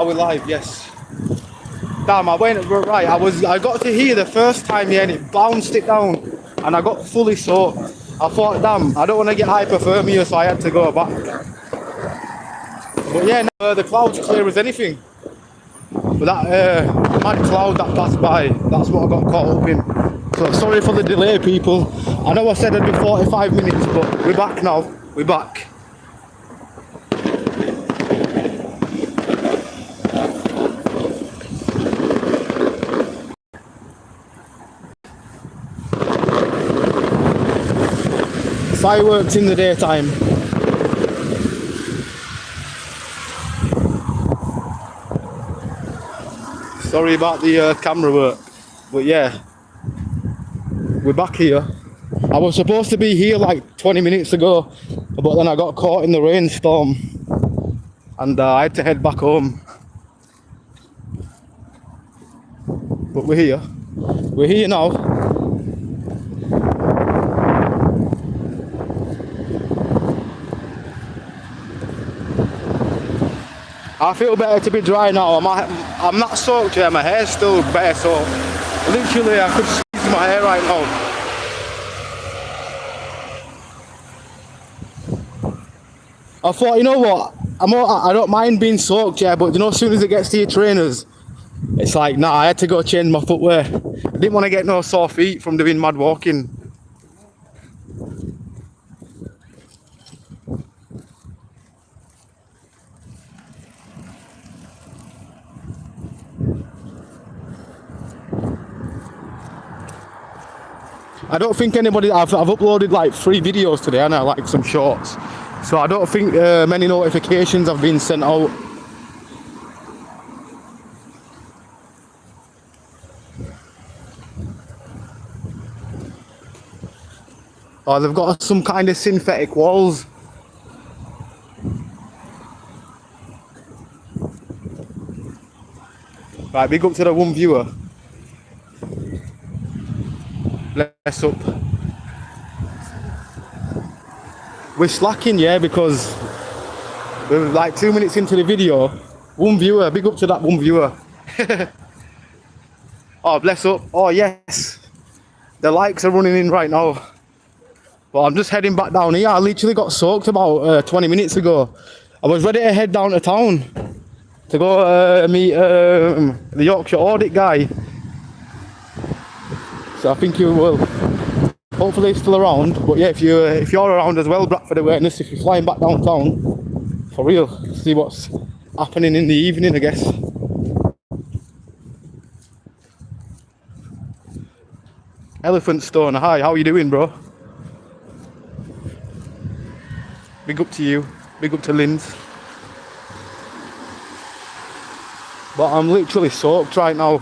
Are we live? Yes. Damn, I went right. I got to hear the first time, yeah, and it bounced it down, and I got fully soaked. I thought, damn, I don't want to get hypothermia, so I had to go back. But yeah, no, the cloud's clear as anything. But that mad cloud that passed by, that's what I got caught up in. So sorry for the delay, people. I know I said it'd be 45 minutes, but we're back now. We're back. Fireworks in the daytime. Sorry about the camera work, but yeah, we're back here. I was supposed to be here like 20 minutes ago, but then I got caught in the rainstorm and I had to head back home. But we're here. We're here now. I feel better to be dry now. I'm not soaked yet, my hair's still better soaked. Literally, I could squeeze my hair right now. I thought, you know what, I don't mind being soaked, yeah, but you know, as soon as it gets to your trainers, it's like, nah, I had to go change my footwear. I didn't want to get no sore feet from doing mad walking. I don't think anybody, I've uploaded like 3 videos today and I like some shorts. So I don't think many notifications have been sent out. Oh, they've got some kind of synthetic walls. Right, big up to the one viewer. Bless up. We're slacking, yeah, because we're like 2 minutes into the video. One viewer, big up to that one viewer. Oh, bless up. Oh, yes. The likes are running in right now. But I'm just heading back down here. I literally got soaked about 20 minutes ago. I was ready to head down to town to go meet the Yorkshire audit guy. So I think you will. Hopefully he's still around. But yeah, if you're around as well, Bradford Awareness, if you're flying back downtown, for real, see what's happening in the evening, I guess. Elephant Stone, hi, how you doing, bro? Big up to you, big up to Linz. But I'm literally soaked right now.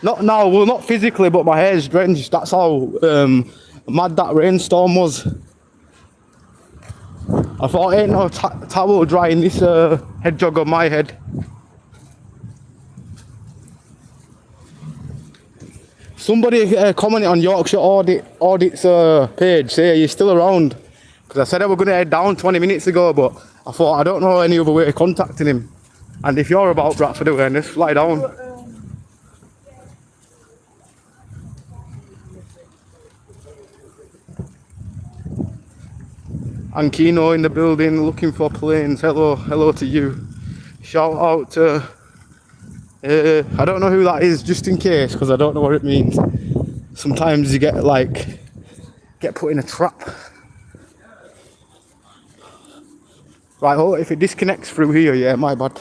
Not now, well, not physically, but my hair's drenched. That's how mad that rainstorm was. I thought, ain't no towel drying this hedgehog on my head. Somebody commented on Yorkshire audit's page, say you're still around. Because I said I was going to head down 20 minutes ago, but I thought I don't know any other way of contacting him. And if you're about Bradford Awareness, fly down. Ankino in the building, looking for planes. Hello to you. Shout out to, I don't know who that is, just in case, because I don't know what it means. Sometimes you get put in a trap. Right, oh, if it disconnects through here, yeah, my bad.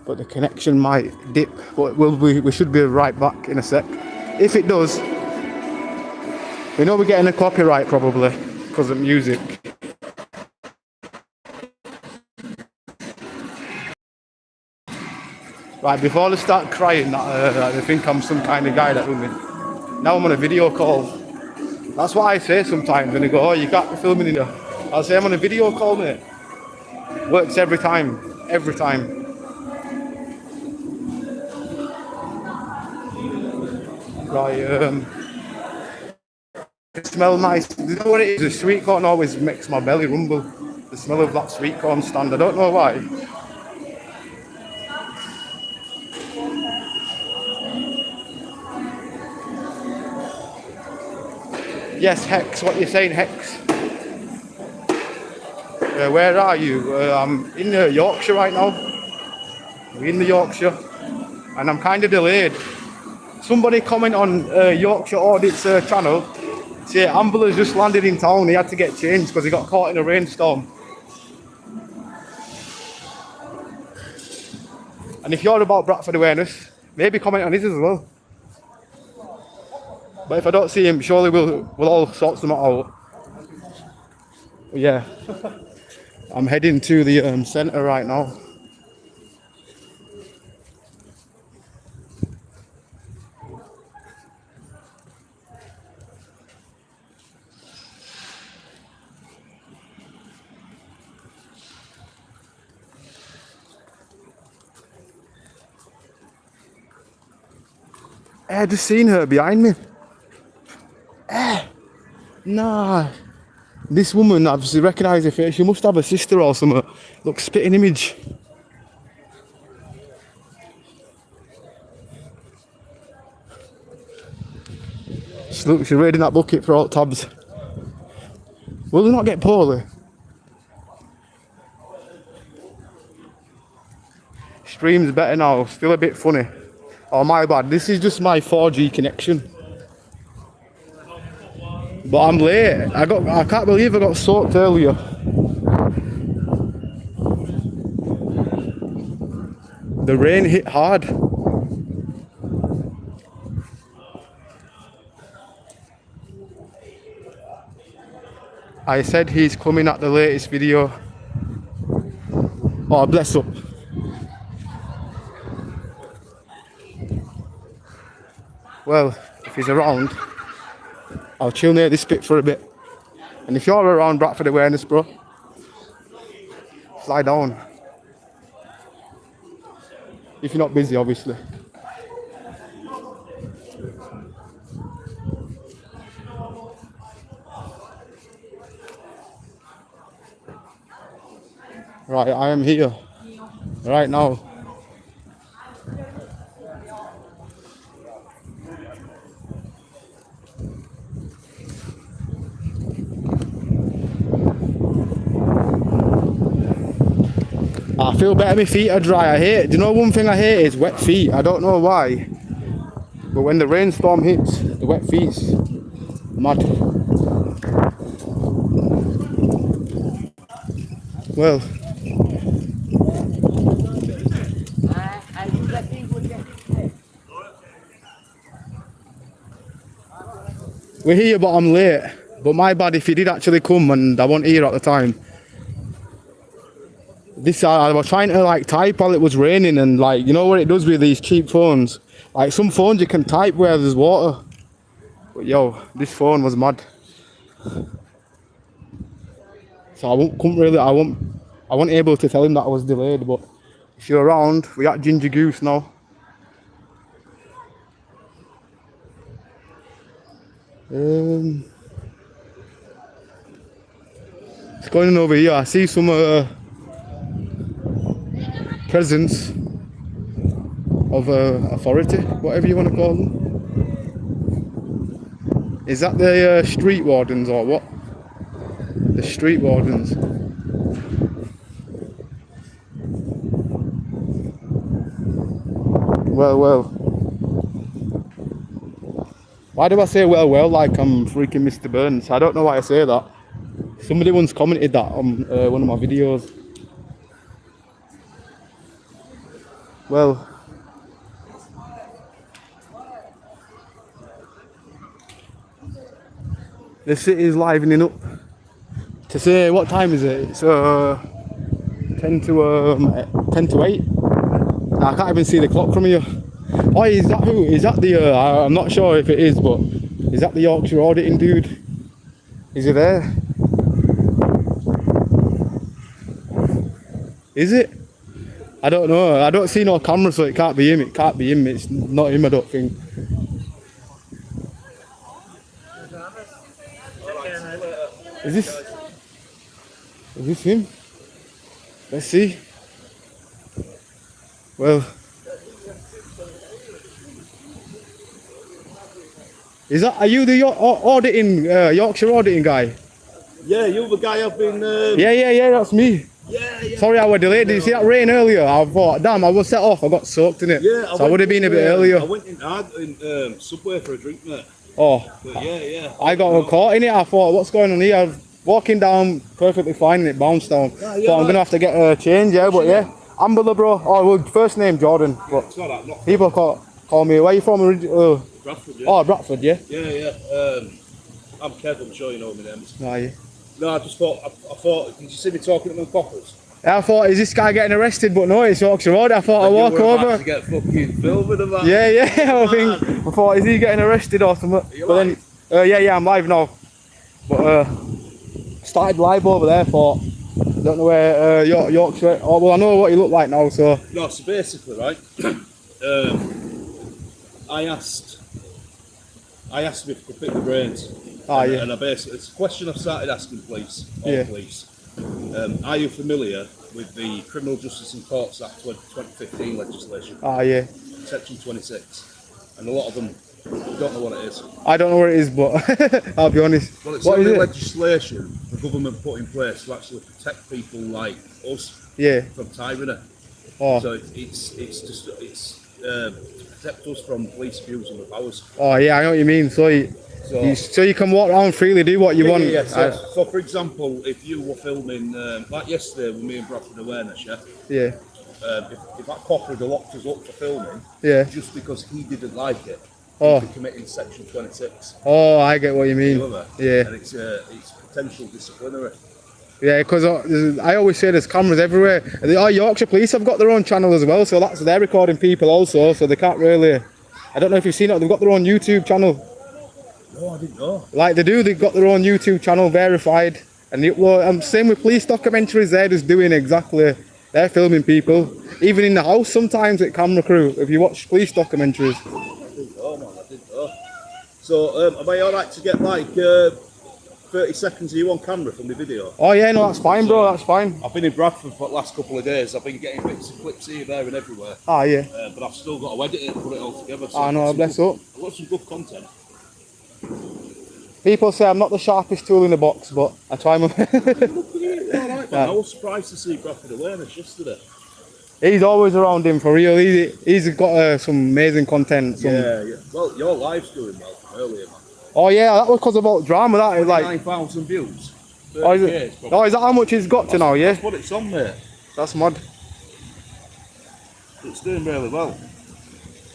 But the connection might dip, but we should be right back in a sec. If it does, we know we're getting a copyright probably because of music. Right, before they start crying that they think I'm some kind of guy that's filming. Now I'm on a video call. That's what I say sometimes when they go, oh, you can't be filming in there. I'll say I'm on a video call, mate. Works every time. Every time. Right, it smells nice. You know what it is? The sweet corn always makes my belly rumble. The smell of that sweet corn stand. I don't know why. Yes, Hex. What you saying, Hex? Where are you? I'm in Yorkshire right now. We're in the Yorkshire, and I'm kind of delayed. Somebody comment on Yorkshire Audit's channel. Say Ambler's just landed in town. He had to get changed because he got caught in a rainstorm. And if you're about Bradford awareness, maybe comment on this as well. But if I don't see him, surely we'll all sort something out. But yeah, I'm heading to the centre right now. I just seen her behind me. Nah. This woman, I obviously recognise her face. She must have a sister or something. Look, spitting image. Look, she's raiding that bucket for alt tabs. Will they not get poorly? Stream's better now, still a bit funny. Oh my bad, this is just my 4G connection. But I'm late. I can't believe I got soaked earlier. The rain hit hard. I said he's coming at the latest video. Oh, bless up. Well, if he's around, I'll chill near this bit for a bit. And if you're around Bradford awareness, bro, fly down. If you're not busy, obviously. Right, I am here. Right now. I feel better, my feet are dry. Do you know one thing I hate is wet feet. I don't know why. But when the rainstorm hits, the wet feet's mad. Well. We're here, but I'm late. But my bad if you did actually come and I wasn't here at the time. I was trying to like type while it was raining, and like, you know what it does with these cheap phones? Like some phones you can type where there's water. But yo, this phone was mad. So I wasn't able to tell him that I was delayed, but if you're around, we're at Ginger Goose now. It's going on over here. I see some presence of authority, whatever you want to call them. Is that the street wardens or what? The street wardens. Well. Why do I say well like I'm freaking Mr. Burns? I don't know why I say that. Somebody once commented that on one of my videos. Well, the city is livening up. To say, what time is it? It's 10 to 8. I can't even see the clock from here. Oh, is that who? Is that the, I'm not sure if it is, but is that the Yorkshire auditing dude? Is he there? Is it? I don't know. I don't see no camera, so it can't be him. It can't be him. It's not him, I don't think. Is this him? Let's see. Well, Are you the auditing, Yorkshire auditing guy? Yeah, you're the guy I've been. Yeah, that's me. Yeah. Sorry I was delayed. Did you see that rain earlier? I thought, damn, I was set off. I got soaked in it. Yeah, so I would have been a bit earlier. I went in Subway for a drink, mate. Oh. But yeah. I got caught in it. I thought, what's going on here? I was walking down perfectly fine and it bounced down. Yeah, so I'm going to have to get a change, yeah. But yeah, Ambler, bro. Oh, well, first name Jordan. But It's not that, not people call me, where are you from? Bradford, yeah. Oh, Bradford, yeah. Yeah. I'm Kev, I'm sure you know my name. Nah, yeah. No, I just thought, I thought, did you see me talking to them coppers? I thought, is this guy getting arrested? But no, it's Yorkshire Road. I thought I'd walk over. To get fucking filmed with them, man. Yeah. I thought, is he getting arrested or something? But then, yeah, I'm live now. But started live over there. Thought, don't know where Yorkshire. Oh, well, I know what you look like now. So no, so basically, right. I asked him if he could pick the brains. And I basically, it's a question I've started asking police. Are you familiar with the Criminal Justice and Courts Act 2015 legislation? Yeah. Section 26. And a lot of them don't know what it is. I don't know what it is, but I'll be honest. Well, it's the only legislation the government put in place to actually protect people like us from tyranny. Oh. So it's to protect us from police abusing the powers. Oh yeah, I know what you mean. So you can walk around freely, do what you want. Yeah. So for example, if you were filming, like yesterday with me and Bradford Awareness, if that copper had locked us up for filming, just because he didn't like it, he'd be committing section 26. Oh, I get what you mean. Yeah. And it's potential disciplinary. Yeah, because I always say there's cameras everywhere. The Yorkshire Police have got their own channel as well, so they're recording people also, so they can't really. I don't know if you've seen it. They've got their own YouTube channel. No, I didn't know. Like they do, they've got their own YouTube channel verified, and they upload. Same with police documentaries. They're just doing exactly. They're filming people, even in the house sometimes with camera crew. If you watch police documentaries. I didn't know. So, am I alright to get like 30 seconds of you on camera from the video? Oh yeah, no, that's fine, bro. That's fine. I've been in Bradford for the last couple of days. I've been getting bits of clips here, there, and everywhere. Yeah. But I've still got to edit it and put it all together. So no, bless up. I've got some good content. People say I'm not the sharpest tool in the box, but I try my. Look at you. Alright, man. I was surprised to see Bradford Awareness yesterday. He's always around him for real. He's got some amazing content. Yeah. Well, your live's doing well from earlier, man. Oh yeah, that was because about drama. That is like 9,000 views. Is that how much it's got to now? Yeah. That's what it's on there. That's mad. It's doing really well.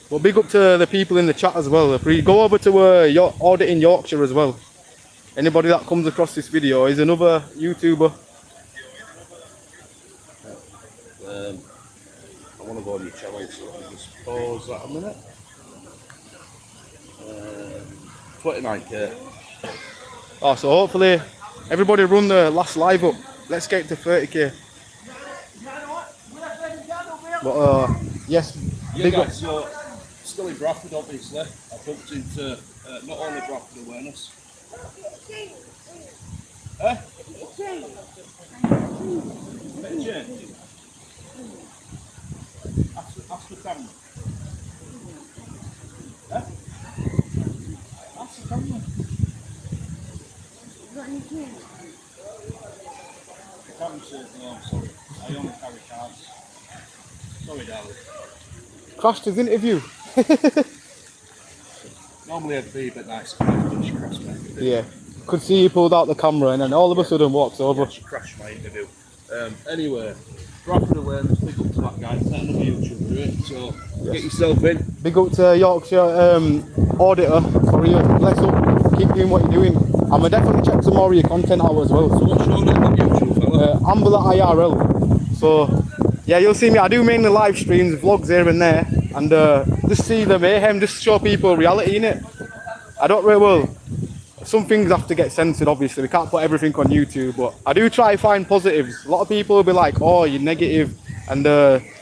Well, big up to the people in the chat as well. Go over to Audit in Yorkshire as well. Anybody that comes across this video is another YouTuber. I want to go on your channel, so let me just pause that a minute. 29k. Oh, so hopefully everybody run the last live up. Let's get to 30k. But yes, big up. So still in Bradford, obviously. I bumped into not only Bradford Awareness. Ask the camera. Ask the camera. The camera says no, I'm sorry. I only carry cards. Sorry, darling. Crashed his interview. Normally I'd be a bit nice, but she crashed my interview. Yeah. Could see he pulled out the camera and then all of a sudden walks over. Yeah, she crashed my interview. Anyway, Bradford Awareness, big up to that guy, set another YouTuber, right? So get yourself in. Big up to Yorkshire auditor for real. Bless up. Keep doing what you're doing. I'm gonna definitely check some more of your content out as well. So what's your name on YouTube, fella? Ambler IRL. So yeah, you'll see me. I do mainly live streams, vlogs here and there, and just see the mayhem, just show people reality in it. I don't really well. Some things have to get censored, obviously. We can't put everything on YouTube, but I do try to find positives. A lot of people will be like, oh, you're negative. And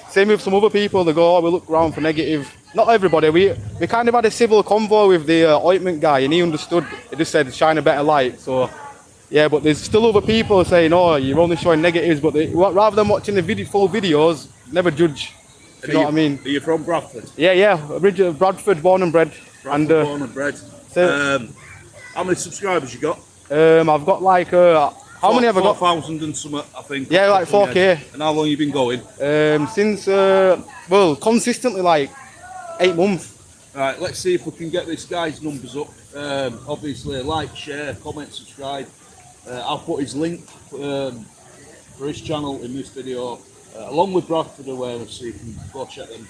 same with some other people, they go, oh, we look around for negative. Not everybody. We kind of had a civil convo with the ointment guy, and he understood. He just said, shine a better light. So, yeah, but there's still other people saying, oh, you're only showing negatives. But rather than watching the full videos, never judge. You know what I mean? Are you from Bradford? Yeah. Originally Bradford, born and bred. Born and bred. So, How many subscribers you got? I've got like how many have I got? 4,000 and something, I think. Yeah, like 4K. And how long you been going? Since well, consistently like 8 months. Right, let's see if we can get this guy's numbers up. Obviously, like, share, comment, subscribe. I'll put his link for his channel in this video, along with Bradford Awareness, so you can go check them.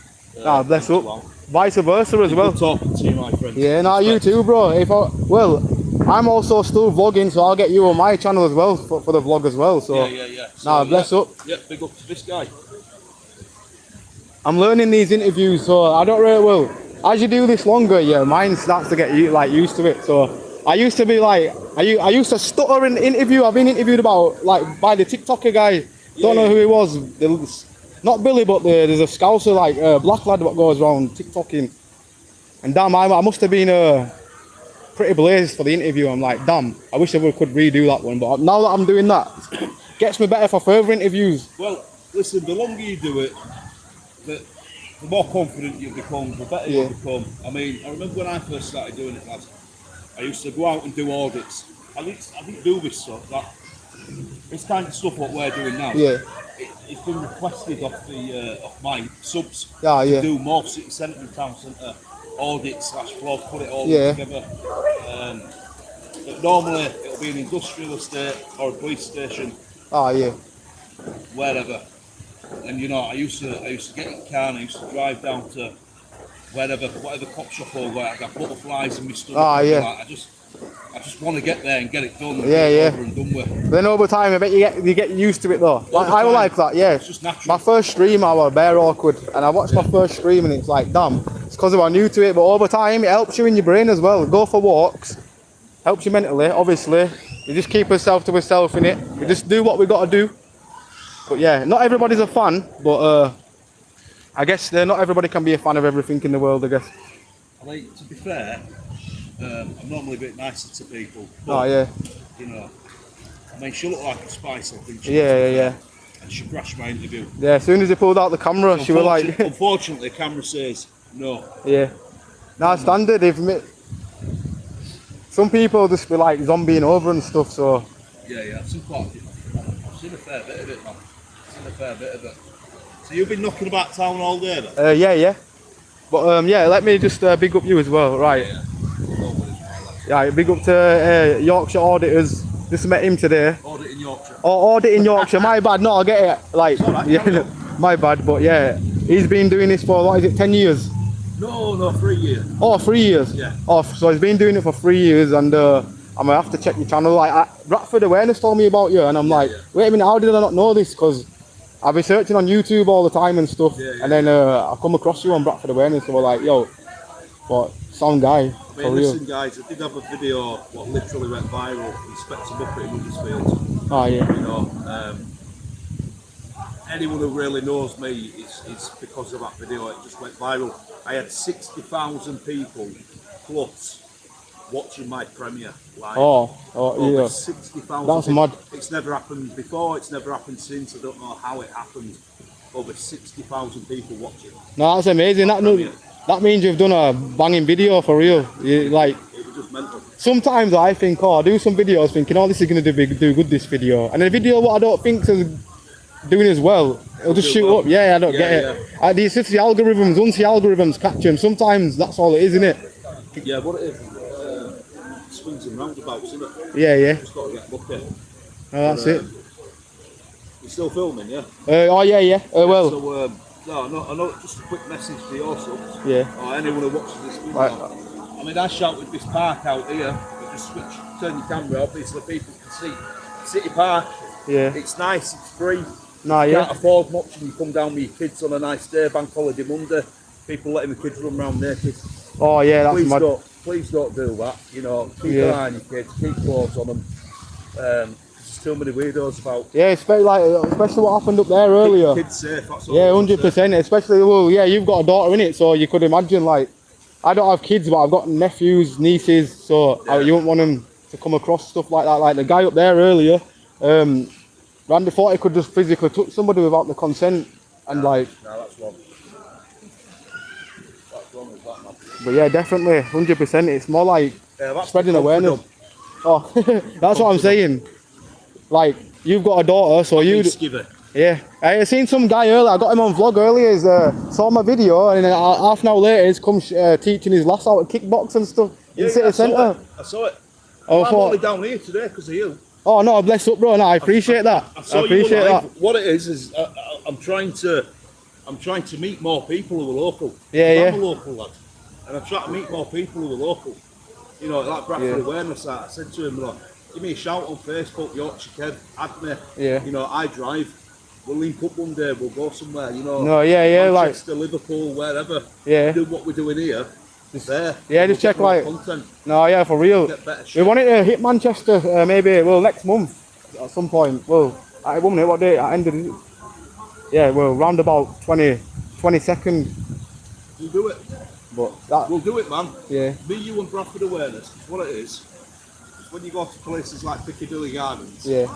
Bless up. Vice versa as well. Good talking to you, my friend. Yeah, no, you too, bro. Well, I'm also still vlogging, so I'll get you on my channel as well for the vlog as well. So yeah. So, bless up. Yeah, big up to this guy. I'm learning these interviews, so I don't really well. As you do this longer, yeah, mine starts to get used to it. So I used to be like, I used to stutter in the interview. I've been interviewed about by the TikToker guy. Don't know who he was. Not Billy, but there's a Scouser like black lad what goes around TikToking. And damn, I must have been pretty blazed for the interview. I'm like, damn, I wish I could redo that one. But now that I'm doing that, gets me better for further interviews. Well, listen, the longer you do it, the more confident you become, the better you become. I mean, I remember when I first started doing it, lads, I used to go out and do audits. I didn't do this stuff, this kind of stuff what we're doing now. Yeah. It's been requested off my subs to do more city centre and town centre audits / vlog, put it all together. But normally it'll be an industrial estate or a police station. Wherever. And you know, I used to get in the car and I used to drive down to whatever cop shop or where I got butterflies in my stomach. I just want to get there and get it done. Over and done with. Then over time, I bet you get used to it though. I was like that, yeah. It's just natural. My first stream, I was bare awkward, and I watched my first stream, and it's like, damn, it's because I was new to it. But over time, it helps you in your brain as well. Go for walks, helps you mentally. Obviously, you just keep yourself to yourself in it. We just do what we got to do. But yeah, not everybody's a fan, but I guess not everybody can be a fan of everything in the world, I guess. I mean, to be fair, I'm normally a bit nicer to people. But, you know, I mean, she looked like a spice, I think. Yeah. And she crashed my interview. Yeah, as soon as they pulled out the camera, she was like... Unfortunately, the camera says no. Yeah. Now, standard, some people just be like zombieing over and stuff, so... Yeah, I've seen quite a few. I've seen a fair bit of it, man. So you've been knocking about town all day, then? Yeah. But let me just big up you as well, right? Yeah, big up to Yorkshire auditors. Just met him today. Audit in Yorkshire. Oh, audit in Yorkshire. My bad. No, I get it. Like, my bad. But yeah, he's been doing this for what is it? 10 years. No, 3 years. Oh, 3 years. Yeah. Oh, so he's been doing it for 3 years, and I'm gonna have to check your channel. Like, Bradford Awareness told me about you, and I'm like, wait a minute, how did I not know this? Because I've been searching on YouTube all the time and stuff, and then I come across you on Bradford Awareness, so we're like, yo, what sound guy? I mean, listen, guys, I did have a video what literally went viral. Inspector Muppet in Huddersfield. Oh yeah. You know, anyone who really knows me is because of that video. It just went viral. I had 60,000 people plus watching my premiere live. Yeah. 60,000. That's mad. It's never happened before. It's never happened since. I don't know how it happened. Over 60,000 people watching. No, that's amazing. That means you've done a banging video for real. Like, it was just mental. Sometimes I think, I do some videos thinking, this is going to do good, this video. And the video what I don't think is doing as well, it'll just shoot up. Yeah, I don't get it. It's just the algorithms. Once the algorithms catch them, sometimes that's all it is, isn't it? Yeah, what it is. Swings and roundabouts, isn't it? Yeah. Just got to get lucky. Oh, that's it. You're still filming, yeah? Yeah. Well. So, I know, just a quick message to your subs. Yeah. Or anyone who watches this video. Right. I mean, I shouted this park out here. You just turn your camera up, so people can see. City Park. Yeah. It's nice, it's free. No, you can't afford much, and you come down with your kids on a nice day, bank holiday Monday. People letting the kids run around naked. Oh, yeah, that's mad. Please don't do that. You know, keep an eye on your kids, keep clothes on them. There's too many weirdos about. Yeah, especially what happened up there earlier. Kids safe, that's all. Yeah, 100%. Especially, you've got a daughter in it, so you could imagine, like, I don't have kids, but I've got nephews, nieces, so you wouldn't want them to come across stuff like that. Like the guy up there earlier, Randy thought he could just physically touch somebody without the consent, and like. No, that's wrong. That's wrong with that, man. But yeah, definitely, 100%. It's more like Yeah, that's spreading awareness. Oh, that's what I'm saying. Like, you've got a daughter, so you. Yeah, I seen some guy earlier. I got him on vlog earlier. He's saw my video, and then half an hour later, he's come teaching his lass how to kickbox and stuff in the city centre. I saw it. Oh, I'm only down here today because of you. Oh no, bless up, bro. No, I appreciate that. I appreciate that. What it is I'm trying to meet more people who are local. Yeah, I'm a local lad, and I'm trying to meet more people who are local. You know, like Bradford Awareness. I said to him, look, give me a shout on Facebook, Yorkshire Kev, add me. Yeah. You know, I drive. We'll link up one day. We'll go somewhere. You know. No, Manchester, like Liverpool, wherever. Yeah. Do what we're doing here. There. Yeah, just check like content. No, yeah, for real. We wanted to hit Manchester maybe next month at some point. Well, I won't know what day. I ended. Yeah, well, round about 22nd. We'll do it. But we'll do it, man. Yeah. Me, you, and Bradford Awareness. What it is when you go to places like Piccadilly Gardens. Yeah.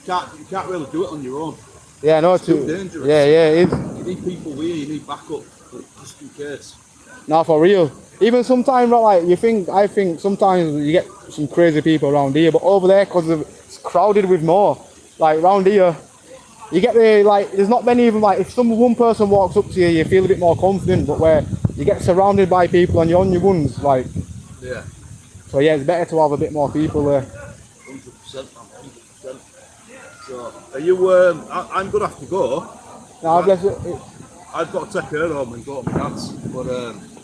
You can't really do it on your own. Yeah, no, it's too dangerous. Yeah, it is. You need people with you. You need backup, just in case. Nah, for real. Even sometimes, like I think sometimes you get some crazy people around here, but over there, because it's crowded with more. Like around here, you get there's not many even like if one person walks up to you, you feel a bit more confident. But where you get surrounded by people and you're on your ones, like. Yeah. So yeah, it's better to have a bit more people there. 100%, man. 100%. So, are you? I'm gonna have to go. Nah, bless it. I've got to take her home and go to my dad's, but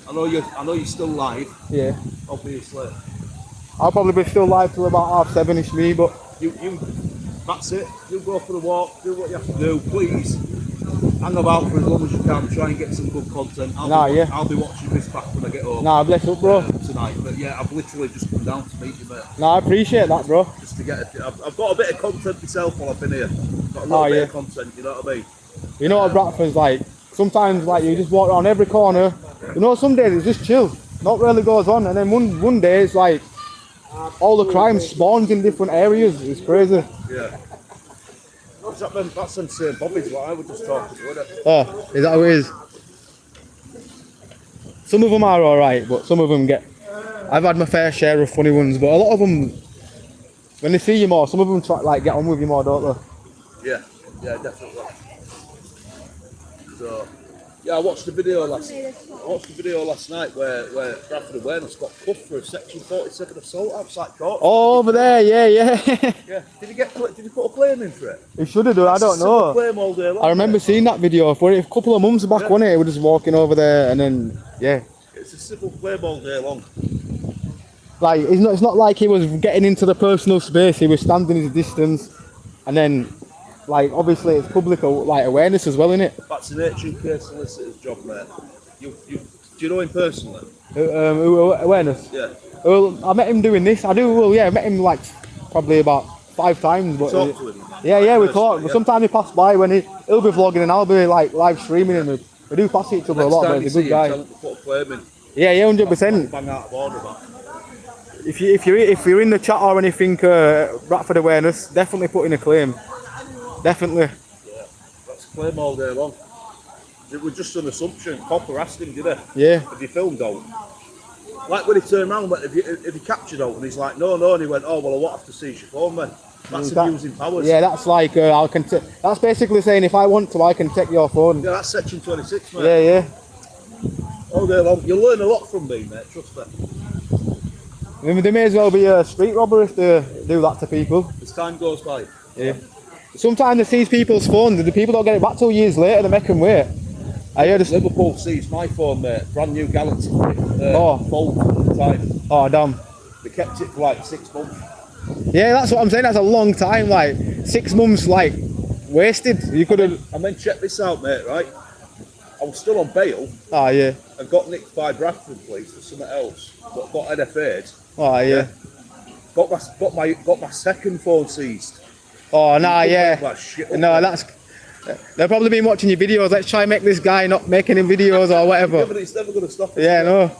I know you're still live. Yeah. Obviously. I'll probably be still live till about 7:30ish, me. But you, that's it. You go for the walk. Do what you have to do. Please hang about for as long as you can. Try and get some good content. I'll be watching this back when I get home. Nah, bless up, bro. Tonight, but yeah, I've literally just come down to meet you, mate. Nah, I appreciate that, bro. Just to get I've got a bit of content myself while I've been here. Got a little bit of content. You know what I mean? You know what Bradford's like. Sometimes like you just walk around every corner. You know, some days it's just chill. Not really goes on, and then one day it's like all the crime spawns in different areas. It's crazy. Yeah. That's them St. Bobby's what I would just talk to, isn't it? Oh, is that how it is? Some of them are alright, but some of them I've had my fair share of funny ones, but a lot of them, when they see you more, some of them try get on with you more, don't they? Yeah, definitely. So, yeah, I watched the video last night where Bradford Awareness got cuffed for a Section 47 assault outside court. Oh, over there, yeah. Yeah. Did he put a claim in for it? He should have done. I don't know. Claim all day long, I remember seeing that video for a couple of months back, wasn't it? He was just walking over there, and then it's a civil claim all day long. Like it's not like he was getting into the personal space. He was standing his distance, and then. Like obviously it's public awareness as well, isn't it? That's an HUK solicitor's job, mate. Do you know him personally? Awareness? Yeah. Well, I met him doing this. I do. Well, yeah, I met him like probably about 5 times. But talk to him? Yeah, we talk. But sometimes he pass by when he'll be vlogging and I'll be like live streaming and we do pass each other a lot. But he's a good guy. Put a claim in. Yeah, 100%. Bang out of order, man. If you're in the chat or anything, Bradford Awareness, definitely put in a claim. Definitely. Yeah, that's a claim all day long. It was just an assumption. Copper asked him, did he? Yeah. Have you filmed out? Like when he turned around, if you captured out, and he's like, no, and he went, oh well, I won't have to seize your phone then. That's abusing powers. Yeah, that's like that's basically saying if I want to, I can take your phone. Yeah, that's Section 26, mate. Yeah. All day long. You'll learn a lot from me, mate. Trust me. There may as well be a street robber if they do that to people. As time goes by. Yeah. Sometimes they seize people's phones and the people don't get it back till years later. They make them wait. I heard Liverpool seized my phone, mate. Brand new Galaxy Fold at the time. Oh damn. They kept it for like 6 months. Yeah, that's what I'm saying. That's a long time. Like 6 months, like wasted. You could have. And then check this out, mate. Right. I was still on bail. Oh yeah. And got nicked by Bradford police for something else. Got NFA'd. Oh yeah. Got my second phone seized. Oh nah, yeah. No, that's. They've probably been watching your videos. Let's try and make this guy not making him videos or whatever. Yeah, but it's never going to stop us. Yeah, no.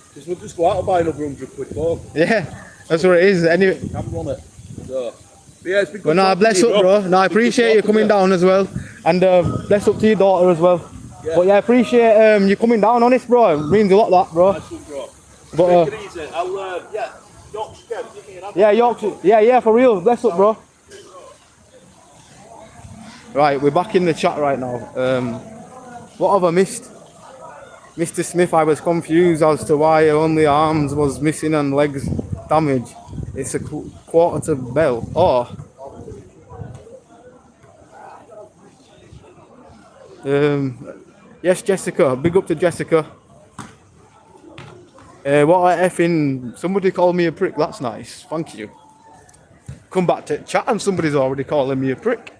Because we'll just go out and buy another £100 phone. Yeah, that's what it is. Anyway. Camera on it. So, yeah, it's been good. Well, no, bless up, bro. No, I appreciate you coming down as well, and bless up to your daughter as well. Yeah. But yeah, I appreciate you coming down on this, bro. It means a lot, that, bro. Nice one, bro. But Take it easy. I'll, yeah, Yorkshire, give me an answer. yeah, Yorkshire. Yeah, for real. Bless up, bro. Right, we're back in the chat right now. What have I missed? Mr. Smith, I was confused as to why only arms was missing and legs damaged. It's a quarter to bell. Oh. Yes, Jessica. Big up to Jessica. What a effing... Somebody called me a prick. That's nice. Thank you. Come back to chat and somebody's already calling me a prick.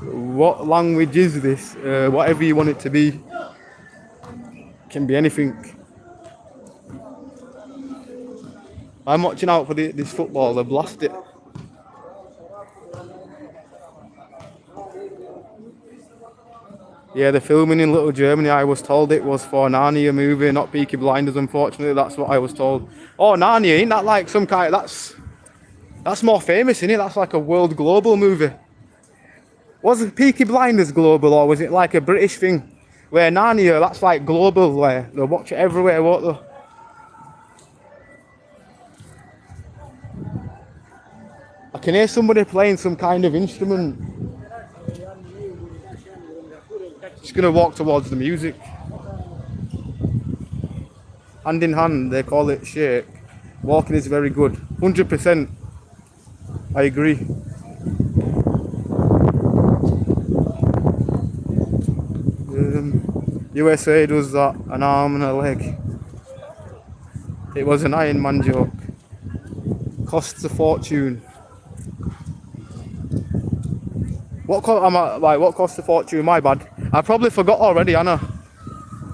What language is this? Whatever you want it to be. Can be anything. I'm watching out for this football. They blast it. Yeah, the filming in Little Germany, I was told it was for Narnia movie, not Peaky Blinders, unfortunately. That's what I was told. Oh, Narnia, ain't that like some kind... That's more famous, isn't it? That's like a world global movie. Was Peaky Blinders global, or was it like a British thing? Where Narnia, that's like global, where they'll watch it everywhere, won't they? I can hear somebody playing some kind of instrument. Just gonna walk towards the music. Hand in hand, they call it shake. Walking is very good. 100%. I agree. USA does that, an arm and a leg. It was an Iron Man joke. Costs a fortune. What costs a fortune? My bad. I probably forgot already, Anna.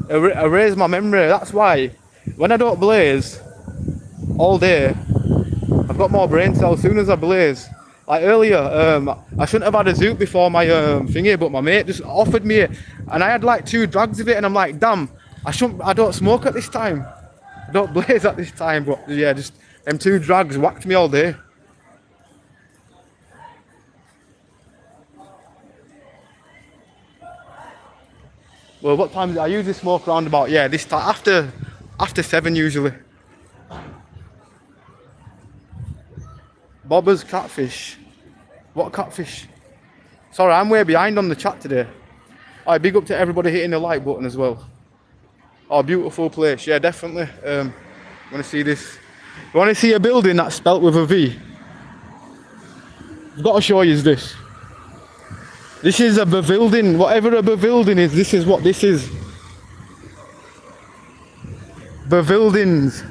Erase my memory. That's why when I don't blaze all day, I've got more brain cells. As soon as I blaze, like earlier, I shouldn't have had a zoot before my thingy, but my mate just offered me it, and I had like 2 drags of it, and I'm like, damn, I don't smoke at this time. I don't blaze at this time, but yeah, just them 2 drags whacked me all day. Well, what time is it? I usually smoke around about, yeah, this time, after 7 usually. Bobber's catfish. What catfish? Sorry, I'm way behind on the chat today. Alright, big up to everybody hitting the like button as well. Oh, beautiful place. Yeah, definitely. Want to see this? You want to see a building that's spelt with a V? I've got to show you this. This is a building. Whatever a building is, this is what this is. Buildings.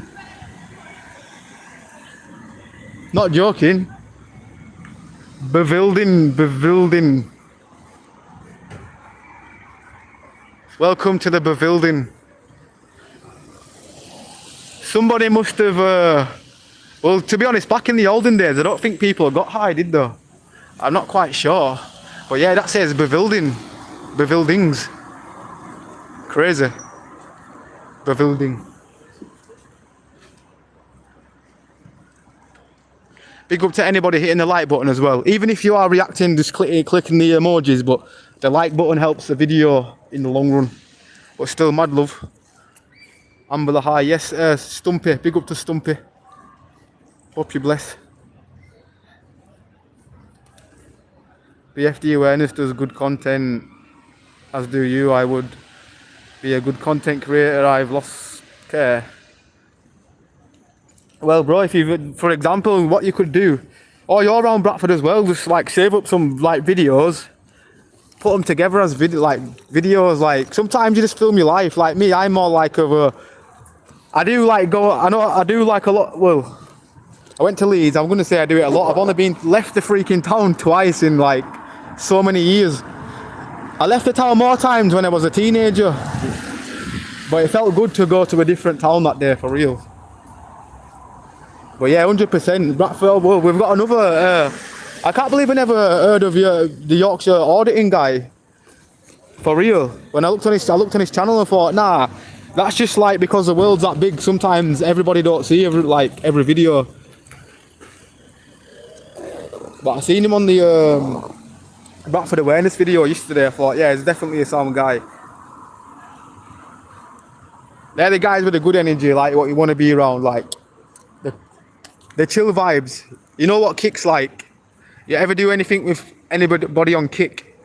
Not joking. Building. Welcome to the building. Somebody must have, well, to be honest, back in the olden days, I don't think people got high, did they? I'm not quite sure. But yeah, that says building. Buildings. Crazy. Building. Big up to anybody hitting the like button as well. Even if you are reacting, just clicking the emojis, but the like button helps the video in the long run. But still, mad love. Ambler hi, yes, Stumpy, big up to Stumpy. Hope you bless. BFD Awareness does good content, as do you. I would be a good content creator, I've lost care. Well, bro, if you, for example, what you could do, or you're around Bradford as well, just like save up some like videos, put them together as videos. Like sometimes you just film your life. Like me, I'm more like of a, I do like a lot. Well, I went to Leeds. I'm gonna say I do it a lot. I've only left the freaking town twice in like so many years. I left the town more times when I was a teenager, but it felt good to go to a different town that day for real. But yeah, 100%. Bradford, well, we've got another, I can't believe I never heard of the Yorkshire auditing guy. For real. When I looked on his channel and thought, nah, that's just like because the world's that big, sometimes everybody don't see every video. But I seen him on the Bradford Awareness video yesterday. I thought, yeah, he's definitely a sound guy. They're the guys with the good energy, like what you want to be around, like the chill vibes. You know what Kick's like? You ever do anything with anybody on Kick?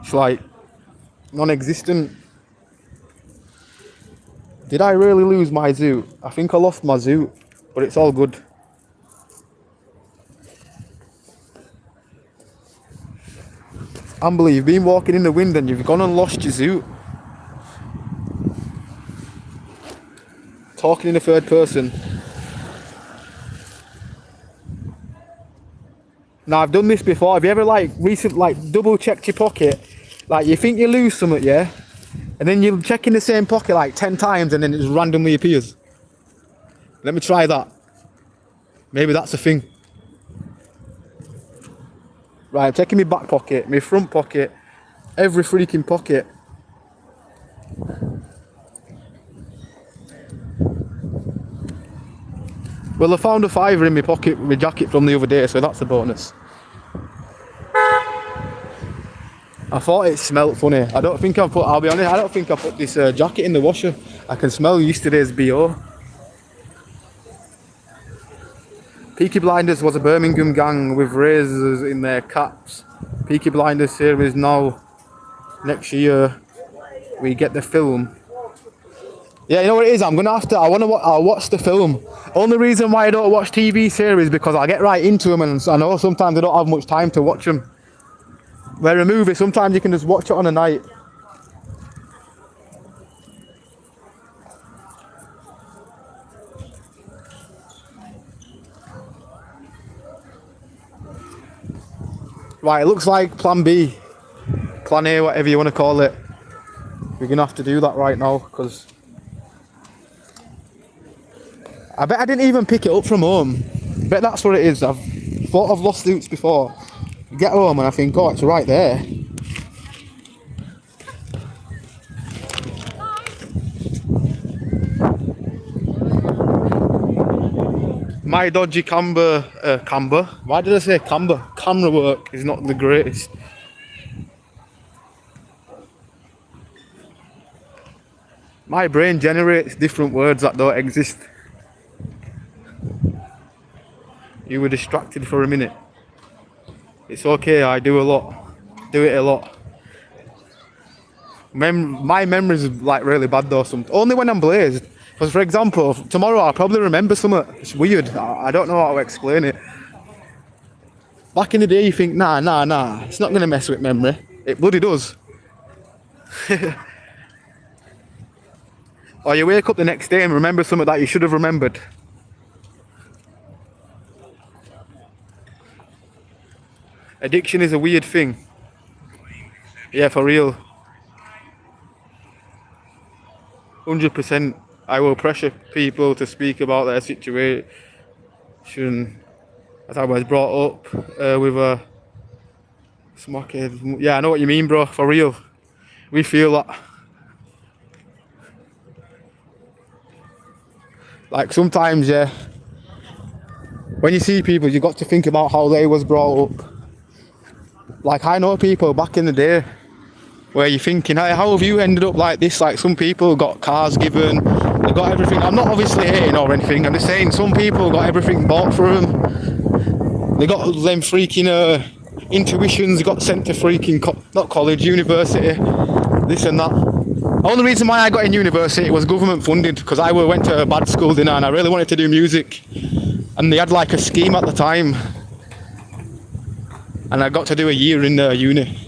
It's like non-existent. Did I really lose my zoot? I think I lost my zoot, but it's all good. Ambler, you've been walking in the wind and you've gone and lost your zoot. Talking in the third person. Now I've done this before. Have you ever like double checked your pocket? Like you think you lose something, yeah? And then you check in the same pocket like 10 times and then it just randomly appears. Let me try that. Maybe that's a thing. Right, I'm checking my back pocket, my front pocket, every freaking pocket. Well, I found a £5 in my pocket, my jacket from the other day, so that's a bonus. I thought it smelled funny. I'll be honest, I don't think I put this jacket in the washer. I can smell yesterday's BO. Peaky Blinders was a Birmingham gang with razors in their caps. Peaky Blinders series now. Next year we get the film. Yeah, you know what it is? I'll watch the film. Only reason why I don't watch TV series because I get right into them, and I know sometimes I don't have much time to watch them. Where a movie, sometimes you can just watch it on a night. Right, it looks like plan B, plan A, whatever you want to call it. We're gonna have to do that right now because I bet I didn't even pick it up from home. I bet that's what it is. I've thought I've lost suits before. Get home and I think, oh, it's right there. My dodgy camber. Why did I say camber? Camera work is not the greatest. My brain generates different words that don't exist. You were distracted for a minute. It's okay, I do it a lot. My memory's like really bad though, only when I'm blazed. Because for example, tomorrow I'll probably remember something. It's weird, I don't know how to explain it. Back in the day you think, nah, it's not going to mess with memory. It bloody does. Or you wake up the next day and remember something that you should have remembered. Addiction is a weird thing. Yeah, for real. 100%. I will pressure people to speak about their situation. As I was brought up with a smockhead. Yeah, I know what you mean, bro. For real. We feel that. Like sometimes, yeah. When you see people, you got to think about how they was brought up. Like I know people back in the day where you're thinking, hey, how have you ended up like this? Like some people got cars given, they got everything. I'm not obviously hating or anything, I'm just saying some people got everything bought for them. They got them freaking intuitions, got sent to freaking, not college, university, this and that. The only reason why I got in university was government funded, because I went to a bad school, didn't I? And I really wanted to do music. And they had like a scheme at the time. And I got to do a year in uni.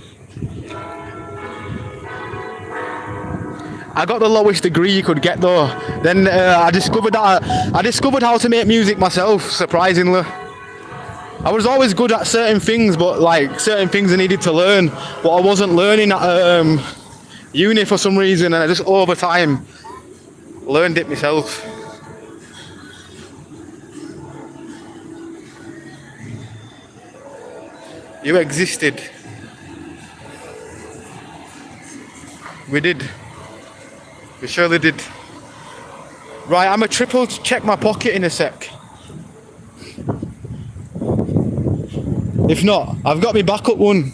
I got the lowest degree you could get though. Then I discovered how to make music myself, surprisingly. I was always good at certain things, but like certain things I needed to learn, but I wasn't learning at uni for some reason, and I just over time learned it myself. You existed. We did. We surely did. Right, I'm a triple check my pocket in a sec. If not, I've got my backup one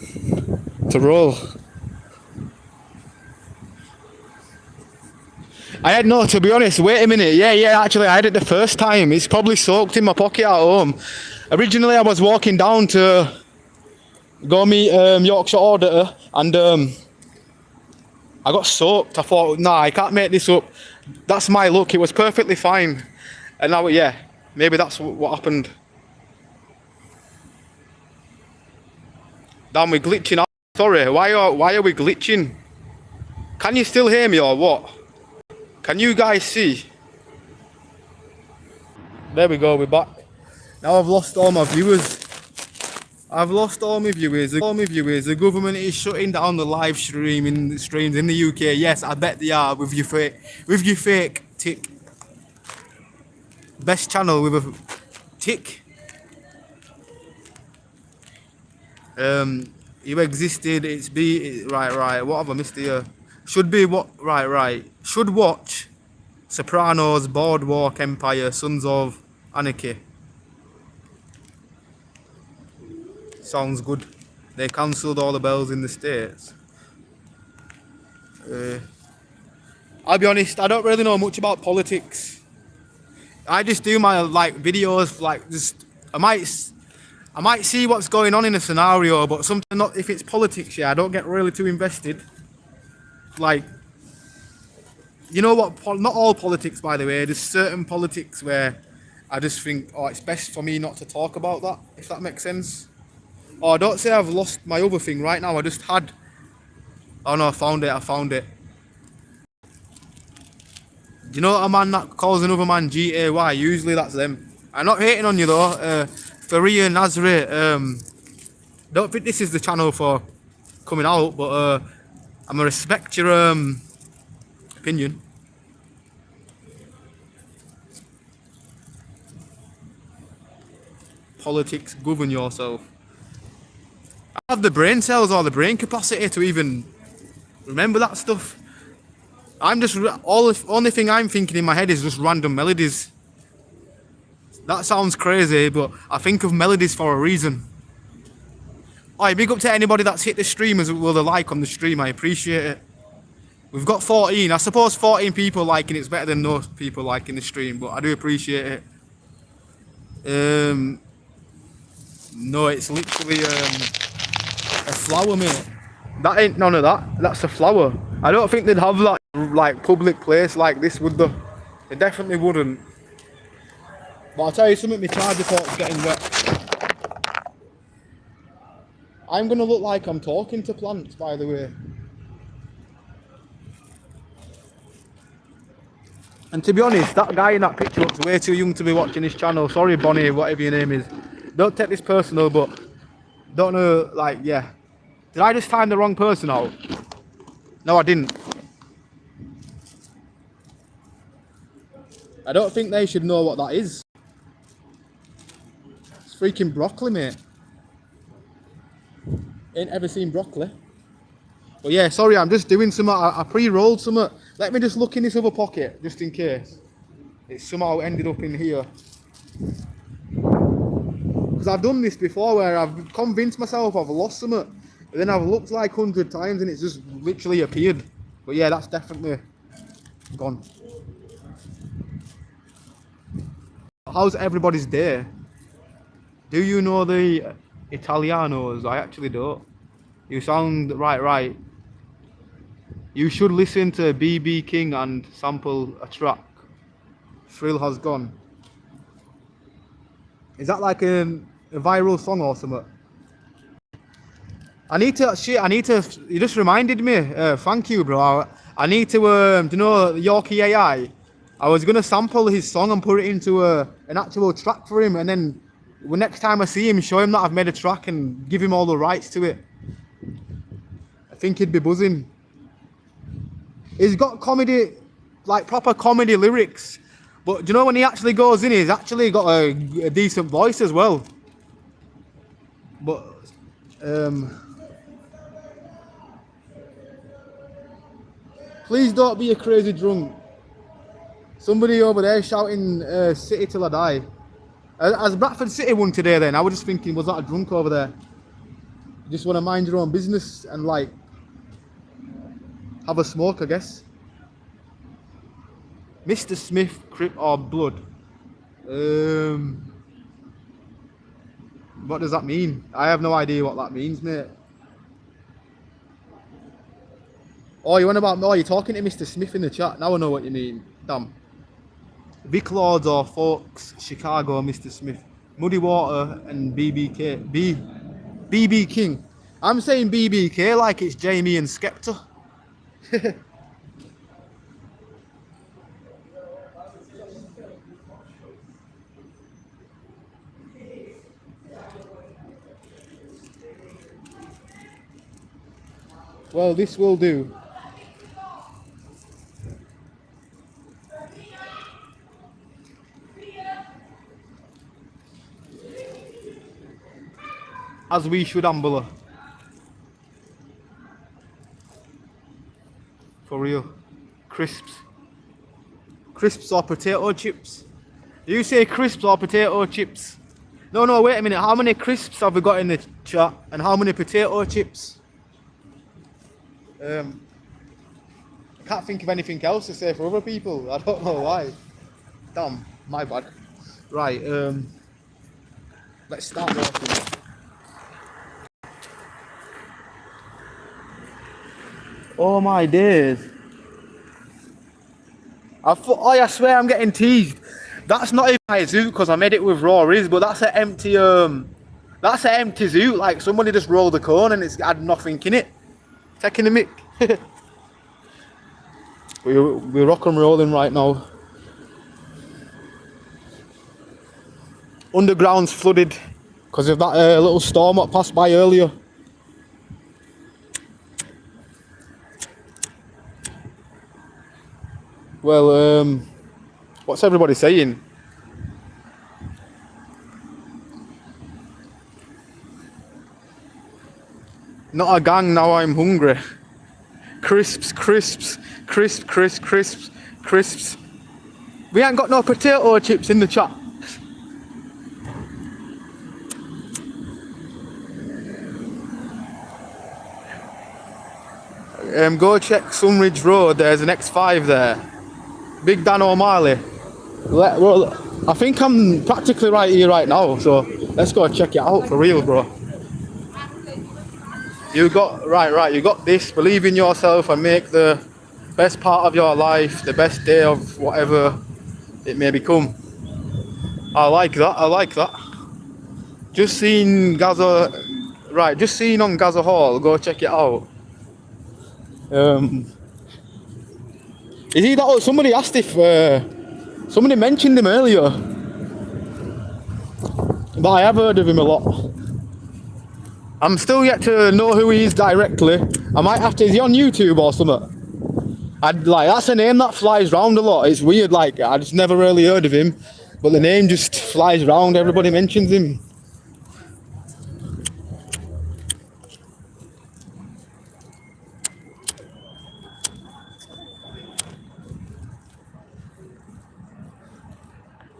to roll. I had no, to be honest, wait a minute. Yeah, actually, I had it the first time. It's probably soaked in my pocket at home. Originally, I was walking down to go meet Yorkshire auditor, and I got soaked. I thought, nah, I can't make this up. That's my luck. It was perfectly fine. And now, yeah, maybe that's what happened. Damn, we're glitching out. Sorry, why are we glitching? Can you still hear me or what? Can you guys see? There we go, we're back. Now I've lost all my viewers. I've lost all my viewers. The government is shutting down the live streams in the UK. Yes, I bet they are with your fake tick. Best channel with a tick. You existed. Right. What have I missed here? Should be what? Right. Should watch Sopranos, Boardwalk Empire, Sons of Anarchy. Sounds good. They cancelled all the bells in the States. I'll be honest, I don't really know much about politics. I just do my videos, I might see what's going on in a scenario, but something not if it's politics, yeah, I don't get really too invested. Like, you know what? Not all politics, by the way. There's certain politics where I just think, oh, it's best for me not to talk about that, if that makes sense. Oh, don't say I've lost my other thing right now. I just had. Oh no, I found it. Do you know a man that calls another man GAY? Usually that's them. I'm not hating on you though. Faria Nazri. Don't think this is the channel for coming out, but I'm gonna respect your opinion. Politics, govern yourself. I have the brain cells or the brain capacity to even remember that stuff. Only thing I'm thinking in my head is just random melodies. That sounds crazy, but I think of melodies for a reason. Alright, big up to anybody that's hit the stream as well, the like on the stream. I appreciate it. We've got 14. I suppose 14 people liking it's better than no people liking the stream, but I do appreciate it. No, it's literally a flower, mate. That ain't none of that. That's a flower. I don't think they'd have that like public place like this, would they? They definitely wouldn't. But I'll tell you something, my charger port's getting wet. I'm gonna look like I'm talking to plants, by the way. And to be honest, that guy in that picture looks way too young to be watching this channel. Sorry, Bonnie, whatever your name is. Don't take this personal, but don't know, like, yeah. Did I just time the wrong person out? No, I didn't. I don't think they should know what that is. It's freaking broccoli, mate. Ain't ever seen broccoli. But yeah, sorry, I'm just doing some. I pre-rolled some. Let me just look in this other pocket, just in case. It somehow ended up in here. Because I've done this before where I've convinced myself I've lost some. But then I've looked like 100 times and it's just literally appeared. But yeah, that's definitely gone. How's everybody's day? Do you know the Italianos? I actually don't. You sound right. You should listen to BB King and sample a track. Thrill has gone. Is that like a viral song or something? I need to, you just reminded me, thank you bro. I need to, do you know Yorkie AI? I was going to sample his song and put it into an actual track for him, and then next time I see him, show him that I've made a track and give him all the rights to it. I think he'd be buzzing. He's got comedy, like proper comedy lyrics, but do you know when he actually goes in, he's actually got a decent voice as well. But, please don't be a crazy drunk. Somebody over there shouting City till I die. Has Bradford City won today then? I was just thinking, was that a drunk over there? You just want to mind your own business and like have a smoke, I guess. Mr. Smith, Crip or Blood. What does that mean? I have no idea what that means, mate. Oh, you want about? Oh, you're talking to Mr. Smith in the chat. Now I know what you mean. Damn. Vic Lords or Folks, Chicago, Mr. Smith. Muddy Water and BBK. BB King. I'm saying BBK like it's Jamie and Skepta. Well, this will do. As we should, Ambler. For real. Crisps. Crisps or potato chips? Do you say crisps or potato chips? No, wait a minute. How many crisps have we got in the chat? And how many potato chips? I can't think of anything else to say for other people. I don't know why. Damn, my bad. Right, let's start walking. Oh my days. I swear I'm getting teased. That's not even my zoot because I made it with raw riz, but that's an empty zoot. Like somebody just rolled a cone and it's had nothing in it. Taking the mic. We're rock and rolling right now. Underground's flooded because of that little storm that passed by earlier. Well, what's everybody saying? Not a gang, now I'm hungry. Crisps. We ain't got no potato chips in the chat. Go check Sunridge Road, there's an X5 there. Big Dan O'Malley. Well, I think I'm practically right here right now, so let's go check it out for real, bro. You got you got this. Believe in yourself and make the best part of your life the best day of whatever it may become. I like that. Just seen Gaza, just seen on Gaza Hall. Go check it out. Is he that? Oh, somebody asked if somebody mentioned him earlier, but I have heard of him a lot. I'm still yet to know who he is directly. I might have to. Is he on YouTube or something? That's a name that flies round a lot. It's weird. Like I just never really heard of him, but the name just flies round. Everybody mentions him.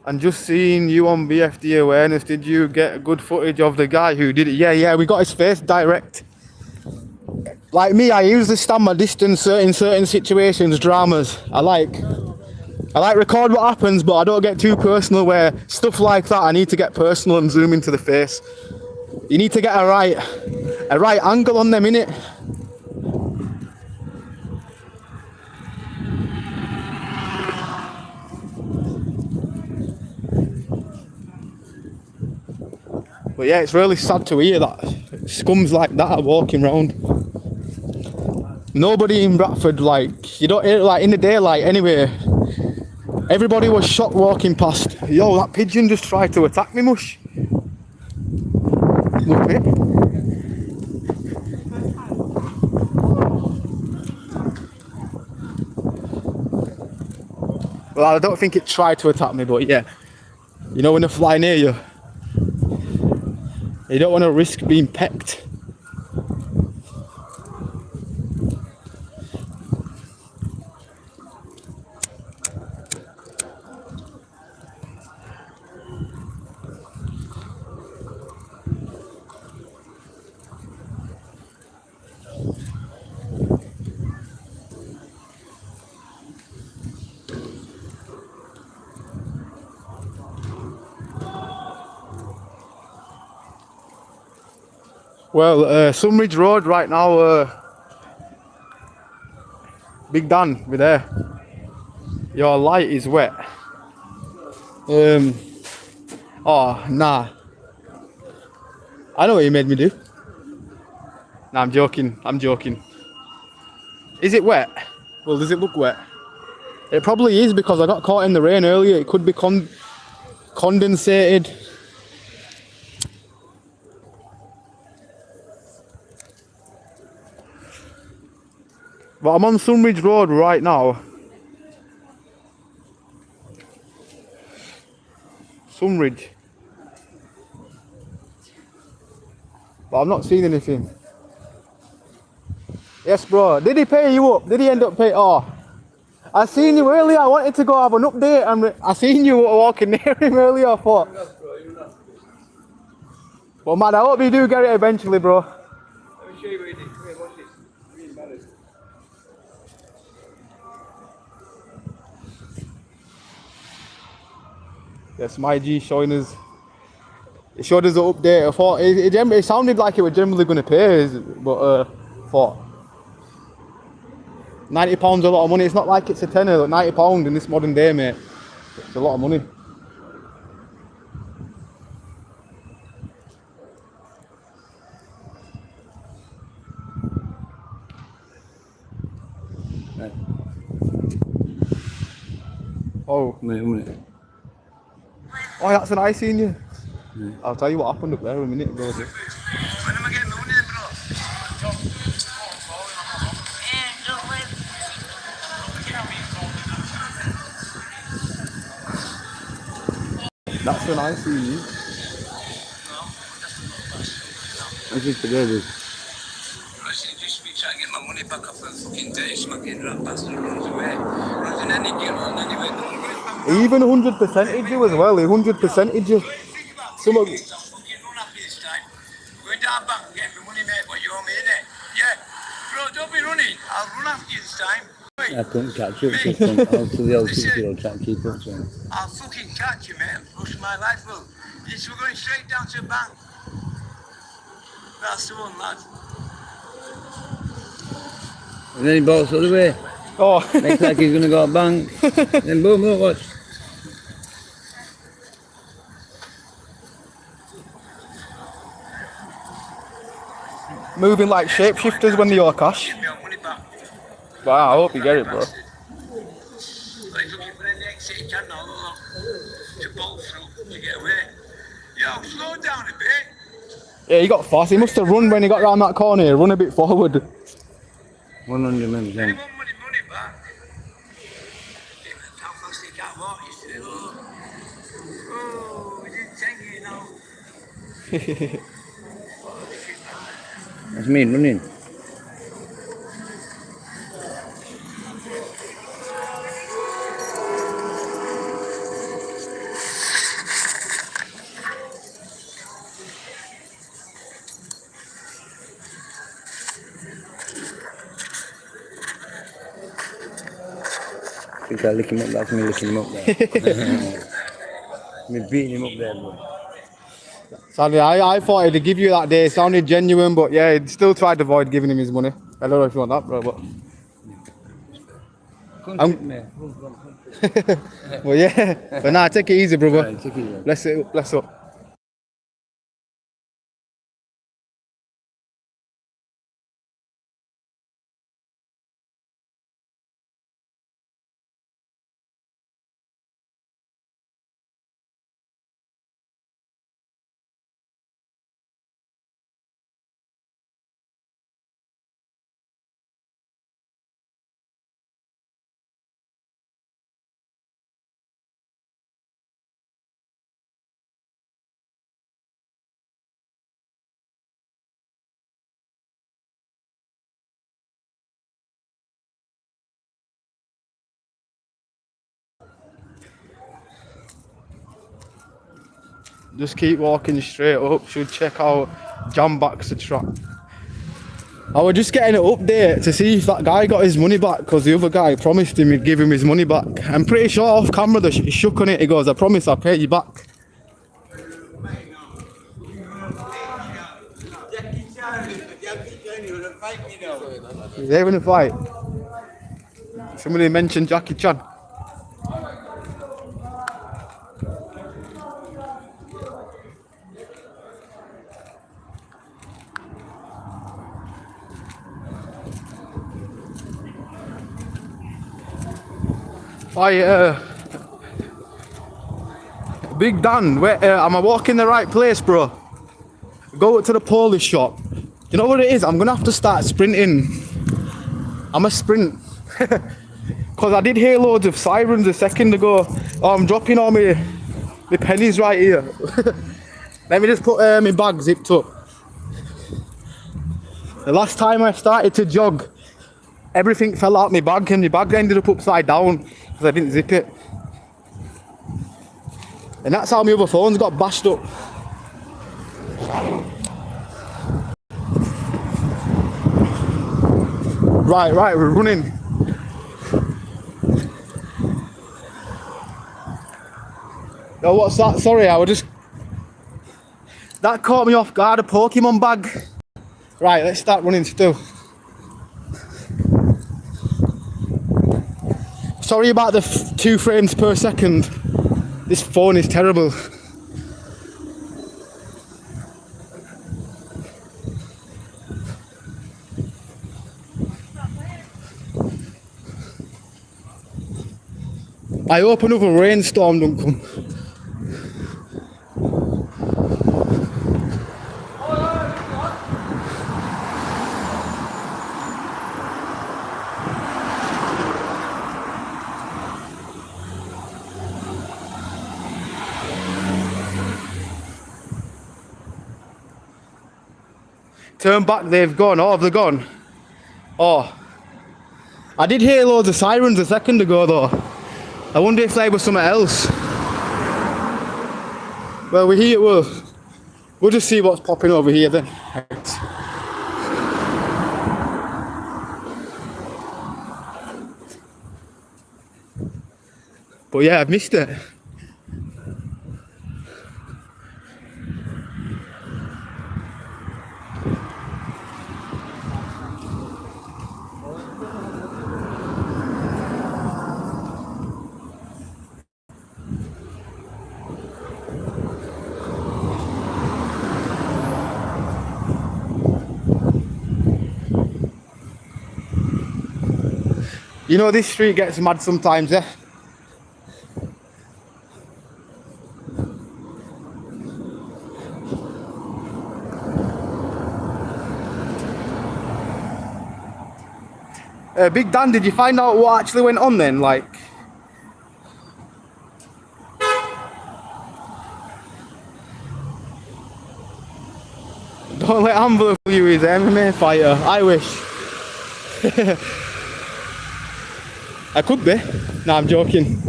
And just seeing you on BFD Awareness, did you get good footage of the guy who did it? Yeah, we got his face direct. Like me, I usually stand my distance in certain situations, dramas. I like record what happens, but I don't get too personal where stuff like that, I need to get personal and zoom into the face. You need to get a right angle on them, innit? But yeah, it's really sad to hear that scums like that are walking around. Nobody in Bradford, like, you don't hear it like in the daylight anyway. Everybody was shocked walking past. Yo, that pigeon just tried to attack me, mush. Look it. Well, I don't think it tried to attack me, but yeah. You know when they fly near you, you don't want to risk being pecked. Well, Sunridge Road right now, Big Dan, we're there. Your light is wet. Oh, nah. I know what you made me do. Nah, I'm joking. I'm joking. Is it wet? Well, does it look wet? It probably is because I got caught in the rain earlier. It could be condensated. But I'm on Sunridge Road right now. Sunridge. But I've not seen anything. Yes, bro. Did he pay you up? Did he end up paying? Oh, I seen you earlier. I wanted to go have an update, and I seen you walking near him earlier. I thought. Well, man, I hope you do get it eventually, bro. Let me show you what he did. Come here, watch this. Really embarrassed. Yes, my G showing us. It showed us an update. I thought it sounded like it was generally going to pay, but thought £90 a lot of money. It's not like it's a tenner. £90 in this modern day, mate. It's a lot of money. Right. Oh, Minute. oh, that's a nice seeing you. Yeah. I'll tell you what happened up there in a minute, bro. When am I getting money, bro? That's a nice seeing you. I think today was. I should just be trying to get my money back off the fucking day, smacking rat bastard runs away. Runs in any gear on anyway. Even 100%ed you as well. 100%ed you. Some of you. Going down back and get my money, mate. What you owe me, innit? Yeah. Bro, don't be running. I'll run after you this time. I couldn't catch up to some out to the old city. I'll try and keep up to him. I'll fucking catch you, mate. Rush my life, will. Yes, we're going straight down to the bank. That's the one, lad. And then he bolts the other way. Oh. Makes like he's going to go bang. Then boom, look, watch. Moving like shapeshifters when they all cash. Give me our money back. Wow, I hope you get it, bro. But he's looking for the next city channel to bolt through to get away. Yo, slow down a bit. Yeah, he got fast. He must have run when he got round that corner. Run a bit forward. 100 minutes. They want money back. How fast they can't walk, you see. Oh, we didn't take you, you know. That's me running. I think I lick him up, that's me licking him up there. Me beating him up there, bro. Sadly, I thought he'd give you that day. It sounded genuine, but yeah, he'd still tried to avoid giving him his money. I don't know if you want that, bro, but... Well, yeah. But nah, take it easy, brother. Right, take it easy. Bless it up, bless up. Just keep walking straight up. Should check out Jambacks the track. I was just getting an update to see if that guy got his money back, because the other guy promised him he'd give him his money back. I'm pretty sure off camera he shook on it. He goes, I promise I'll pay you back. He's having a fight. Somebody mentioned Jackie Chan. Big Dan, where, am I walking the right place, bro? Go to the Polish shop. You know what it is? I'm gonna have to start sprinting. I'm a sprint. Because I did hear loads of sirens a second ago. Oh, I'm dropping all my pennies right here. Let me just put my bag zipped up. The last time I started to jog, everything fell out my bag and my bag ended up upside down because I didn't zip it. And that's how my other phones got bashed up. Right, we're running. Oh, what's that? Sorry, I was just... That caught me off guard, a Pokemon bag. Right, let's start running still. Sorry about the 2 frames per second. This phone is terrible. I hope another rainstorm don't come. Turn back, they've gone. Oh, have they gone? Oh. I did hear loads of sirens a second ago though. I wonder if they were something else. Well, we're here, we'll just see what's popping over here then. But yeah, I've missed it. You know, this street gets mad sometimes, eh? Big Dan, did you find out what actually went on then? Like, don't let Ambler fool you, he's an MMA fighter. I wish. I could be. No, I'm joking.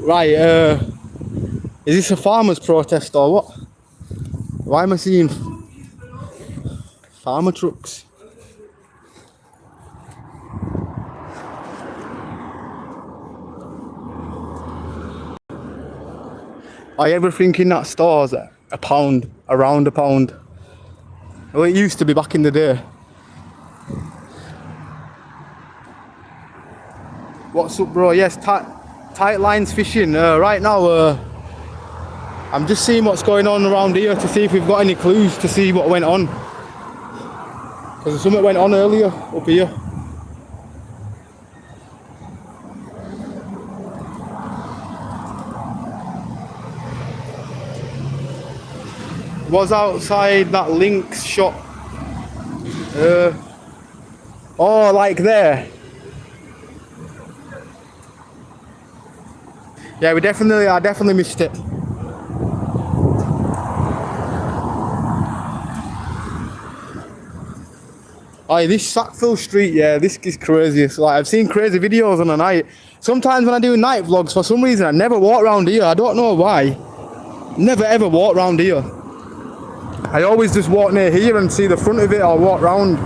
Right, is this a farmer's protest or what? Why am I seeing farmer trucks? Everything in that store's a pound, around a pound. Well, it used to be back in the day. What's up, bro? Yes, tight lines fishing. Right now, I'm just seeing what's going on around here to see if we've got any clues to see what went on. Because something went on earlier up here. Was outside that Lynx shop. Oh, like there. Yeah, I definitely missed it. Aye, this Sackville Street, yeah, this is crazy. So, like, I've seen crazy videos on the night. Sometimes when I do night vlogs, for some reason I never walk around here. I don't know why. Never ever walk around here. I always just walk near here and see the front of it or walk round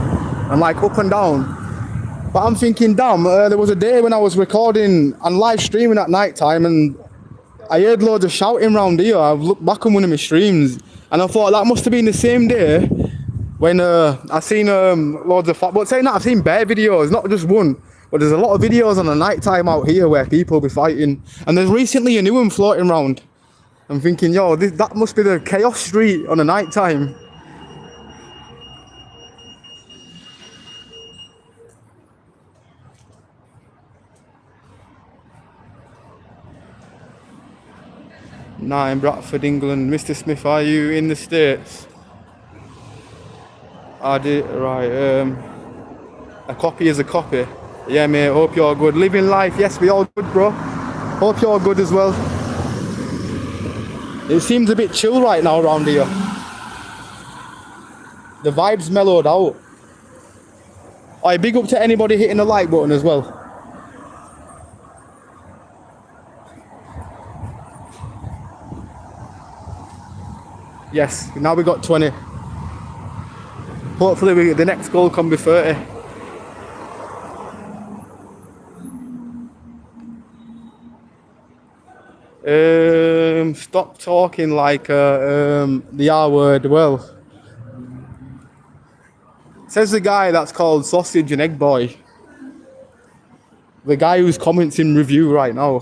and like up and down. But I'm thinking, damn, there was a day when I was recording and live streaming at night time and I heard loads of shouting around here. I've looked back on one of my streams and I thought that must have been the same day When I seen loads of but saying that I've seen bear videos, not just one, but there's a lot of videos on the night time out here where people be fighting. And there's recently a new one floating around. I'm thinking, yo, that must be the chaos street on the night time. Nah, in Bradford, England. Mr. Smith, are you in the States? I did, right, a copy is a copy. Yeah, mate, hope you're good. Living life, yes, we all good, bro. Hope you're good as well. It seems a bit chill right now around here. The vibe's mellowed out. Alright, big up to anybody hitting the like button as well. Yes, now we got 20. Hopefully the next goal can be 30. Stop talking like the R word. Well, says the guy that's called Sausage and Egg Boy. The guy who's commenting review right now.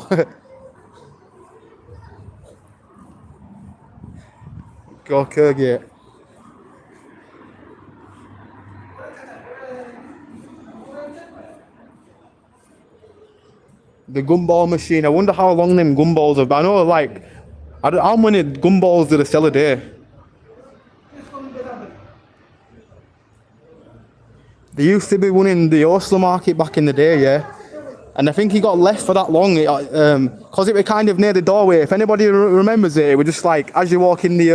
Go Kurgate. The gumball machine. I wonder how long them gumballs have. I know, like, how many gumballs do they sell a day? There used to be one in the Oslo market back in the day, yeah. And I think he got left for that long, because it was kind of near the doorway. If anybody remembers it, it was just like, as you walk in the,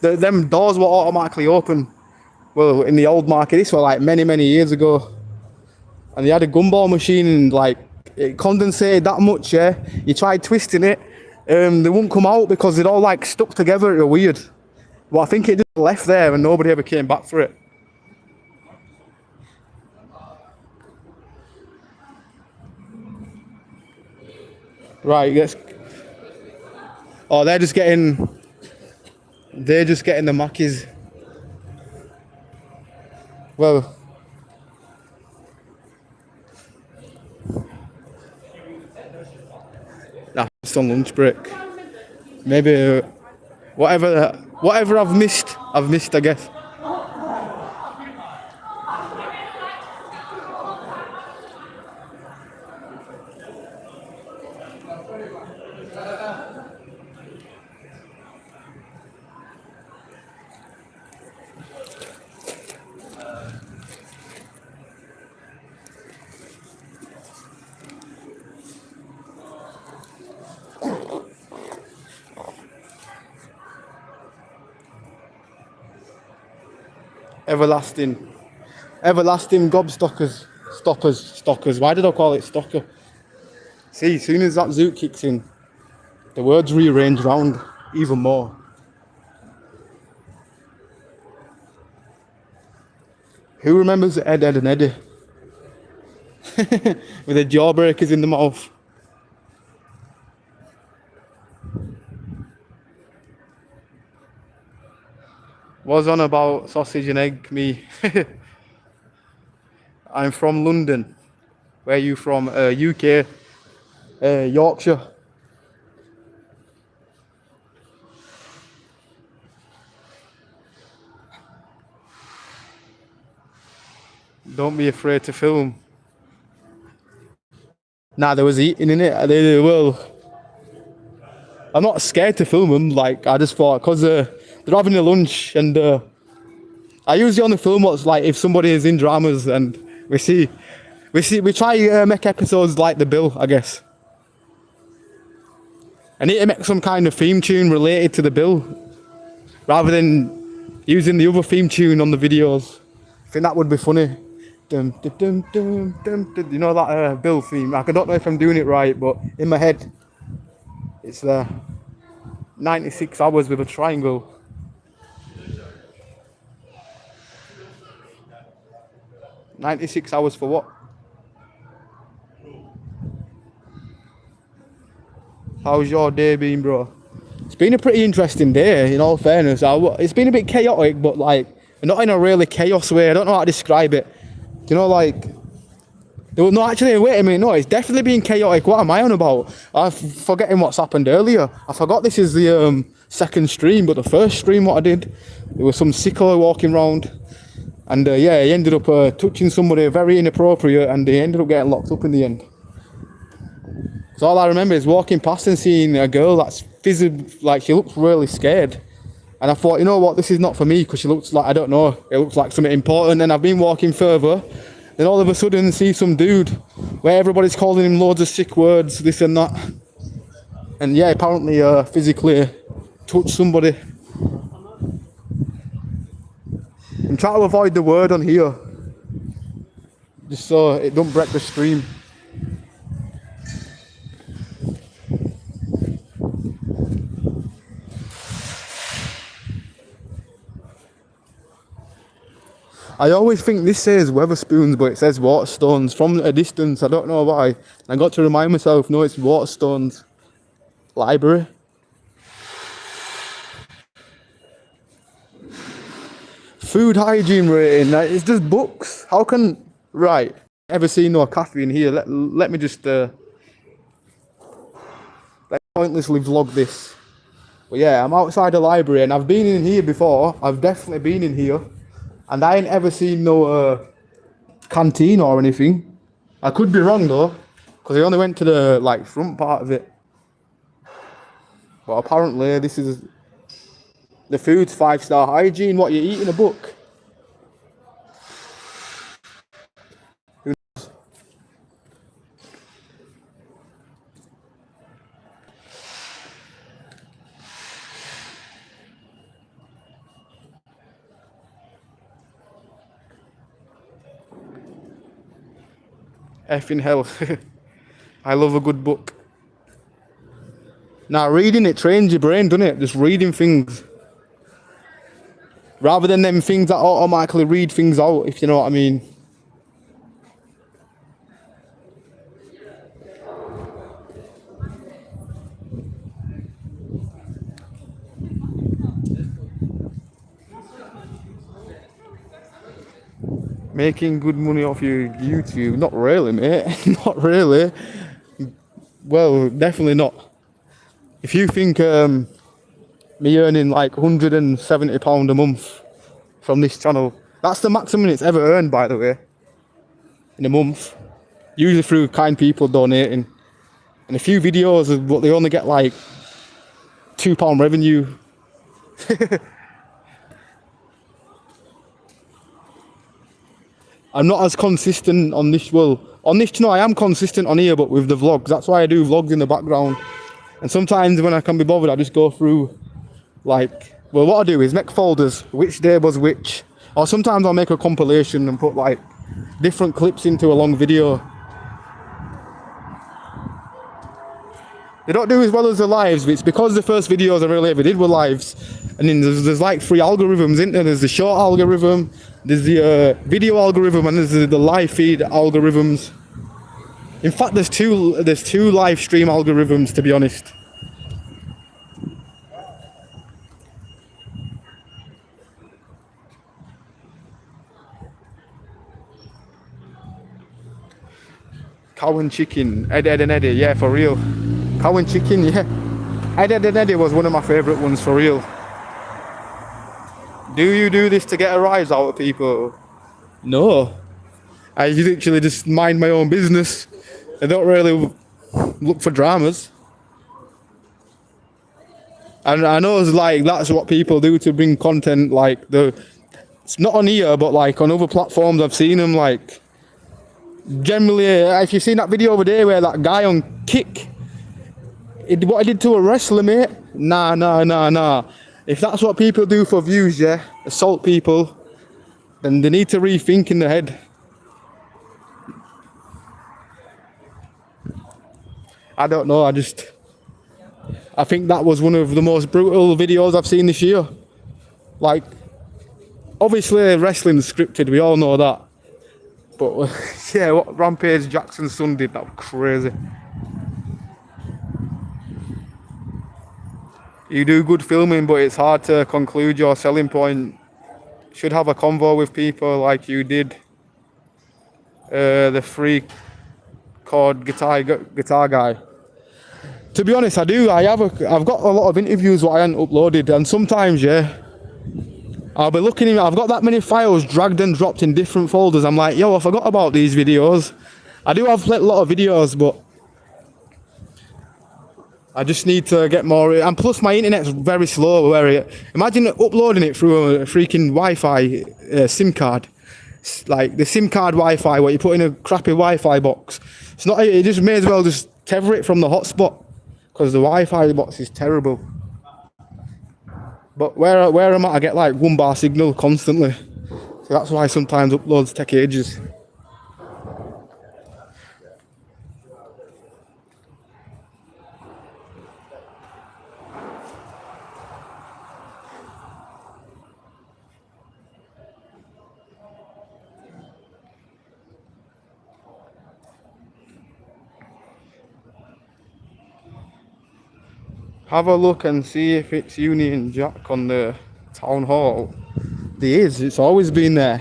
them doors were automatically open. Well, in the old market, this was like many, many years ago. And they had a gumball machine and like, it condensated that much, yeah. You tried twisting it, they wouldn't come out because they'd all like stuck together. It was weird. But I think it just left there and nobody ever came back for it. Right, yes. Oh, they're just getting the Mackies. Well, nah, it's on lunch break. Maybe whatever I've missed, I guess. Everlasting gobstockers. Stockers. Why did I call it stocker? See, as soon as that zoot kicks in, the words rearrange round even more. Who remembers Ed, Ed and Eddie? With the jawbreakers in the mouth. Was on about sausage and egg, me. I'm from London. Where are you from? UK. Yorkshire. Don't be afraid to film. Nah, there was eating in it. Well, I'm not scared to film them. Like, I just thought, because they're having a lunch, and I usually on the film what's like if somebody is in dramas, and we try make episodes like The Bill, I guess. I need to make some kind of theme tune related to The Bill, rather than using the other theme tune on the videos. I think that would be funny. Dum, dum, dum, dum, dum, dum. You know that Bill theme? I don't know if I'm doing it right, but in my head, it's 96 hours with a triangle. $96 hours for what? How's your day been, bro? It's been a pretty interesting day, in all fairness. It's been a bit chaotic, but like, not in a really chaos way. I don't know how to describe it. You know, like, no, actually, wait a minute. No, it's definitely been chaotic. What am I on about? I'm forgetting what's happened earlier. I forgot this is the second stream, but the first stream, what I did, there was some sicko walking around, and yeah, he ended up touching somebody very inappropriate, and he ended up getting locked up in the end. So all I remember is walking past and seeing a girl that's like she looks really scared. And I thought, you know what, this is not for me, because she looks like, I don't know, it looks like something important. And I've been walking further, then all of a sudden see some dude where everybody's calling him loads of sick words, this and that. And yeah, apparently physically touched somebody. I'm trying to avoid the word on here, just so it don't break the stream. I always think this says Weatherspoons, but it says Waterstones from a distance. I don't know why. I got to remind myself, no, it's Waterstones Library. Food hygiene rating, it's just books. How can, right, ever seen no coffee in here? Let me just, let's pointlessly vlog this. But yeah, I'm outside the library and I've been in here before. I've definitely been in here. And I ain't ever seen no canteen or anything. I could be wrong though, because I only went to the like front part of it. But apparently this is the food's 5-star hygiene. What, you eat in a book? Who knows? Effing hell. I love a good book. Now reading it trains your brain, doesn't it? Just reading things. Rather than them things that automatically read things out, if you know what I mean. Making good money off your YouTube? Not really, mate. Not really. Well, definitely not. If you think me earning like £170 a month from this channel, that's the maximum it's ever earned, by the way, in a month. Usually through kind people donating. And a few videos, but they only get like £2 revenue. I'm not as consistent on this, well, on this channel I am consistent on here, but with the vlogs. That's why I do vlogs in the background. And sometimes when I can be bothered, I just go through, like, well, what I do is make folders, which day was which. Or sometimes I'll make a compilation and put like different clips into a long video. They don't do as well as the lives, but it's because the first videos I really ever did were lives. And then there's like 3 algorithms, isn't there? There's the short algorithm, there's the video algorithm, and there's the live feed algorithms. In fact, there's two live stream algorithms, to be honest. Cow and chicken, Ed, Ed and Eddie, yeah, for real. Cow and chicken, yeah. Ed, Ed and Eddie was one of my favourite ones, for real. Do you do this to get a rise out of people? No. I literally just mind my own business. I don't really look for dramas. And I know it's like that's what people do to bring content, like it's not on here, but like on other platforms I've seen them, like generally, if you've seen that video over there where that guy on Kick, what I did to a wrestler, mate, nah. If that's what people do for views, yeah, assault people, then they need to rethink in the head. I don't know, I think that was one of the most brutal videos I've seen this year. Like, obviously wrestling's scripted, we all know that. But yeah, what Rampage Jackson's son did, that was crazy. You do good filming, but it's hard to conclude your selling point. Should have a convo with people like you did. The free chord guitar guy. To be honest, I do. I've got a lot of interviews what I haven't uploaded, and sometimes, yeah, I'll be looking. I've got that many files dragged and dropped in different folders. I'm like, yo, I forgot about these videos. I do have a lot of videos, but I just need to get more. And plus, my internet's very slow. Imagine uploading it through a freaking Wi-Fi SIM card. It's like the SIM card Wi-Fi, where you put in a crappy Wi-Fi box. It's not. It just may as well just tether it from the hotspot, because the Wi-Fi box is terrible. But where I'm at, I get like 1 bar signal constantly. So that's why sometimes uploads take ages. Have a look and see if it's Union Jack on the town hall. There is, it's always been there.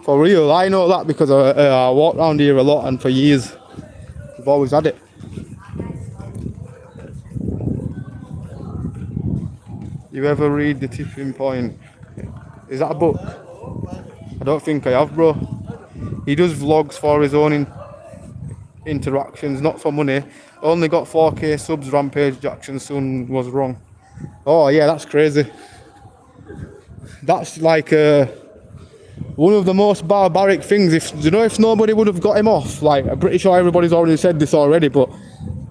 For real, I know that because I walk around here a lot, and for years we've always had it. You ever read The Tipping Point? Is that a book? I don't think I have, bro. He does vlogs for his own interactions, not for money. Only got 4k subs. Rampage Jackson's son was wrong. Oh yeah, that's crazy. That's like one of the most barbaric things. If nobody would have got him off, like I'm pretty sure everybody's already said this already, but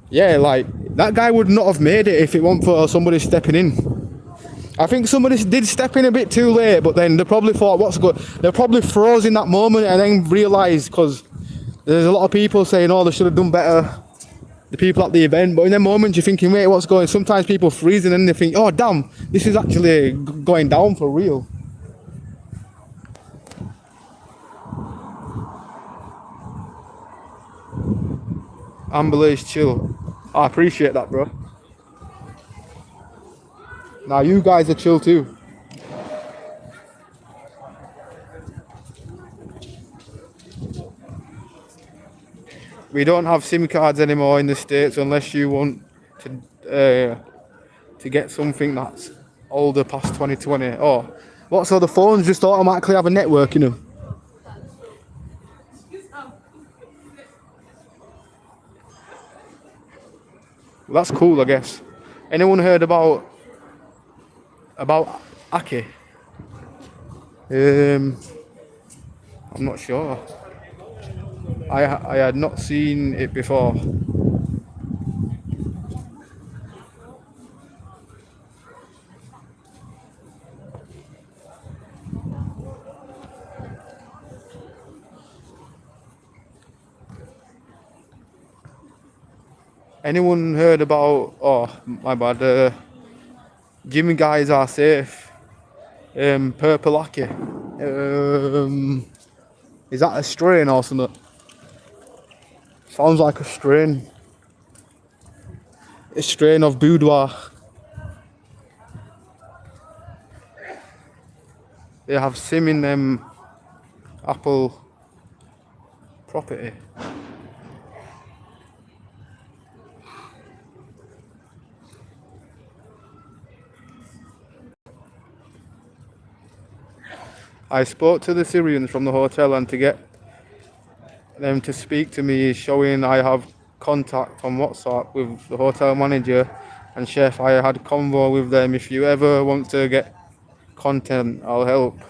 yeah, like that guy would not have made it if it weren't for somebody stepping in. I think somebody did step in a bit too late, but then they probably thought, what's good? They probably froze in that moment and then realised, because there's a lot of people saying, oh, they should have done better, the people at the event, but in that moment you're thinking, wait, what's going on? Sometimes people freeze and then they think, oh damn, this is actually going down for real. Ambler is chill. I appreciate that, bro. Now you guys are chill too. We don't have SIM cards anymore in the States unless you want to get something that's older past 2020. Oh, what? So the phones just automatically have a network in them? Well, that's cool, I guess. Anyone heard about Aki? I'm not sure. I had not seen it before. Anyone heard about, oh my bad, Jimmy guys are safe, Purple Aki? Is that a strain or something? Sounds like a strain. A strain of boudoir. They have SIM in them Apple property. I spoke to the Syrians from the hotel, and to get them to speak to me is showing I have contact on WhatsApp with the hotel manager and chef. I had convo with them. If you ever want to get content, I'll help.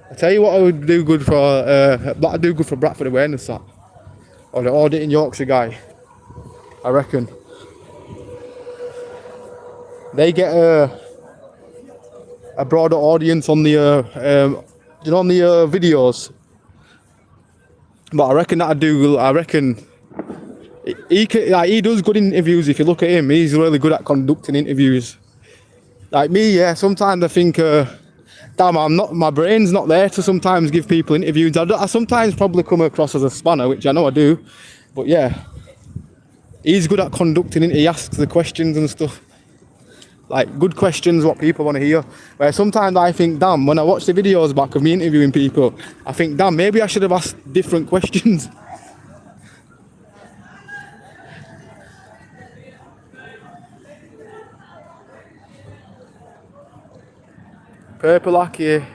I tell you what, I would do good for that'd do good for Bradford Awareness, that, or the audit in Yorkshire guy. I reckon they get a broader audience on the on the videos. But I reckon that'd do. I reckon he does good interviews. If you look at him, he's really good at conducting interviews. Like me, yeah. Sometimes I think, damn, my brain's not there to sometimes give people interviews. I sometimes probably come across as a spanner, which I know I do. But yeah, he's good at conducting it. He asks the questions and stuff. like good questions, what people want to hear. Where sometimes I think, damn, when I watch the videos back of me interviewing people, I think, damn, maybe I should have asked different questions. Purple Hockey.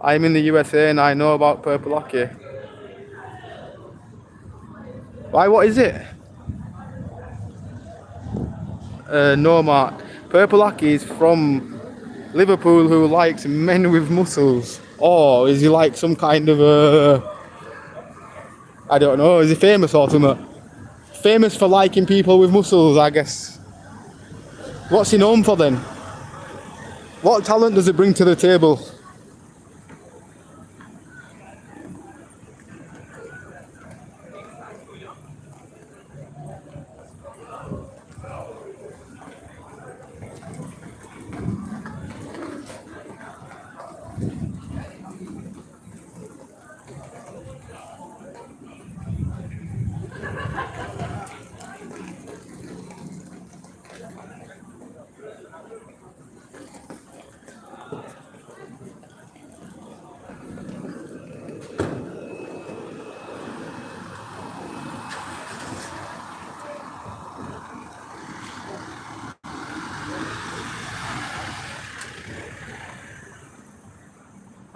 I'm in the USA and I know about Purple Hockey. Why, what is it? No, Mark. Purple Hockey is from Liverpool who likes men with muscles. Or is he like some kind of I don't know, is he famous or something? Famous for liking people with muscles, I guess. What's he known for then? What talent does it bring to the table?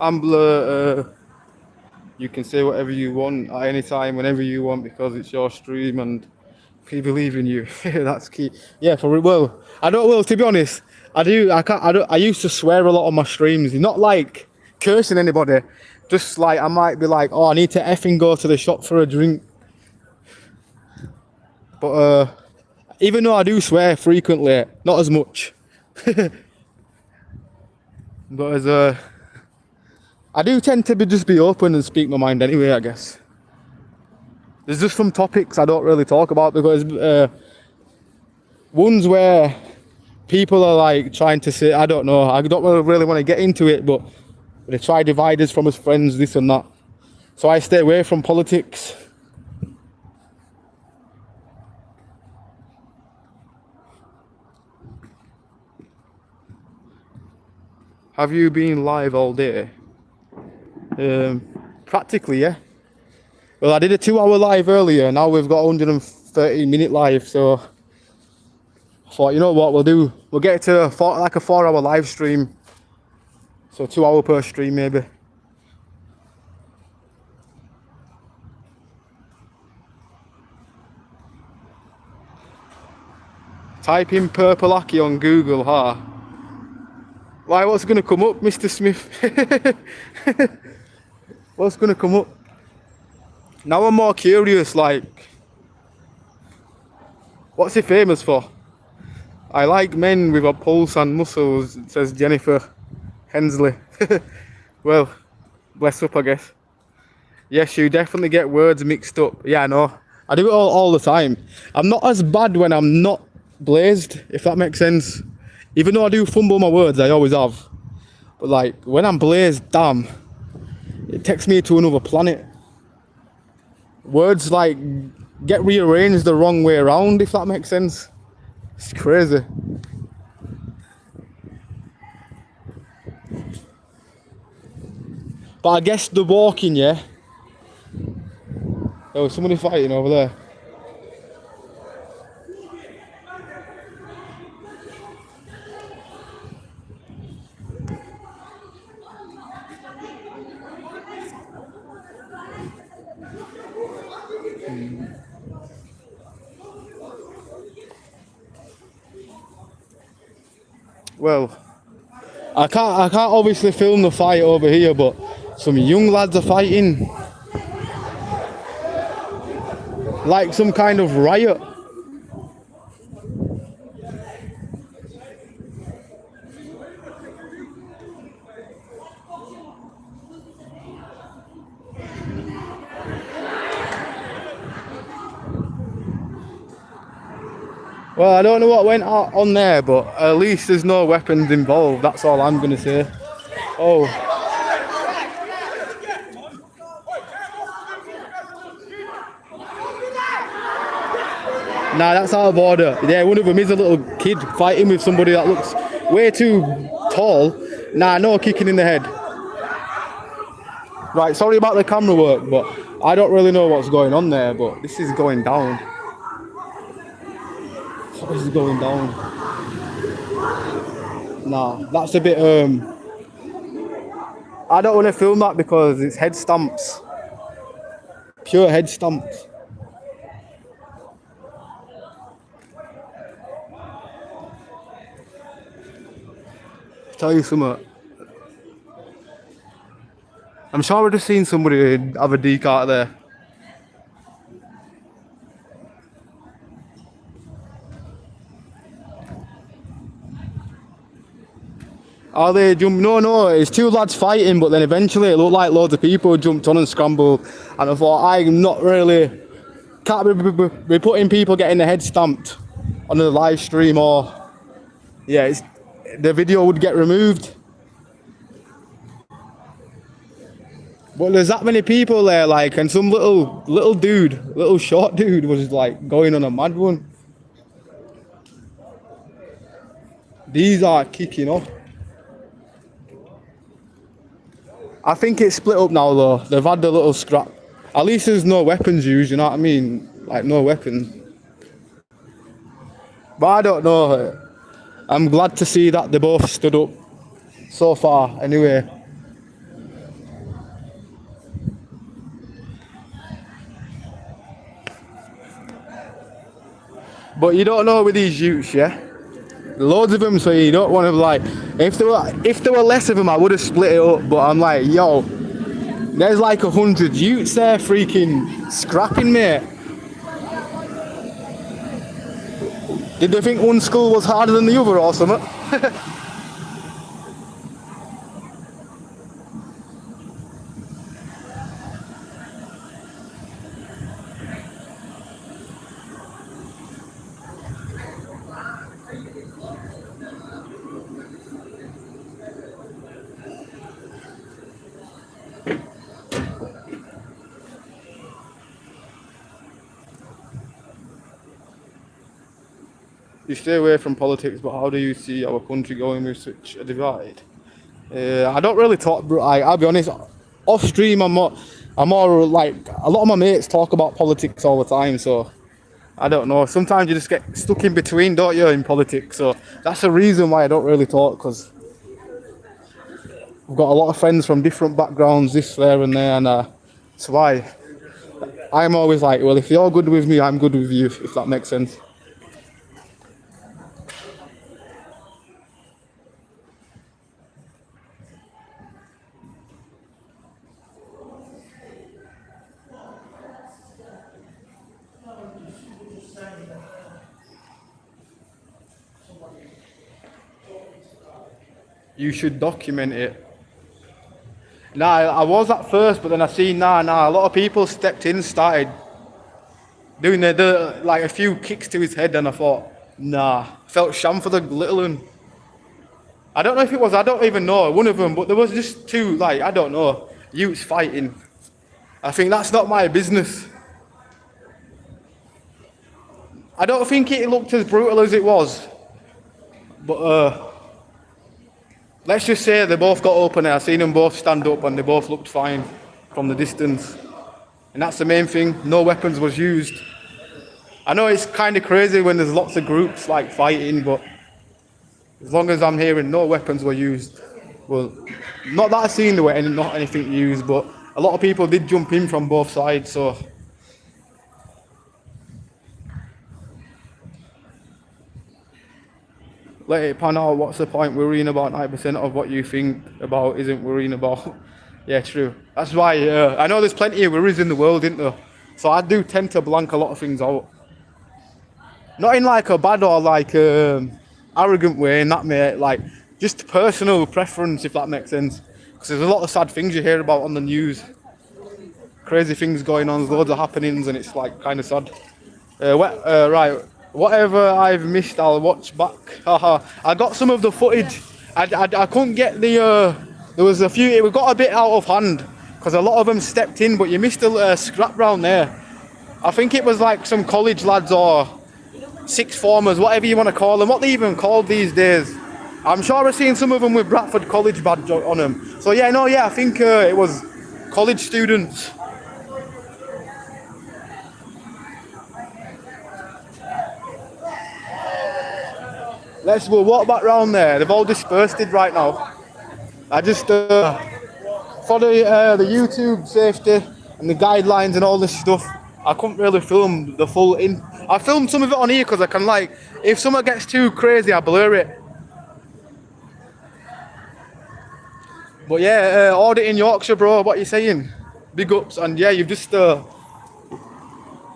Ambler, you can say whatever you want at any time, whenever you want, because it's your stream and we believe in you. That's key. Yeah, well, I don't. Well, to be honest, I do. I can't. I don't. I used to swear a lot on my streams. Not like cursing anybody. Just like I might be like, oh, I need to effing go to the shop for a drink. But even though I do swear frequently, not as much. But as I do tend to just be open and speak my mind anyway, I guess. There's just some topics I don't really talk about because ones where people are like trying to say, I don't know, I don't really want to get into it, but they try to divide us from as friends, this and that. So I stay away from politics. Have you been live all day? Practically, yeah. Well, I did a 2-hour live earlier. Now we've got 130-minute live. So I thought, you know what we'll do? We'll get it to a 4-hour live stream. So 2 hour per stream maybe. Type in Purple Hockey on Google, huh? Why, what's going to come up, Mr. Smith? What's going to come up? Now I'm more curious, like, what's he famous for? I like men with a pulse and muscles, says Jennifer Hensley. Well, bless up, I guess. Yes, you definitely get words mixed up. Yeah, I know. I do it all the time. I'm not as bad when I'm not blazed, if that makes sense. Even though I do fumble my words, I always have. But like, when I'm blazed, damn, it takes me to another planet. Words like get rearranged the wrong way around, if that makes sense. It's crazy. But I guess the walking, yeah. Oh, somebody fighting over there. Well, I can't obviously film the fight over here, but some young lads are fighting. Like some kind of riot. Well, I don't know what went on there, but at least there's no weapons involved. That's all I'm going to say. Oh. Nah, that's out of order. Yeah, one of them is a little kid fighting with somebody that looks way too tall. Nah, no kicking in the head. Right, sorry about the camera work, but I don't really know what's going on there, but this is going down. What is going down? Nah, that's a bit, I don't want to film that because it's head stamps. Pure head stamps. Tell you something. I'm sure I've just seen somebody have a decart there. Are they jump? No, it's two lads fighting, but then eventually it looked like loads of people jumped on and scrambled. And I thought, I'm not really, can't be putting people getting their head stamped on the live stream, or, yeah, the video would get removed. But there's that many people there, like, and some little short dude was like going on a mad one. These are kicking off. I think it's split up now though. They've had the little scrap. At least there's no weapons used, you know what I mean? Like no weapons. But I don't know. I'm glad to see that they both stood up so far anyway. But you don't know with these youths, yeah? Loads of them, so you don't want to like. If there were less of them, I would have split it up. But I'm like, yo, there's like 100 youths there, freaking scrapping, mate. Did they think one school was harder than the other or something? You stay away from politics, but how do you see our country going with such a divide? I don't really talk, I'll be honest, off stream I'm more like, a lot of my mates talk about politics all the time, so I don't know. Sometimes you just get stuck in between, don't you, in politics, so that's the reason why I don't really talk, because I've got a lot of friends from different backgrounds, this, there and there, and that's why I'm always like, well, if you're good with me, I'm good with you, if that makes sense. You should document it. Nah, I was at first, but then I seen a lot of people stepped in, started doing the like a few kicks to his head, and I thought, nah, felt sham for the little one. I don't know if it was, I don't even know, one of them, but there was just two, like, I don't know, youths fighting. I think that's not my business. I don't think it looked as brutal as it was, but let's just say they both got open there. I seen them both stand up and they both looked fine from the distance. And that's the main thing, no weapons was used. I know it's kind of crazy when there's lots of groups like fighting, but as long as I'm hearing no weapons were used. Well, not that I've seen there were not anything used, but a lot of people did jump in from both sides, so. Let it pan out, what's the point worrying about 90% of what you think about isn't worrying about? Yeah, true. That's why, I know there's plenty of worries in the world, isn't there? So I do tend to blank a lot of things out. Not in like a bad or like arrogant way, in that mate, like just personal preference, if that makes sense. Because there's a lot of sad things you hear about on the news. Crazy things going on, loads of happenings, and it's like kind of sad. Right. Whatever I've missed, I'll watch back. Haha. I got some of the footage. I couldn't get the. There was a few. We got a bit out of hand because a lot of them stepped in, but you missed a scrap round there. I think it was like some college lads or sixth formers, whatever you want to call them. What they even called these days. I'm sure I've seen some of them with Bradford College badge on them. So yeah, no, yeah, I think it was college students. We'll walk back round there. They've all dispersed it right now. I just, for the YouTube safety and the guidelines and all this stuff, I couldn't really film the full in. I filmed some of it on here because I can, like, if something gets too crazy, I blur it. But yeah, audit in Yorkshire, bro. What are you saying? Big ups, and yeah, you've just.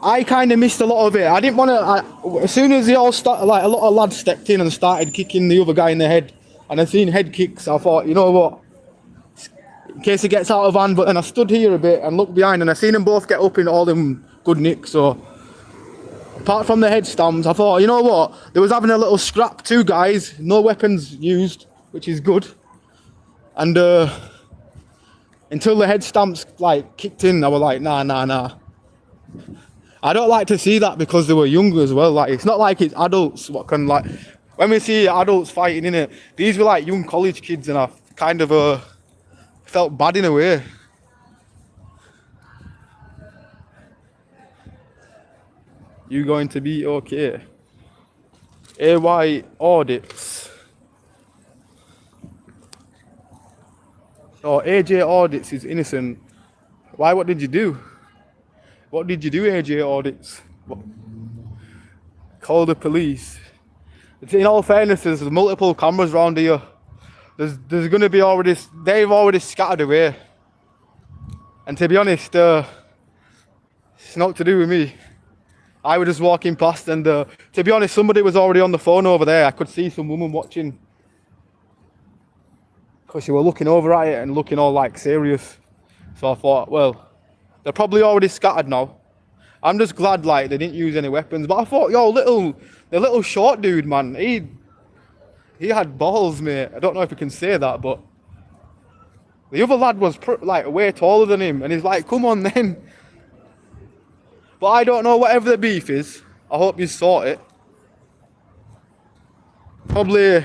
I kind of missed a lot of it. I didn't want to. As soon as they all started, like a lot of lads stepped in and started kicking the other guy in the head, and I seen head kicks. I thought, you know what? In case he gets out of hand, but then I stood here a bit and looked behind, and I seen them both get up in all them good nicks. So apart from the head stamps, I thought, you know what? They was having a little scrap. Two guys, no weapons used, which is good. And until the head stamps like kicked in, I was like, nah. I don't like to see that because they were younger as well. Like, it's not like it's adults what can, like, when we see adults fighting in it, these were like young college kids, and I kind of felt bad in a way. You going to be okay? AY audits. Oh, AJ audits is innocent. Why? What did you do? What did you do, AJ audits? What? Call the police. In all fairness, there's multiple cameras around here. There's going to be already. They've already scattered away. And to be honest, it's not to do with me. I was just walking past, and to be honest, somebody was already on the phone over there. I could see some woman watching. Because she were looking over at it and looking all like serious. So I thought, well, they're probably already scattered now. I'm just glad like they didn't use any weapons. But I thought, the little short dude, man, he had balls, mate. I don't know if you can say that, but the other lad was like way taller than him, and he's like, come on then. But I don't know, whatever the beef is, I hope you sort it. Probably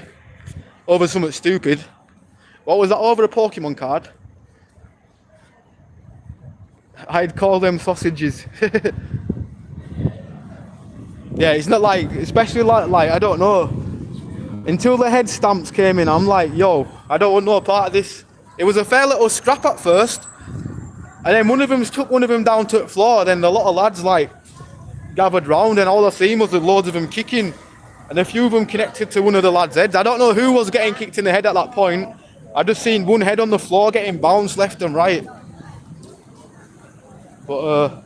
over something stupid. What was that, over a Pokemon card? I'd call them sausages. Yeah, it's not like, especially like I don't know. Until the head stamps came in, I'm like, yo, I don't want no part of this. It was a fair little scrap at first. And then one of them took one of them down to the floor. Then a lot of lads like gathered round, and all I seen was loads of them kicking. And a few of them connected to one of the lads' heads. I don't know who was getting kicked in the head at that point. I just seen one head on the floor getting bounced left and right. But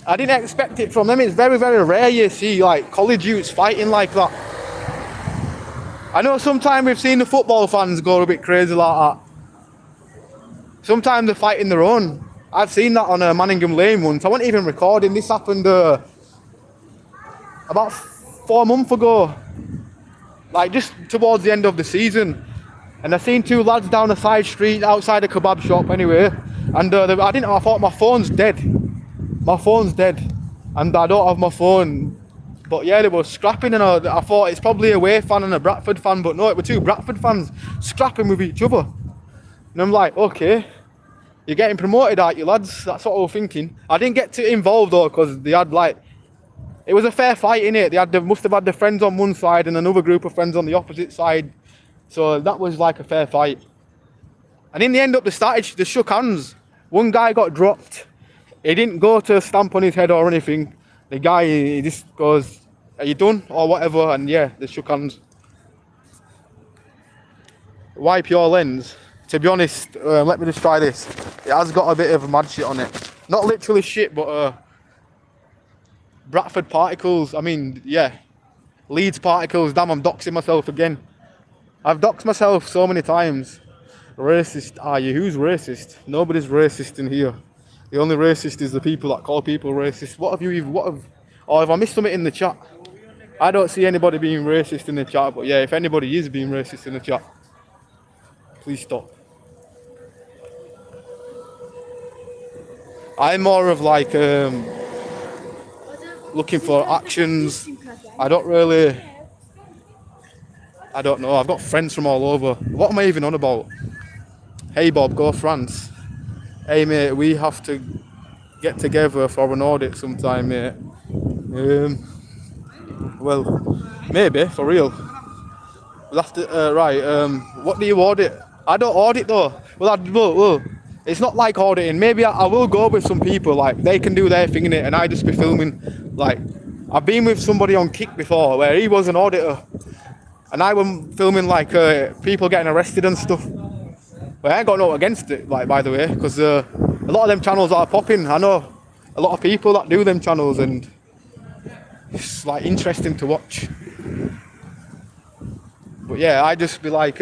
I didn't expect it from them. It's very, very rare you see like college youths fighting like that. I know sometimes we've seen the football fans go a bit crazy like that. Sometimes they're fighting their own. I've seen that on Manningham Lane once. I wasn't even recording. This happened about 4 months ago. Like just towards the end of the season. And I seen two lads down a side street outside a kebab shop anyway. And I thought my phone's dead. My phone's dead. And I don't have my phone. But yeah, they were scrapping, and I thought it's probably a Way fan and a Bradford fan. But no, it were two Bradford fans scrapping with each other. And I'm like, okay, you're getting promoted, aren't you, lads? That's what I was thinking. I didn't get too involved though, because they had like, it was a fair fight, innit? They must have had their friends on one side and another group of friends on the opposite side. So that was like a fair fight. And in the end up, they shook hands. One guy got dropped. He didn't go to stamp on his head or anything. The guy, he just goes, are you done? Or whatever. And yeah, they shook hands. Wipe your lens. To be honest, let me just try this. It has got a bit of mad shit on it. Not literally shit, but Bradford particles. I mean, yeah. Leeds particles. Damn, I'm doxing myself again. I've doxed myself so many times. Racist are you? Who's racist? Nobody's racist in here. The only racist is the people that call people racist. Or have I missed something in the chat? I don't see anybody being racist in the chat, but yeah, if anybody is being racist in the chat, please stop. I'm more of like looking for actions. I don't really I don't know. I've got friends from all over. What am I even on about? Hey Bob, go France. Hey mate, we have to get together for an audit sometime, mate. Well, maybe for real. We'll have to. Right. What do you audit? I don't audit though. Well, it's not like auditing. Maybe I will go with some people. Like they can do their thing in it, and I just be filming. Like I've been with somebody on Kick before, where he was an auditor, and I was filming like people getting arrested and stuff. But I ain't got no against it, like by the way, because a lot of them channels are popping. I know a lot of people that do them channels, and it's like interesting to watch. But yeah, I just be like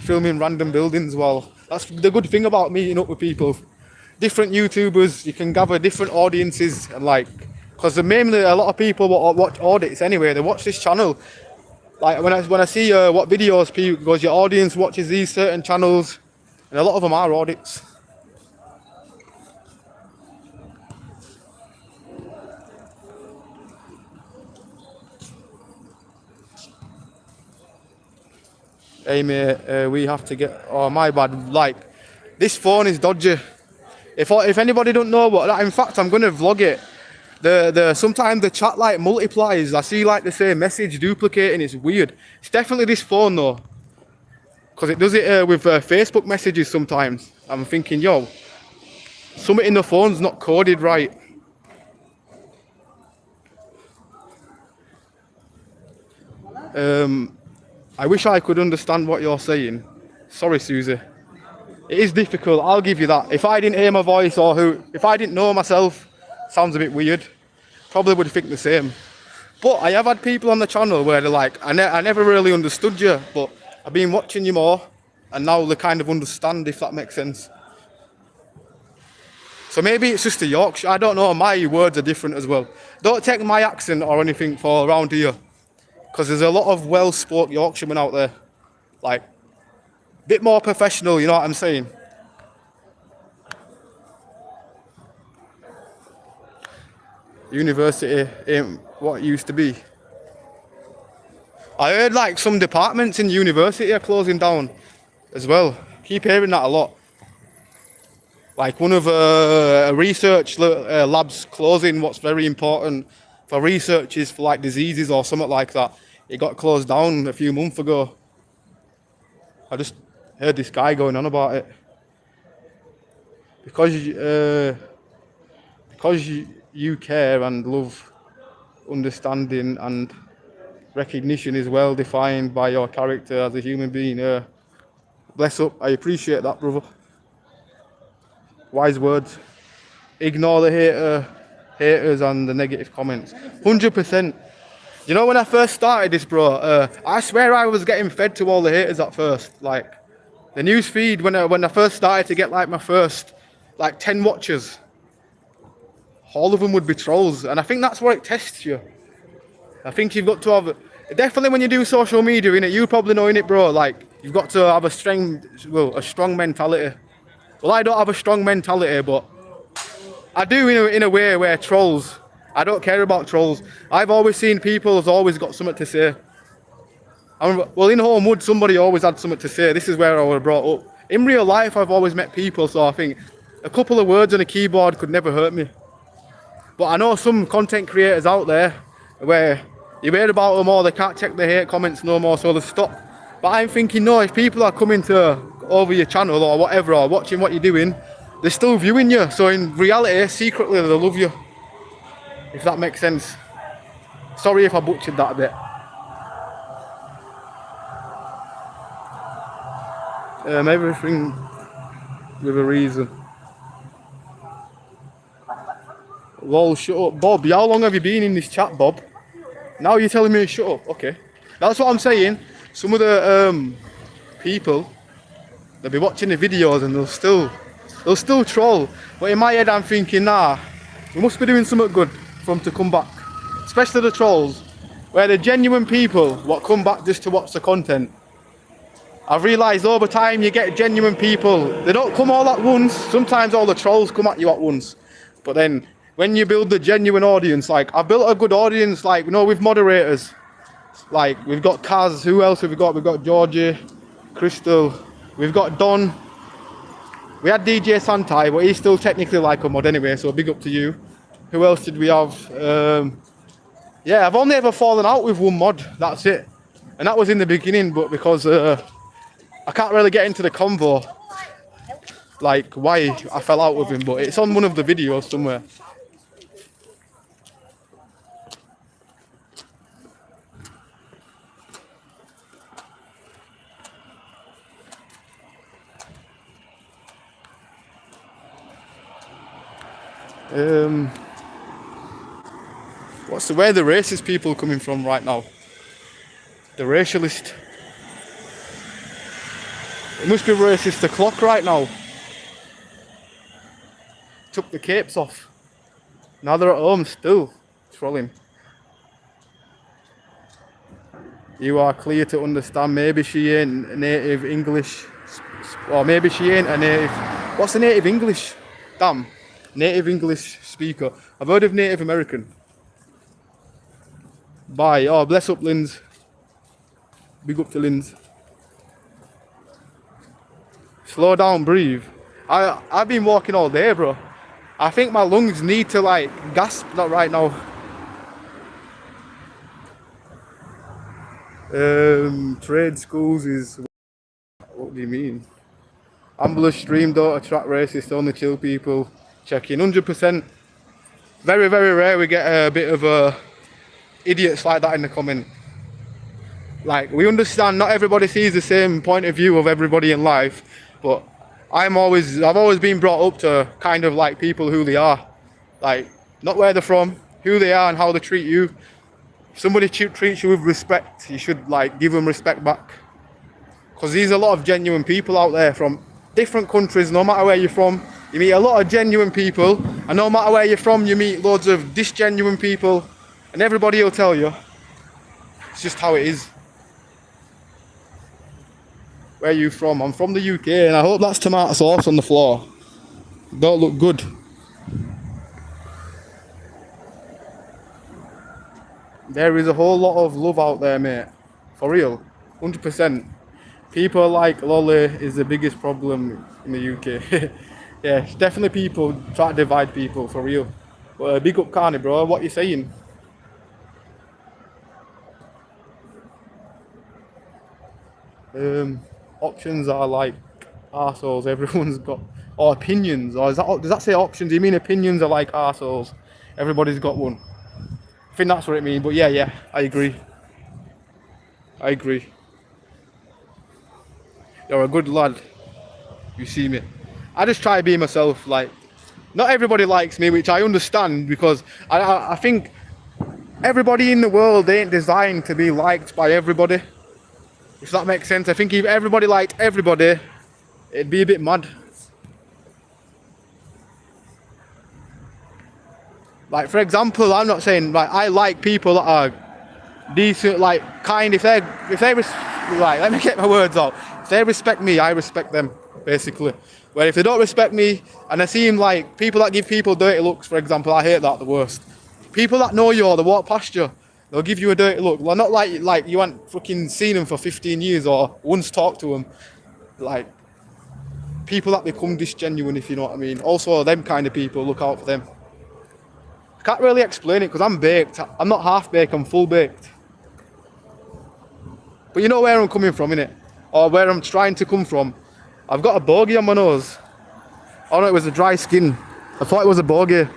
filming random buildings. Well, that's the good thing about meeting up with people. Different YouTubers, you can gather different audiences, and like, because mainly a lot of people watch audits anyway. They watch this channel. Like when I see what videos people goes, your audience watches these certain channels, and a lot of them are audits. Hey mate, we have to get. Oh my bad. Like this phone is dodgy. If anybody don't know what, in fact I'm gonna vlog it. Sometimes the chat like multiplies. I see like the same message duplicating. It's weird. It's definitely this phone though, because it does it with Facebook messages sometimes. I'm thinking, yo, something in the phone's not coded right. I wish I could understand what you're saying. Sorry, Susie. It is difficult, I'll give you that. If I didn't hear my voice if I didn't know myself, sounds a bit weird. Probably would think the same. But I have had people on the channel where they're like, I never really understood you, but I've been watching you more, and now they kind of understand, if that makes sense. So maybe it's just a Yorkshire, I don't know, my words are different as well. Don't take my accent or anything for around here, because there's a lot of well-spoke Yorkshiremen out there. Like, a bit more professional, you know what I'm saying? University ain't what it used to be. I heard like some departments in university are closing down as well. Keep hearing that a lot. Like one of a research labs closing, what's very important for research is for like diseases or something like that. It got closed down a few months ago. I just heard this guy going on about it. Because you care and love, understanding and recognition is well defined by your character as a human being. Bless up, I appreciate that, brother. Wise words. Ignore the haters and the negative comments. 100%. You know when I first started this, bro, I swear I was getting fed to all the haters at first. Like, the news feed, when I first started to get like my first, like 10 watchers, all of them would be trolls. And I think that's what it tests you. I think you've got to have, definitely when you do social media, innit, you probably know, innit, bro, like, you've got to have a strong mentality. Well, I don't have a strong mentality, but I do in a way where trolls, I don't care about trolls. I've always seen people has always got something to say. Well, in Homewood, somebody always had something to say. This is where I was brought up. In real life, I've always met people, so I think a couple of words on a keyboard could never hurt me. But I know some content creators out there where you hear about them or they can't check the hate comments no more, so they stop. But I'm thinking, no, if people are coming over your channel or whatever, or watching what you're doing, they're still viewing you. So in reality, secretly, they love you. If that makes sense. Sorry if I butchered that a bit. Everything with a reason. Lol, shut up. Bob, how long have you been in this chat, Bob? Now you're telling me to shut up. Okay. That's what I'm saying. Some of the people, they'll be watching the videos and they'll still troll. But in my head I'm thinking, nah, we must be doing something good for them to come back. Especially the trolls, where the genuine people what come back just to watch the content. I've realised over time you get genuine people. They don't come all at once. Sometimes all the trolls come at you at once. But then when you build the genuine audience, like I've built a good audience, like, you know, with moderators. Like, we've got Kaz. Who else have we got? We've got Georgie, Crystal. We've got Don. We had DJ Santai, but he's still technically like a mod anyway, so big up to you. Who else did we have? Yeah, I've only ever fallen out with one mod. That's it. And that was in the beginning, but because I can't really get into the convo, like why I fell out with him, but it's on one of the videos somewhere. Where the racist people coming from right now? The racialist. It must be racist o'clock right now. Took the capes off. Now they're at home still trolling. You are clear to understand. Maybe she ain't native English, or maybe she ain't a native. What's a native English? Damn, native English speaker. I've heard of Native American. Bye. Oh, bless up, Linz. Big up to Linz. Slow down, breathe. I've been walking all day, bro. I think my lungs need to like gasp. Not right now. Trade schools is. What do you mean? Ambler stream don't attract racists, only chill people. Checking 100%. Very, very rare we get a bit of idiots like that in the comment. Like, we understand not everybody sees the same point of view of everybody in life, but I've always been brought up to kind of like people who they are. Like, not where they're from, who they are and how they treat you. If somebody treats you with respect, you should like give them respect back. Because there's a lot of genuine people out there from different countries, no matter where you're from. You meet a lot of genuine people, and no matter where you're from, you meet loads of disgenuine people, and everybody will tell you. It's just how it is. Where are you from? I'm from the UK, and I hope that's tomato sauce on the floor. Don't look good. There is a whole lot of love out there, mate. For real. 100%. People like Lolly is the biggest problem in the UK. Yeah, it's definitely people try to divide people, for real. But big up Carney, bro. What you saying? Options are like arseholes. Everyone's got, or opinions, or does that say options? Do you mean opinions are like arseholes? Everybody's got one. I think that's what it means. But yeah, I agree. You're a good lad. You see me. I just try to be myself. Like, not everybody likes me, which I understand, because I think everybody in the world ain't designed to be liked by everybody. If that makes sense. I think if everybody liked everybody, it'd be a bit mad. Like, for example, I'm not saying, like, I like people that are decent, like, kind. If they like, let me get my words out. If they respect me, I respect them, basically. Where if they don't respect me, and I seem like people that give people dirty looks, for example, I hate that the worst. People that know you or they walk past you, they'll give you a dirty look. Well, not like you haven't fucking seen them for 15 years or once talked to them. Like, people that become disgenuine, if you know what I mean. Also, them kind of people, look out for them. I can't really explain it because I'm baked. I'm not half baked, I'm full baked. But you know where I'm coming from, innit? Or where I'm trying to come from. I've got a bogey on my nose. Oh no, it was a dry skin. I thought it was a bogey.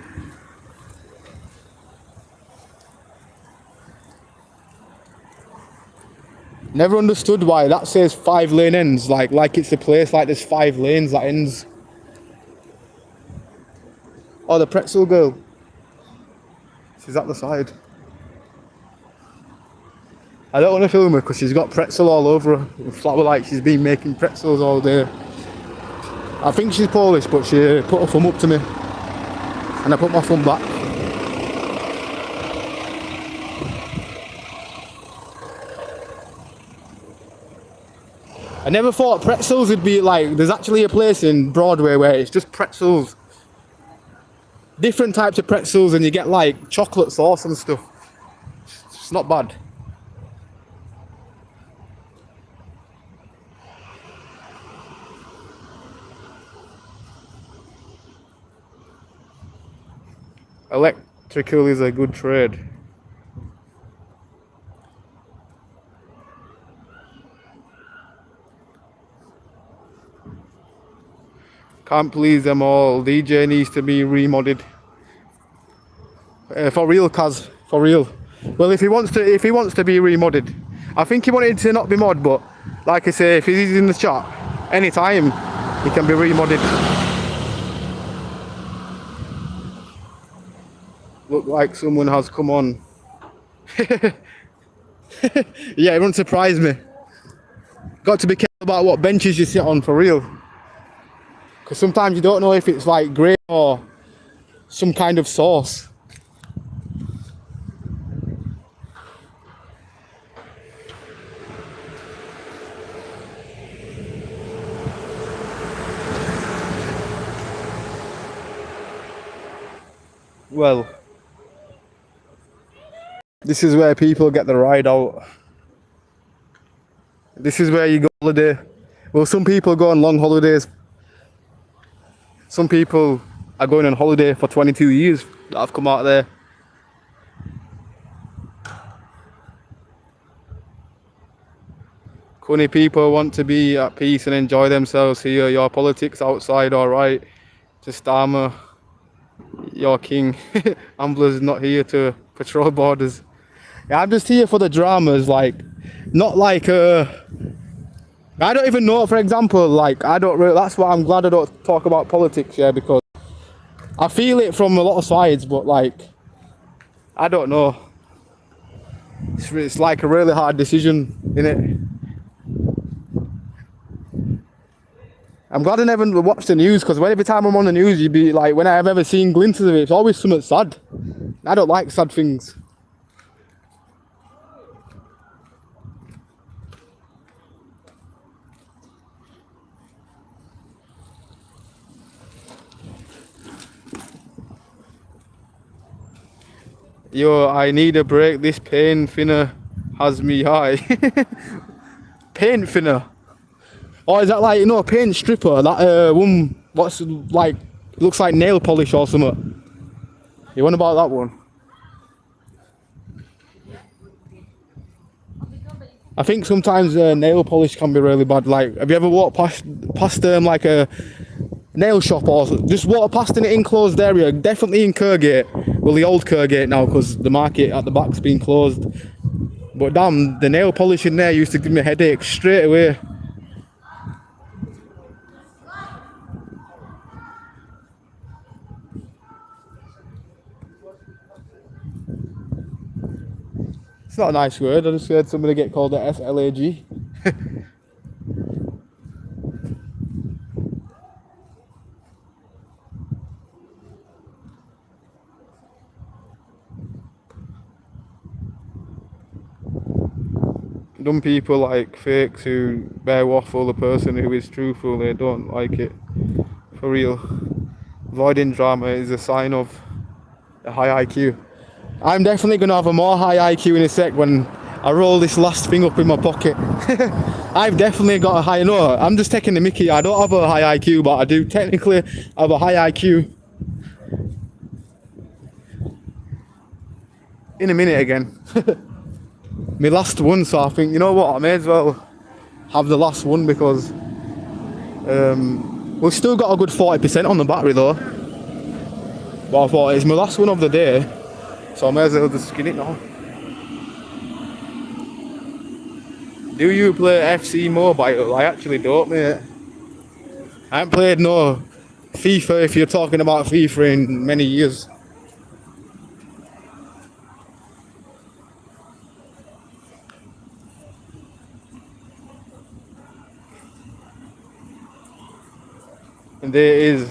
Never understood why that says 5 lane ends, like it's a place like there's 5 lanes that ends. Oh, the pretzel girl. She's at the side. I don't want to film her because she's got pretzel all over her. It's like she's been making pretzels all day. I think she's Polish, but she put her thumb up to me. And I put my thumb back. I never thought pretzels would be like, there's actually a place in Broadway where it's just pretzels. Different types of pretzels, and you get like chocolate sauce and stuff. It's not bad. Electrical is a good trade. Can't please them all. DJ needs to be remodded. For real, Kaz. For real. Well, if he wants to be remodded, I think he wanted to not be mod, but like I say, if he's in the chat, anytime he can be remodded. Look like someone has come on. Yeah, it won't surprise me. Got to be careful about what benches you sit on, for real. Because sometimes you don't know if it's like grape or some kind of sauce. Well, this is where people get the ride out. This is where you go on holiday. Well, some people go on long holidays. Some people are going on holiday for 22 years that have come out there. Funny people want to be at peace and enjoy themselves here. Your politics outside, alright. Just armour. Your king. Ambler's not here to patrol borders. Yeah, I'm just here for the dramas, like, not like I don't even know, for example, like, I don't really, that's why I'm glad I don't talk about politics, yeah, because I feel it from a lot of sides, but like, I don't know. It's like a really hard decision, innit? I'm glad I never watched the news, because every time I'm on the news, you'd be like, when I've ever seen glimpses of it, it's always something sad. I don't like sad things. Yo, I need a break. This paint thinner has me high. Paint thinner? Or is that like, you know, a paint stripper? That one, what's like, looks like nail polish or something. You want about that one? I think sometimes nail polish can be really bad. Like, have you ever walked past like a nail shop or just walk past an enclosed area? Definitely in Kirgate. Well, the old Kirgate now, because the market at the back's been closed. But damn, the nail polish in there used to give me a headache straight away. It's not a nice word. I just heard somebody get called a FLAG. Dumb people like fakes who bear waffle the person who is truthful, they don't like it. For real. Avoiding drama is a sign of a high IQ. I'm definitely going to have a more high IQ in a sec when I roll this last thing up in my pocket. I've definitely got a high, no, I'm just taking the mickey. I don't have a high IQ, but I do technically have a high IQ. In a minute again. My last one, so I think, you know what, I may as well have the last one because we've still got a good 40% on the battery though. But I thought it's my last one of the day, so I may as well just skin it now. Do you play FC Mobile? I actually don't, mate. I haven't played no FIFA, if you're talking about FIFA, in many years. And there is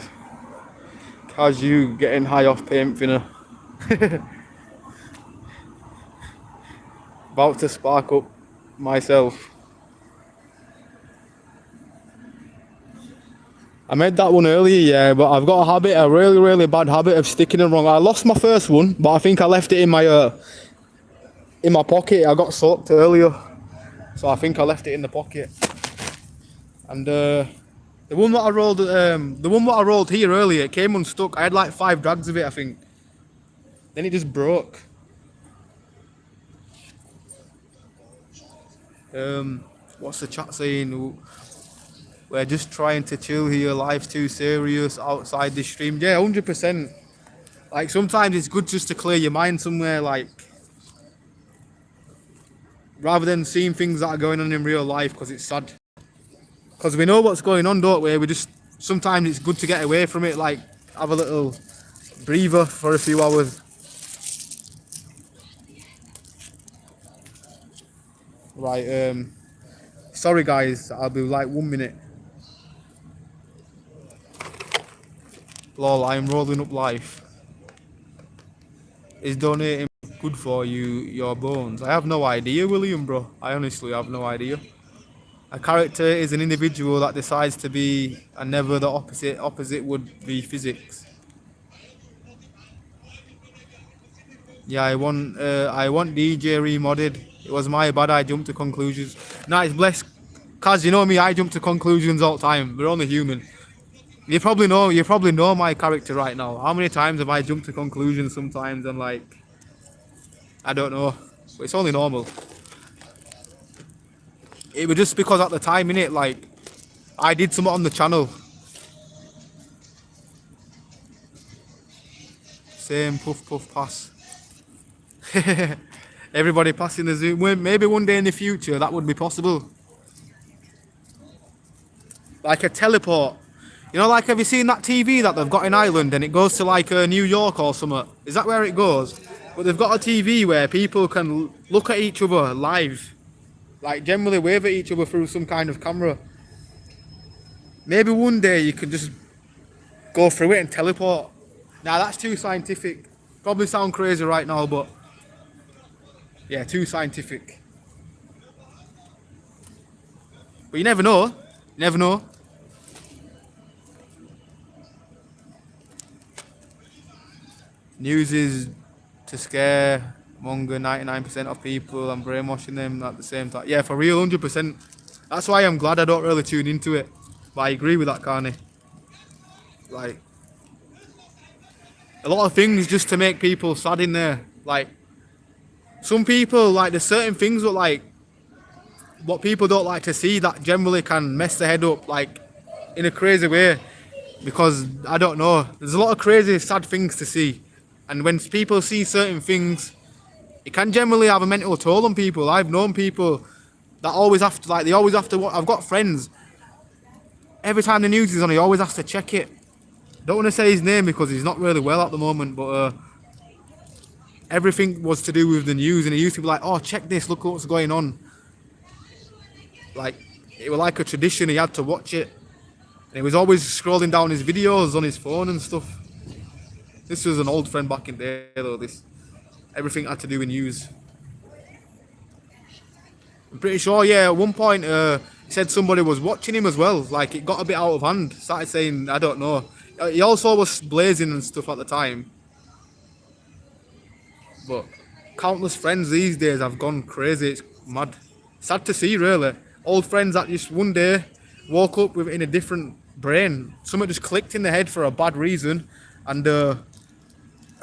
Cashew getting high off paint thinner. About to spark up myself. I made that one earlier, yeah, but I've got a really bad habit of sticking it wrong. I lost my first one, but I think I left it in my pocket. I got soaked earlier, so I think I left it in the pocket. And the one that I rolled here earlier, it came unstuck. I had like 5 drags of it, I think. Then it just broke. What's the chat saying? We're just trying to chill here. Life's too serious outside this stream. Yeah, 100%. Like sometimes it's good just to clear your mind somewhere, like rather than seeing things that are going on in real life, because it's sad. Because we know what's going on, don't we? We just sometimes it's good to get away from it, like have a little breather for a few hours. Right, sorry guys, I'll be like 1 minute. Lol, I'm rolling up life. Is donating good for you, your bones? I have no idea, William, bro. I honestly have no idea. A character is an individual that decides to be, and never the opposite. Opposite would be physics. Yeah, I want DJ remodded. It was my bad. I jumped to conclusions. Nice, bless. Kaz, you know me. I jump to conclusions all the time. We're only human. You probably know my character right now. How many times have I jumped to conclusions sometimes and like, I don't know. But it's only normal. It was just because at the time, innit, like, I did something on the channel. Same, puff, puff, pass. Everybody passing the Zoom. Maybe one day in the future that would be possible. Like a teleport. You know, like, have you seen that TV that they've got in Ireland and it goes to like New York or something? Is that where it goes? But they've got a TV where people can look at each other live. Like, generally wave at each other through some kind of camera. Maybe one day you could just go through it and teleport. Now, that's too scientific. Probably sound crazy right now, but yeah, too scientific. But you never know. You never know. News is to scare monger 99% of people and brainwashing them at the same time. Yeah, for real, 100%. That's why I'm glad I don't really tune into it. But I agree with that, Carney. Like, a lot of things just to make people sad in there. Like, some people, like, there's certain things that, like, what people don't like to see that generally can mess their head up, like, in a crazy way. Because, I don't know, there's a lot of crazy, sad things to see. And when people see certain things, it can generally have a mental toll on people. I've known people that always have to, like, they always have to, I've got friends, every time the news is on, he always has to check it. Don't want to say his name because he's not really well at the moment, but everything was to do with the news, and he used to be like, oh, check this, look what's going on. Like, it was like a tradition, he had to watch it. And he was always scrolling down his videos on his phone and stuff. This was an old friend back in there, though. Everything had to do with news. I'm pretty sure, yeah, at one point, he said somebody was watching him as well. Like, it got a bit out of hand. Started saying, I don't know. He also was blazing and stuff at the time. But countless friends these days have gone crazy. It's mad. Sad to see, really. Old friends that just one day woke up in a different brain. Something just clicked in the head for a bad reason. And a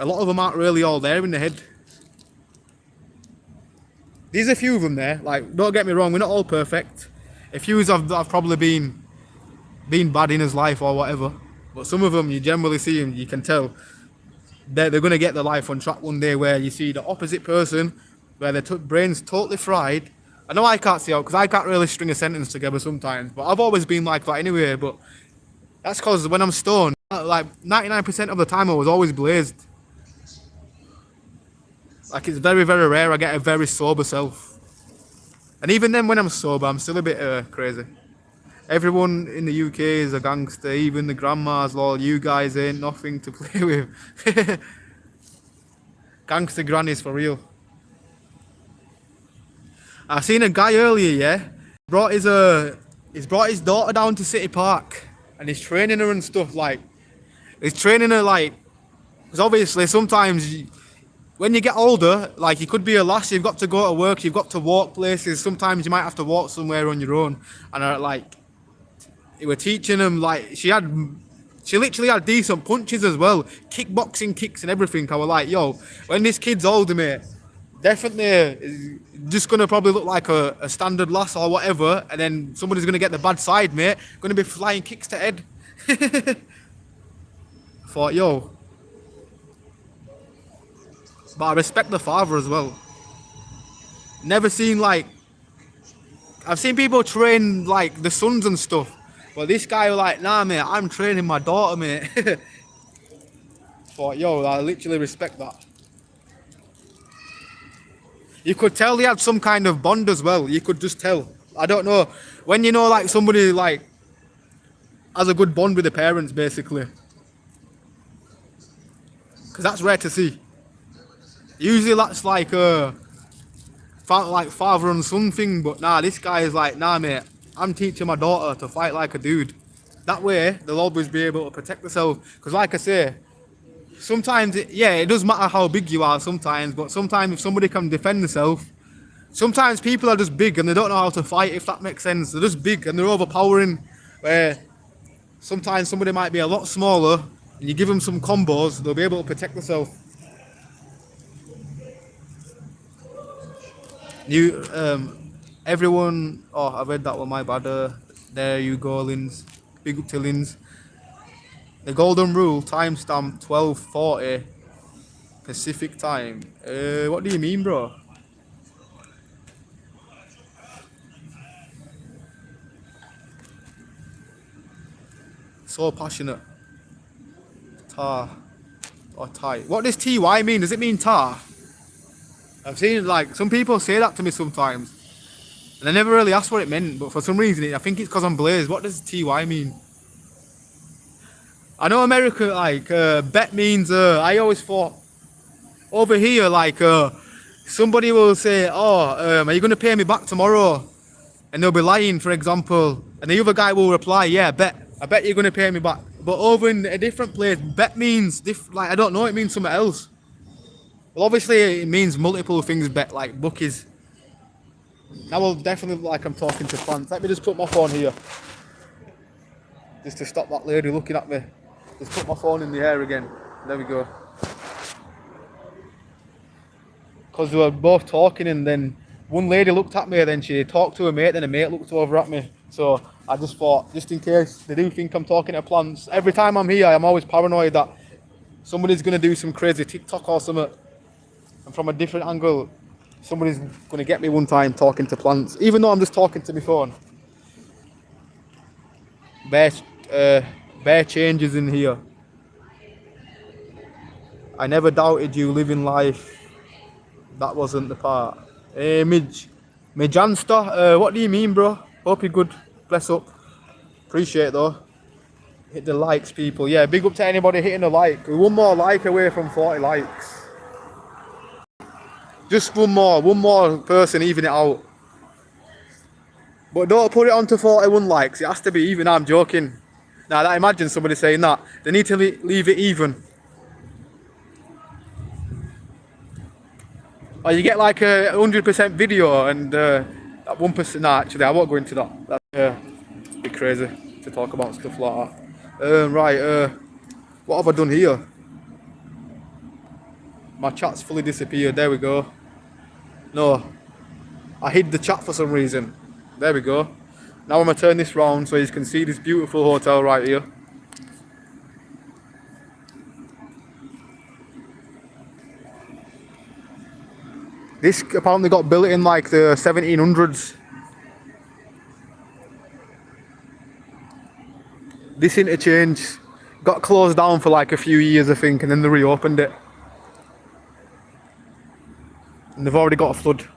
lot of them aren't really all there in the head. There's a few of them there. Like, don't get me wrong, we're not all perfect. A few have probably been bad in his life or whatever. But some of them, you generally see them, you can tell they're going to get their life on track one day, where you see the opposite person, where their brain's totally fried. I know I can't see out because I can't really string a sentence together sometimes, but I've always been like that anyway. But that's because when I'm stoned, like 99% of the time I was always blazed. Like, it's very, very rare I get a very sober self. And even then when I'm sober, I'm still a bit crazy. Everyone in the UK is a gangster, even the grandmas, lol, you guys ain't nothing to play with. Gangster grannies for real. I seen a guy earlier, yeah, he's brought his daughter down to City Park and he's training her and stuff, like, he's training her, like, because obviously sometimes when you get older, like, you could be a lass, you've got to go to work, you've got to walk places, sometimes you might have to walk somewhere on your own, and like, they were teaching him, like, she had She literally had decent punches as well, kickboxing kicks and everything. I was like, yo, when this kid's older, mate, definitely just gonna probably look like a standard lass or whatever, and then somebody's gonna get the bad side, mate. Gonna be flying kicks to head. Thought, yo, but I respect the father as well. Never seen like, I've seen people train like the sons and stuff, but this guy was like, nah, mate, I'm training my daughter, mate. Thought, yo, I literally respect that. You could tell they had some kind of bond as well. You could just tell. I don't know. When you know like somebody like has a good bond with the parents, basically. Because that's rare to see. Usually that's like father and son thing, but nah, this guy is like, nah, mate, I'm teaching my daughter to fight like a dude. That way, they'll always be able to protect themselves. Because like I say, sometimes, it does matter how big you are sometimes, but sometimes if somebody can defend themselves, sometimes people are just big and they don't know how to fight, if that makes sense. They're just big and they're overpowering, where sometimes somebody might be a lot smaller, and you give them some combos, they'll be able to protect themselves. Everyone, I read that one, my bad. There you go, Lins. Big up to Lins. The golden rule, timestamp 12:40 Pacific time. What do you mean, bro? So passionate. Tar. Or Thai. What does TY mean? Does it mean tar? I've seen like some people say that to me sometimes. And I never really asked what it meant, but for some reason I think it's because I'm blazed. What does TY mean? I know America, like, bet means, I always thought, over here, like, somebody will say, are you going to pay me back tomorrow? And they'll be lying, for example. And the other guy will reply, yeah, bet. I bet you're going to pay me back. But over in a different place, bet means, like, I don't know, it means something else. Well, obviously, it means multiple things, bet, like bookies. Now will definitely look like I'm talking to plants. Let me just put my phone here. Just to stop that lady looking at me. Just put my phone in the air again. There we go. Because we were both talking and then one lady looked at me and then she talked to her mate, then a mate looked over at me. So I just thought, just in case they do think I'm talking to plants, every time I'm here I'm always paranoid that somebody's going to do some crazy TikTok or something. And from a different angle, somebody's going to get me one time talking to plants. Even though I'm just talking to my phone. Bare changes in here. I never doubted you living life. That wasn't the part. Hey, Mijansta, what do you mean, bro? Hope you're good. Bless up. Appreciate it, though. Hit the likes, people. Yeah, big up to anybody hitting a like. We're one more like away from 40 likes. Just one more person even it out. But don't put it on to 41 likes. It has to be even. I'm joking. Now, I imagine somebody saying that. They need to leave it even. Or you get like a 100% video and that 1%. Nah, actually, I won't go into that. That's a bit crazy to talk about stuff like that. Right, what have I done here? My chat's fully disappeared. There we go. No, I hid the chat for some reason. There we go. Now I'm going to turn this round so you can see this beautiful hotel right here. This apparently got built in like the 1700s. This interchange got closed down for like a few years, I think, and then they reopened it. And they've already got a flood.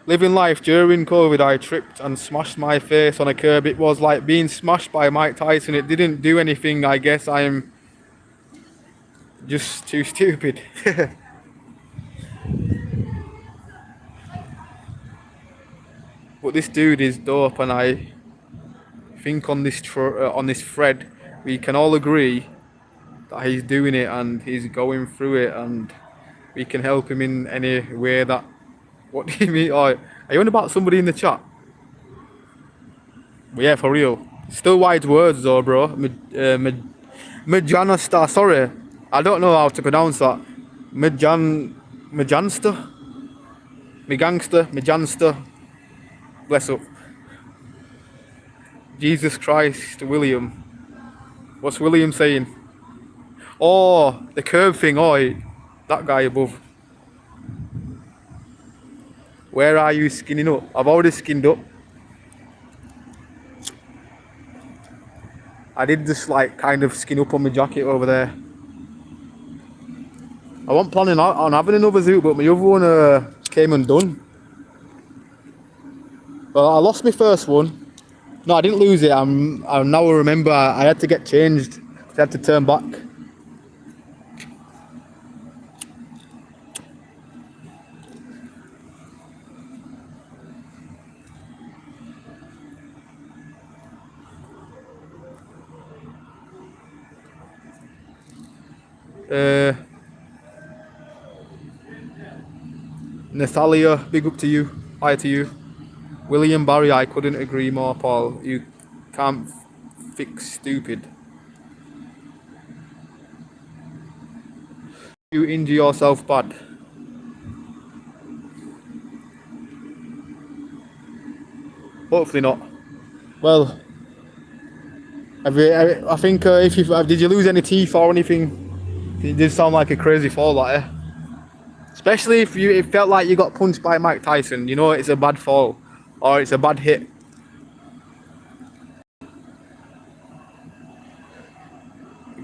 Living life during COVID, I tripped and smashed my face on a curb. It was like being smashed by Mike Tyson. It didn't do anything. I guess I am just too stupid. But this dude is dope, and I think on this thread we can all agree that he's doing it and he's going through it, and we can help him in any way that What do you mean? Oh, are you on about somebody in the chat? But yeah, for real. Still wide words though, bro. Majanasta, sorry. I don't know how to pronounce that. Majanster? Majanster. Bless up. Jesus Christ, William. What's William saying? Oh, the curve thing. Oh, that guy above. Where are you skinning up? I've already skinned up. I did just like kind of skin up on my jacket over there. I wasn't planning on having another zoot, but my other one came undone. Well, I lost my first one. No, I didn't lose it. I now remember I had to get changed. I had to turn back. Natalia, big up to you. Hi to you. William Barry, I couldn't agree more, Paul. You can't fix stupid. You injure yourself bad. Hopefully not. Well, I think if you did you lose any teeth or anything? It did sound like a crazy fall, that. Especially if it felt like you got punched by Mike Tyson. You know it's a bad fall or it's a bad hit.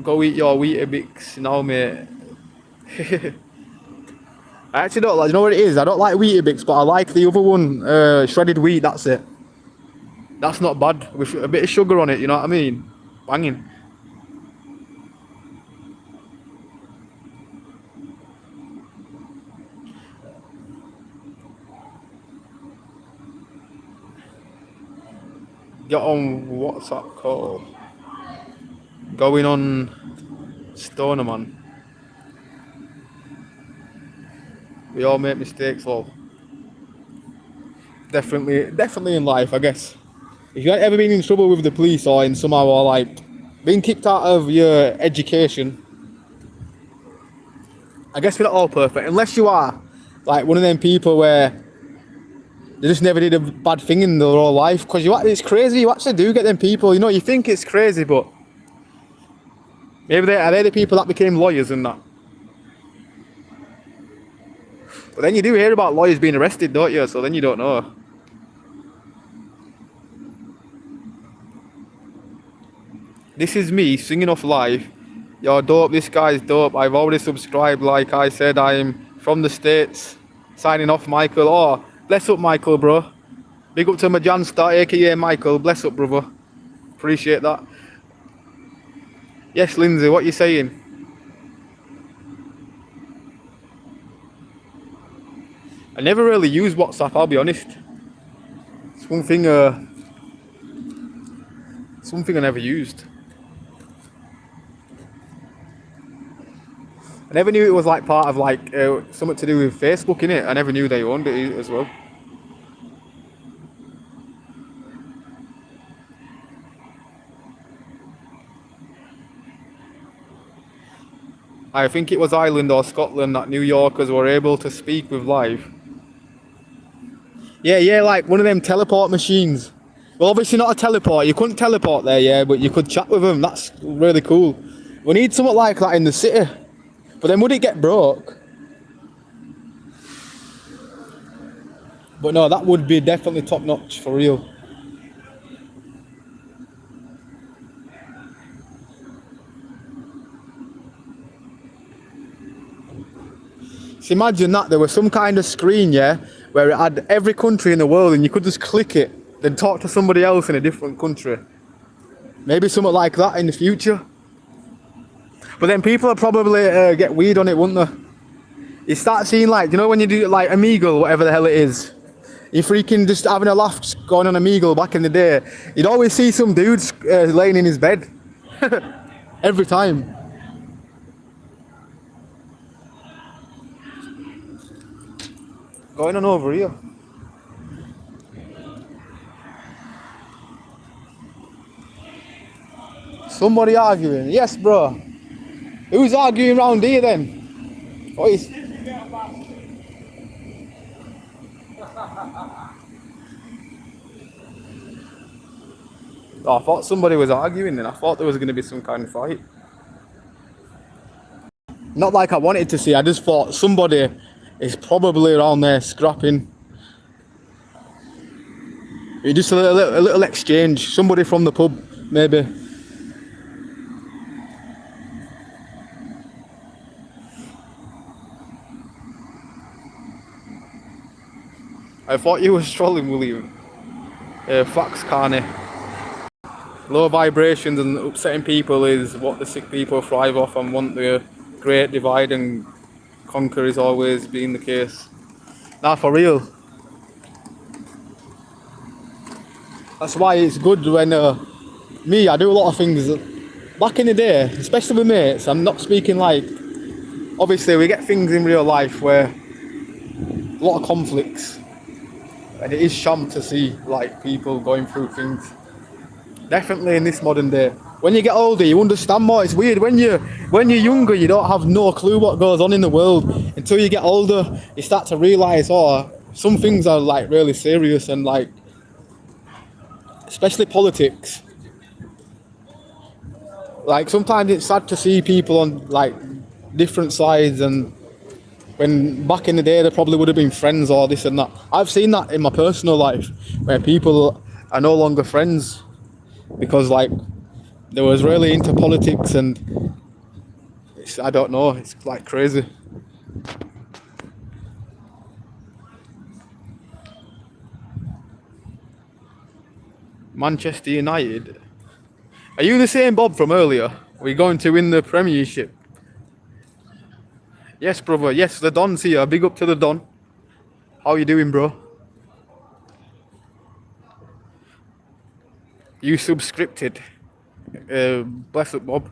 Go eat your Weetabix now, mate. I actually don't like. You know what it is? I don't like Weetabix, but I like the other one, shredded wheat. That's it. That's not bad with a bit of sugar on it. You know what I mean? Banging. Get on what's that called? Going on Stoner, man. We all make mistakes, lol. Definitely in life, I guess. If you ain't ever been in trouble with the police or in somehow or like being kicked out of your education, I guess we're not all perfect. Unless you are like one of them people where they just never did a bad thing in their whole life. Because it's crazy, you actually do get them people, you know, you think it's crazy, but maybe they're the people that became lawyers and that. But then you do hear about lawyers being arrested, don't you? So then you don't know. This is me singing off live. You're dope, this guy's dope. I've already subscribed, like I said, I'm from the States. Signing off, Michael. Oh, bless up, Michael, bro. Big up to my Janstar, aka Michael. Bless up, brother. Appreciate that. Yes, Lindsay, what you saying? I never really use WhatsApp, I'll be honest. It's one thing I never used. I never knew it was like part of like something to do with Facebook, innit? I never knew they owned it as well. I think it was Ireland or Scotland that New Yorkers were able to speak with live. Yeah, like one of them teleport machines. Well, obviously not a teleport. You couldn't teleport there, yeah, but you could chat with them. That's really cool. We need something like that in the city. But then would it get broke? But no, that would be definitely top notch for real. So imagine that there was some kind of screen, yeah, where it had every country in the world and you could just click it, then talk to somebody else in a different country. Maybe something like that in the future. But then people would probably get weird on it, wouldn't they? You start seeing like, you know when you do like Omegle, whatever the hell it is. You're freaking just having a laugh going on Omegle back in the day. You'd always see some dudes laying in his bed. Every time. going on over here? Somebody arguing. Yes, bro. Who's arguing round here then? What is... Oh, I thought somebody was arguing then. I thought there was going to be some kind of fight. Not like I wanted to see, I just thought somebody is probably around there scrapping. It's just a little exchange. Somebody from the pub, maybe. I thought you were strolling, William. Facts, Carney. Low vibrations and upsetting people is what the sick people thrive off and want the great divide and conquer is always been the case. Nah, for real. That's why it's good when me, I do a lot of things. Back in the day, especially with mates, I'm not speaking like, obviously we get things in real life where a lot of conflicts, and it is sham to see like people going through things. Definitely in this modern day. When you get older, you understand more. It's weird. When you're younger, you don't have no clue what goes on in the world. Until you get older, you start to realise, oh, some things are like really serious and like, especially politics. Like sometimes it's sad to see people on like different sides, and when back in the day they probably would have been friends or this and that. I've seen that in my personal life where people are no longer friends because like they was really into politics, and I don't know, it's like crazy. Manchester United. Are you the same Bob from earlier? We're going to win the Premiership. Yes, brother. Yes, the Don's here. Big up to the Don. How you doing, bro? You subscripted. Bless up, Bob.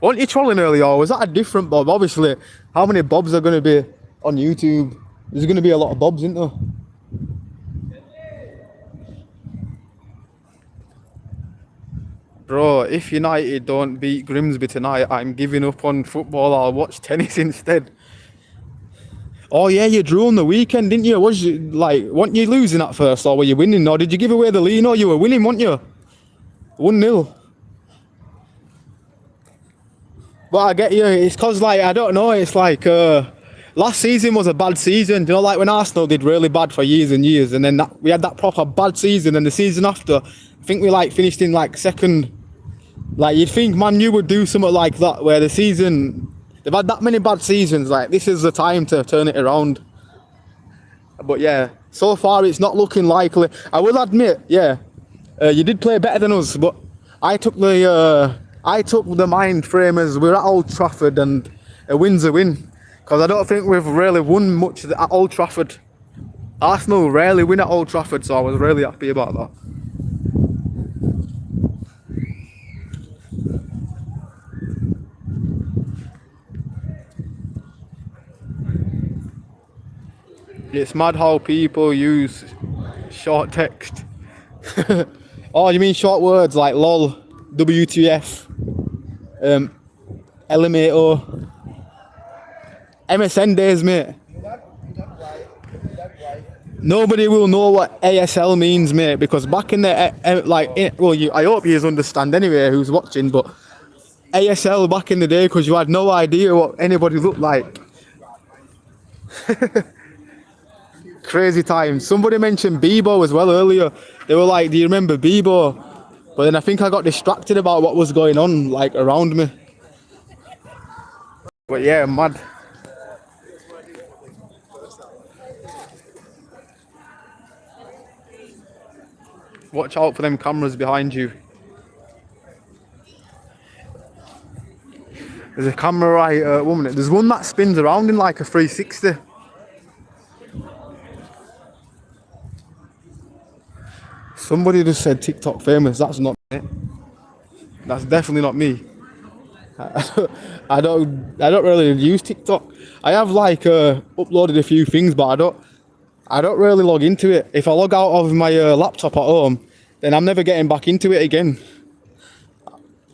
Weren't you trolling earlier, or was that a different Bob? Obviously, how many Bobs are going to be on YouTube? There's going to be a lot of Bobs, isn't there? Bro, if United don't beat Grimsby tonight, I'm giving up on football. I'll watch tennis instead. Oh yeah, you drew on the weekend, didn't you? Was you like, weren't you losing at first, or were you winning? Or did you give away the lead? No, you were winning, weren't you? 1-0. But I get you. It's cause like I don't know. It's like last season was a bad season. You know, like when Arsenal did really bad for years and years, and then we had that proper bad season, and the season after, I think we like finished in like second. Like you'd think Man U would do something like that, where the season they've had that many bad seasons. Like this is the time to turn it around. But yeah, so far it's not looking likely. I will admit, yeah, you did play better than us, but I took the mind frame as we're at Old Trafford and a win's a win, because I don't think we've really won much at Old Trafford. Arsenal rarely win at Old Trafford, so I was really happy about that. It's mad how people use short text. Oh, you mean short words like lol, WTF, LMAO, MSN days, mate. Nobody will know what ASL means, mate, because back in the I hope you understand anyway who's watching, but ASL back in the day, because you had no idea what anybody looked like. Crazy times. Somebody mentioned Bebo as well earlier. They were like, do you remember Bebo? But then I think I got distracted about what was going on like around me. But yeah, mad. Watch out for them cameras behind you. There's a camera right, woman. There's one that spins around in like a 360. Somebody just said TikTok famous. That's not it. That's definitely not me. I don't really use TikTok. I have like uploaded a few things, but I don't. I don't really log into it. If I log out of my laptop at home, then I'm never getting back into it again.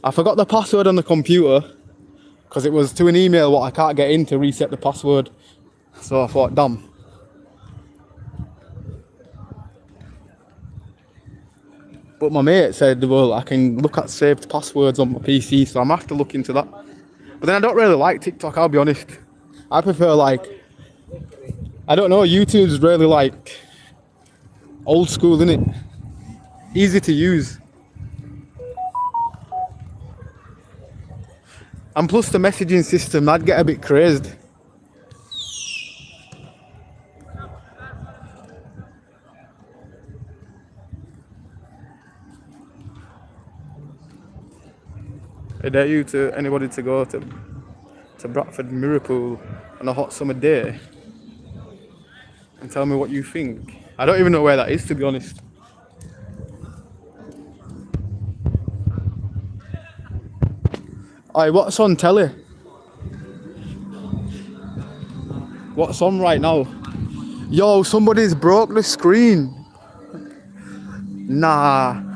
I forgot the password on the computer because it was to an email what I can't get in to reset the password. So I thought, damn. But my mate said, well, I can look at saved passwords on my PC, so I'm gonna have to look into that. But then I don't really like TikTok, I'll be honest. I prefer like, I don't know, YouTube's really like old school, innit? Easy to use. And plus the messaging system, I'd get a bit crazed. I dare you to anybody to go to Bradford Mirapool on a hot summer day and tell me what you think. I don't even know where that is, to be honest. Aye, what's on telly? What's on right now? Yo, somebody's broke the screen. Nah.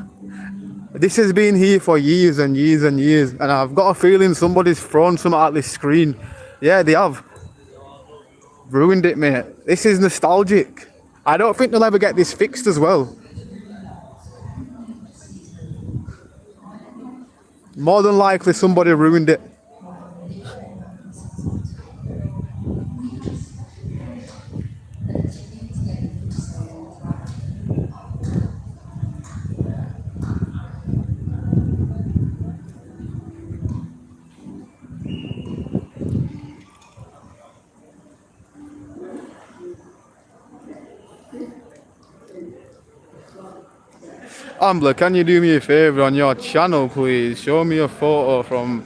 This has been here for years and years and years, and I've got a feeling somebody's thrown something at this screen. Yeah, they have. Ruined it, mate. This is nostalgic. I don't think they'll ever get this fixed as well. More than likely somebody ruined it. Ambler, can you do me a favour on your channel, please? Show me a photo from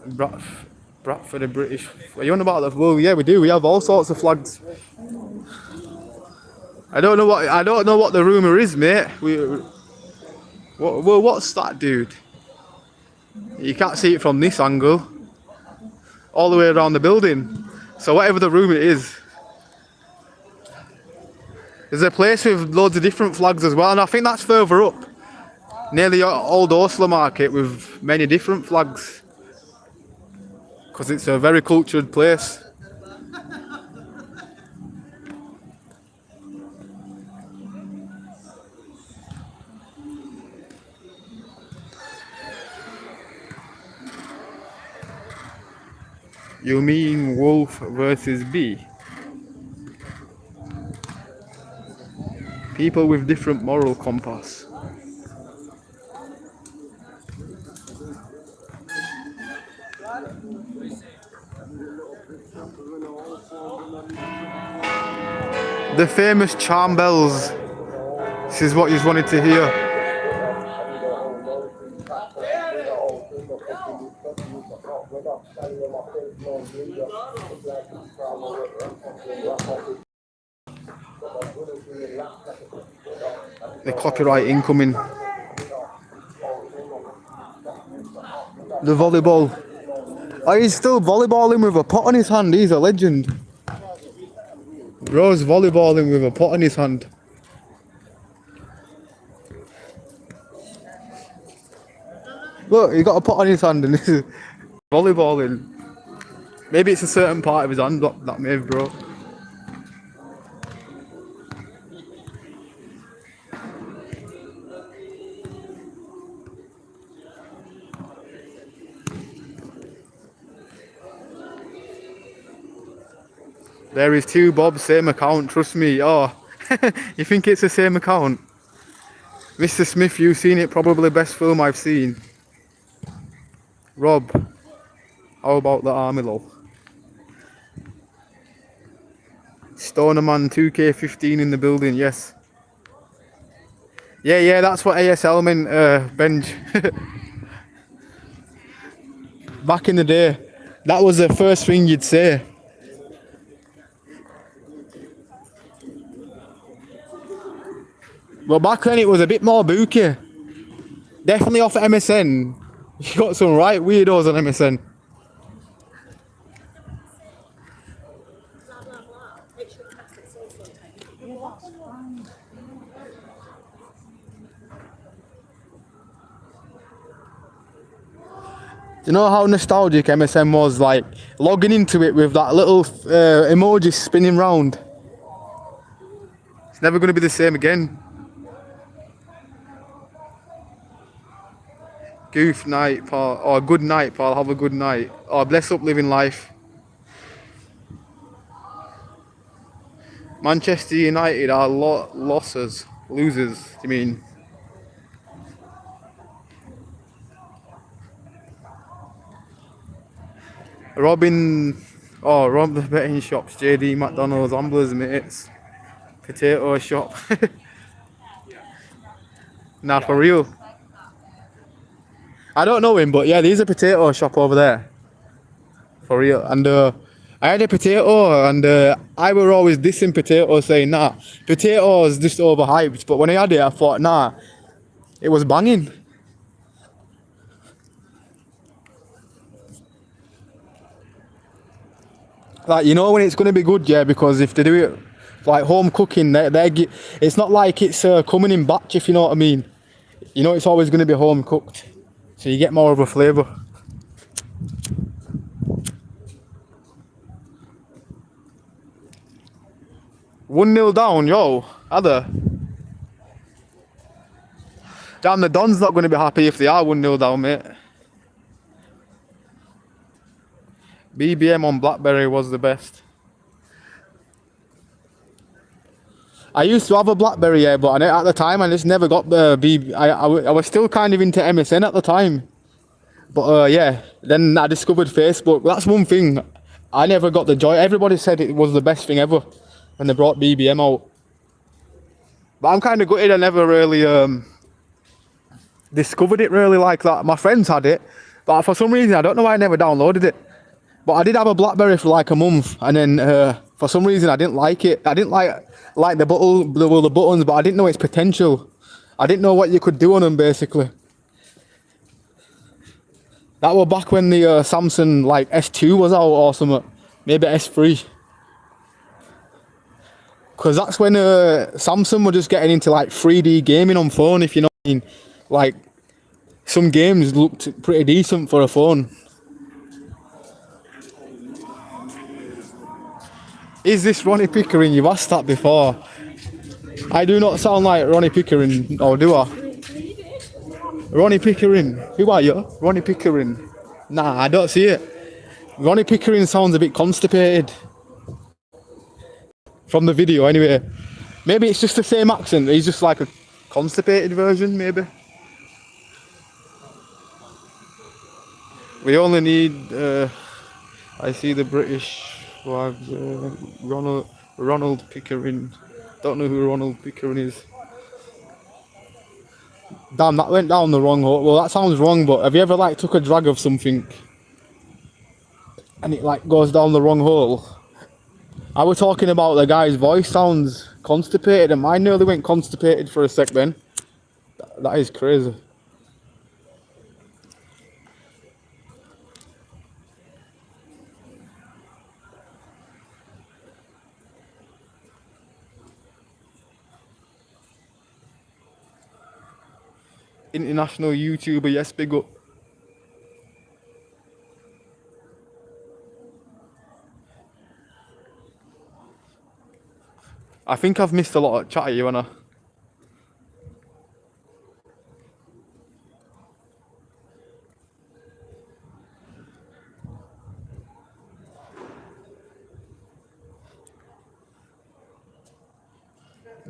Bradford, the British. Are you on about that? Well, yeah, we do. We have all sorts of flags. I don't know what the rumour is, mate. What's that, dude? You can't see it from this angle. All the way around the building. So whatever the rumour is. There's a place with loads of different flags as well, and I think that's further up. Near the old Osler market with many different flags. Because it's a very cultured place. You mean wolf versus bee? People with different moral compass. The famous charm bells. This is what you wanted to hear. The copyright incoming. The volleyball. Oh, he's still volleyballing with a pot on his hand. He's a legend. Rose volleyballing with a pot on his hand. Look, he got a pot on his hand and he's volleyballing. Maybe it's a certain part of his hand that may have broke. There is two Bob, same account, trust me. Oh, you think it's the same account? Mr. Smith, you've seen it, probably best film I've seen. Rob, how about the army lol? Stonerman 2K15 in the building, yes. Yeah, that's what ASL meant, Benj. Back in the day, that was the first thing you'd say. Well, back then it was a bit more booky. Definitely off MSN. You got some right weirdos on MSN. You know how nostalgic MSN was, like logging into it with that little emoji spinning round. It's never going to be the same again. Goof night, pal. Or good night, pal. Have a good night. Or bless up living life. Manchester United are losers. Losers, you mean? Rob the betting shops, JD, McDonald's, Ambler's mates. Potato shop. Nah, for real. I don't know him, but yeah, there's a potato shop over there. For real. And I had a potato, and I were always dissing potatoes, saying, nah, potatoes just overhyped. But when I had it, I thought, nah, it was banging. Like, you know when it's going to be good, yeah, because if they do it like home cooking, it's not like it's coming in batch, if you know what I mean. You know it's always going to be home cooked, so you get more of a flavour. One nil down, yo, other. Damn, the Don's not going to be happy if they are 1-0 down, mate. BBM on BlackBerry was the best. I used to have a BlackBerry, yeah, but at the time I just never got the I was still kind of into MSN at the time. But yeah, then I discovered Facebook. That's one thing. I never got the joy. Everybody said it was the best thing ever when they brought BBM out. But I'm kind of gutted I never really discovered it really like that. My friends had it, but for some reason, I don't know why I never downloaded it. But I did have a BlackBerry for like a month, and then for some reason I didn't like it. I didn't like the buttons, but I didn't know its potential. I didn't know what you could do on them basically. That was back when the Samsung like S2 was out or something, maybe S3. Because that's when Samsung were just getting into like 3D gaming on phone, if you know what I mean. Like some games looked pretty decent for a phone. Is this Ronnie Pickering? You've asked that before. I do not sound like Ronnie Pickering, or do I? Ronnie Pickering. Who are you? Ronnie Pickering. Nah, I don't see it. Ronnie Pickering sounds a bit constipated. From the video, anyway. Maybe it's just the same accent. He's just like a constipated version, maybe. We only need... I see the British... Ronald Pickering. Don't know who Ronald Pickering is. Damn, that went down the wrong hole. Well, that sounds wrong, but have you ever like took a drag of something and it like goes down the wrong hole? I was talking about the guy's voice sounds constipated, and mine nearly went constipated for a sec then. That is crazy. International YouTuber, yes, big up. I think I've missed a lot of chat here, haven't I?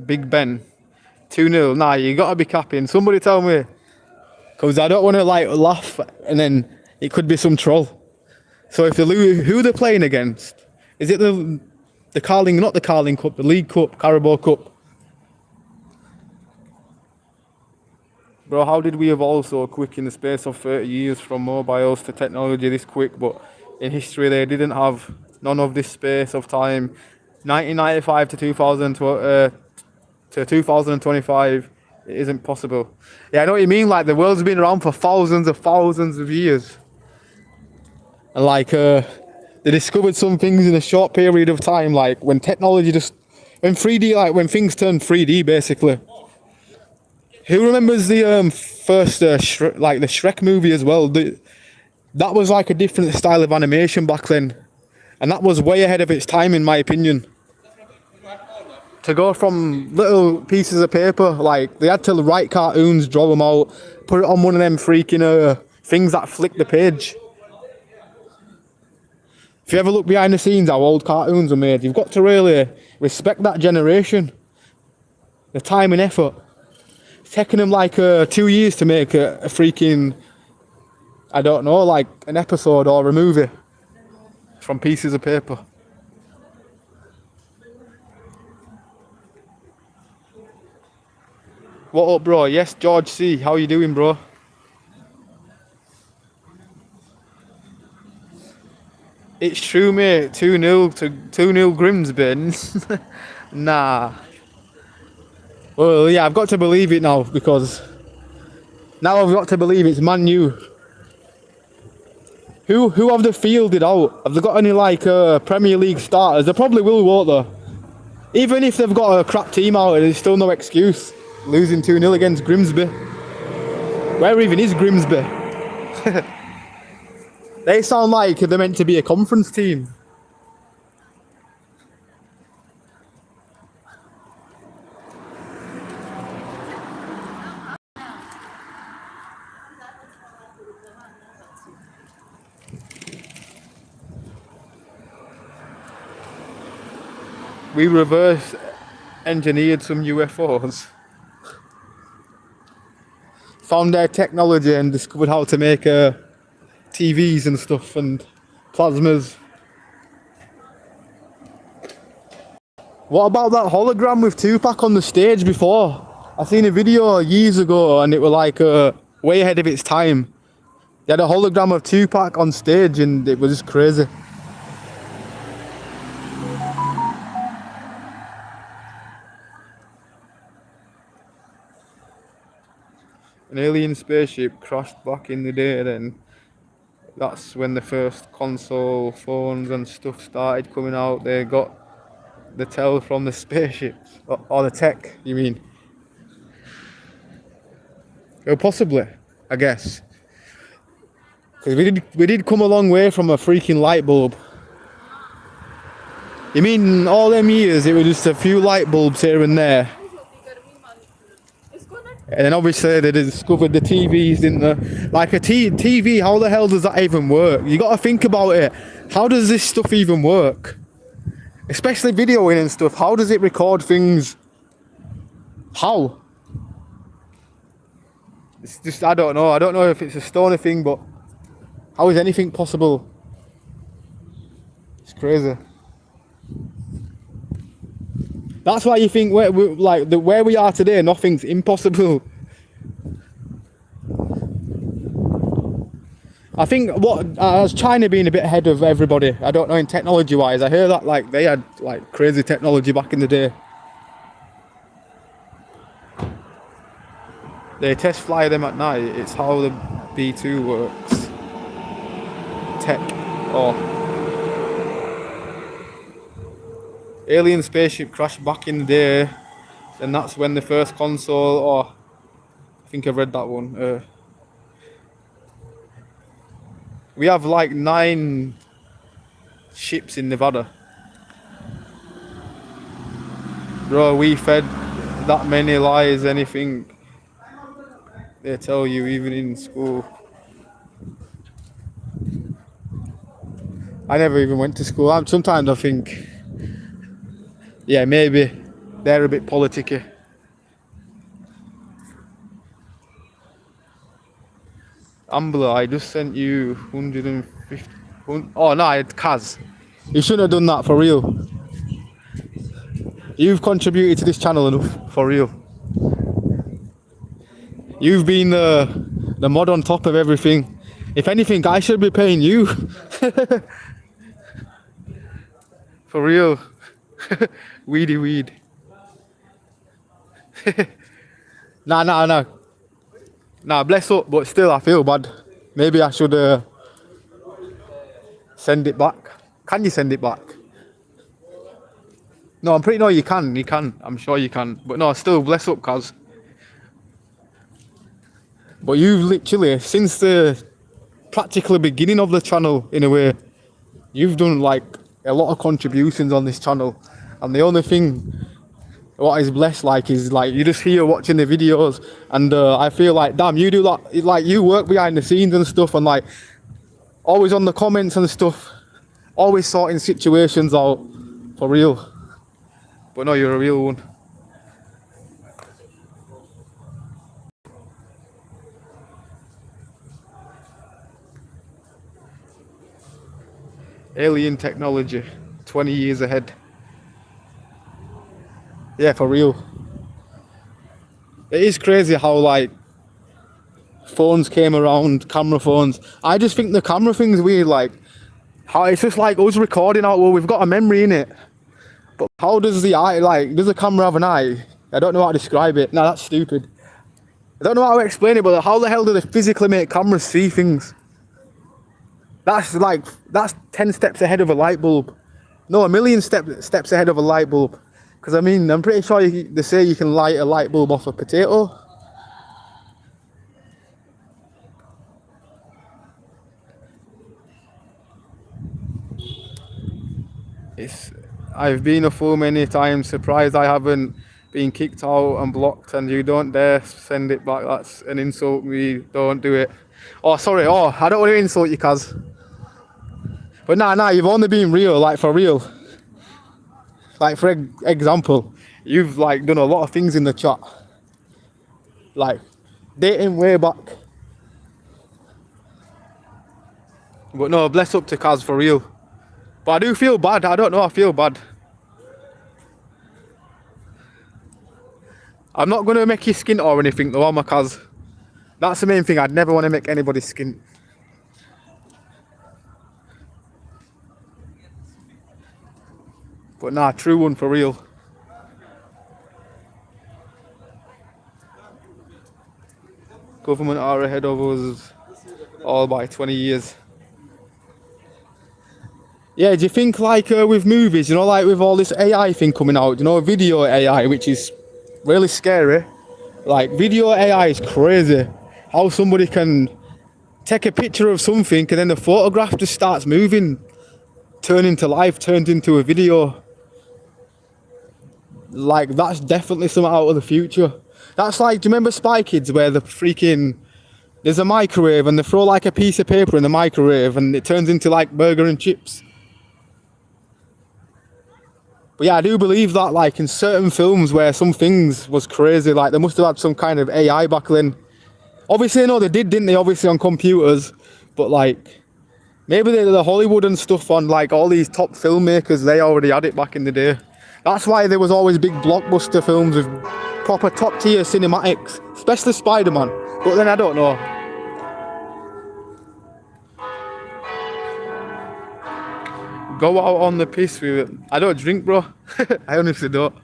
Big Ben, 2-0. Nah, you gotta be capping. Somebody tell me, because I don't want to like laugh and then it could be some troll. So if they lose, who they're playing against? Is it the Carling, not the Carling Cup, the League Cup, Carabao Cup? Bro, how did we evolve so quick in the space of 30 years from mobiles to technology this quick? But in history they didn't have none of this space of time. 1995 to 2025, it isn't possible. Yeah, I know what you mean. Like the world's been around for thousands of years, and like they discovered some things in a short period of time. Like when When 3D, like when things turn 3D, basically. Who remembers the first like the Shrek movie as well? That was like a different style of animation back then, and that was way ahead of its time, in my opinion. To go from little pieces of paper, like they had to write cartoons, draw them out, put it on one of them freaking things that flick the page. If you ever look behind the scenes how old cartoons are made, you've got to really respect that generation. The time and effort. It's taken them like 2 years to make a freaking, I don't know, like an episode or a movie from pieces of paper. What up, bro? Yes, George C. How you doing, bro? It's true, mate. 2-0 to 2-0 Grimsby. Nah. Well, yeah, I've got to believe it now, because now I've got to believe it's Man U. Who have they fielded out? Have they got any like Premier League starters? They probably will, won't they? Even if they've got a crap team out, there's still no excuse losing 2-0 against Grimsby. Where even is Grimsby? They sound like they're meant to be a conference team. We reverse engineered some UFOs. Found their technology and discovered how to make TVs and stuff and plasmas. What about that hologram with Tupac on the stage before? I seen a video years ago and it was like way ahead of its time. They had a hologram of Tupac on stage and it was just crazy. An alien spaceship crashed back in the day then. That's when the first console phones and stuff started coming out. They got the tell from the spaceships. Or the tech, you mean? Well, possibly, I guess. Because we did come a long way from a freaking light bulb. You mean all them years it was just a few light bulbs here and there? And then obviously they discovered the TVs, didn't they? Like a TV, how the hell does that even work? You got to think about it. How does this stuff even work? Especially videoing and stuff. How does it record things? How? It's just, I don't know. I don't know if it's a stony thing, but how is anything possible? It's crazy. That's why you think where we are today, nothing's impossible. I think as China being a bit ahead of everybody, I don't know, in technology wise, I hear that like they had like crazy technology back in the day. They test fly them at night. It's how the B2 works. Tech or alien spaceship crashed back in the day, and that's when the first console, or I think I've read that one. We have like 9 ships in Nevada. Bro, we fed that many lies, anything they tell you, even in school. I never even went to school. Sometimes I think, yeah, maybe they're a bit politicky. Ambler, I just sent you 150. Oh no, it's Kaz. You shouldn't have done that, for real. You've contributed to this channel enough, for real. You've been the mod on top of everything. If anything, I should be paying you. For real. Weedy weed. Nah, bless up, but still I feel bad. Maybe I should send it back. Can you send it back? No, I'm pretty no, you can. I'm sure you can. But no, still, bless up, cuz. But you've literally, since the practically beginning of the channel, in a way, you've done like a lot of contributions on this channel. And the only thing what is blessed like is like you just here watching the videos, and I feel like, damn, you do that, like you work behind the scenes and stuff, and like always on the comments and stuff, always sorting situations out for real. But no, you're a real one. Alien technology, 20 years ahead. Yeah, for real. It is crazy how like phones came around, camera phones. I just think the camera thing's weird, like how it's just like us recording out, well, we've got a memory in it. But how does the eye, like, does the camera have an eye? I don't know how to describe it. No, that's stupid. I don't know how to explain it, but how the hell do they physically make cameras see things? That's 10 steps ahead of a light bulb. No, a million steps ahead of a light bulb. Because I mean, I'm pretty sure they say you can light a light bulb off a potato. I've been a fool many times, surprised I haven't been kicked out and blocked, and you don't dare send it back. That's an insult. Me, don't do it. Oh, sorry. Oh, I don't want to insult you, Kaz. But nah, you've only been real, like for real. Like for example, you've like done a lot of things in the chat. Like dating way back. But no, bless up to Kaz for real. But I do feel bad. I don't know, I feel bad. I'm not going to make you skint or anything though, am I, Kaz? That's the main thing. I'd never want to make anybody skint. But nah, true one for real. Government are ahead of us all by 20 years. Yeah, do you think like with movies, you know, like with all this AI thing coming out, you know, video AI, which is really scary. Like video AI is crazy. How somebody can take a picture of something and then the photograph just starts moving, turn into life, turns into a video. Like that's definitely something out of the future. That's like, do you remember Spy Kids where there's a microwave and they throw like a piece of paper in the microwave and it turns into like burger and chips? But yeah, I do believe that like in certain films where some things was crazy, like they must have had some kind of AI back then. Obviously, no, they did, didn't they? Obviously on computers, but like maybe the Hollywood and stuff on like all these top filmmakers, they already had it back in the day. That's why there was always big blockbuster films with proper top tier cinematics, especially Spider-Man. But then I don't know. Go out on the piss with it. I don't drink, bro. I honestly don't.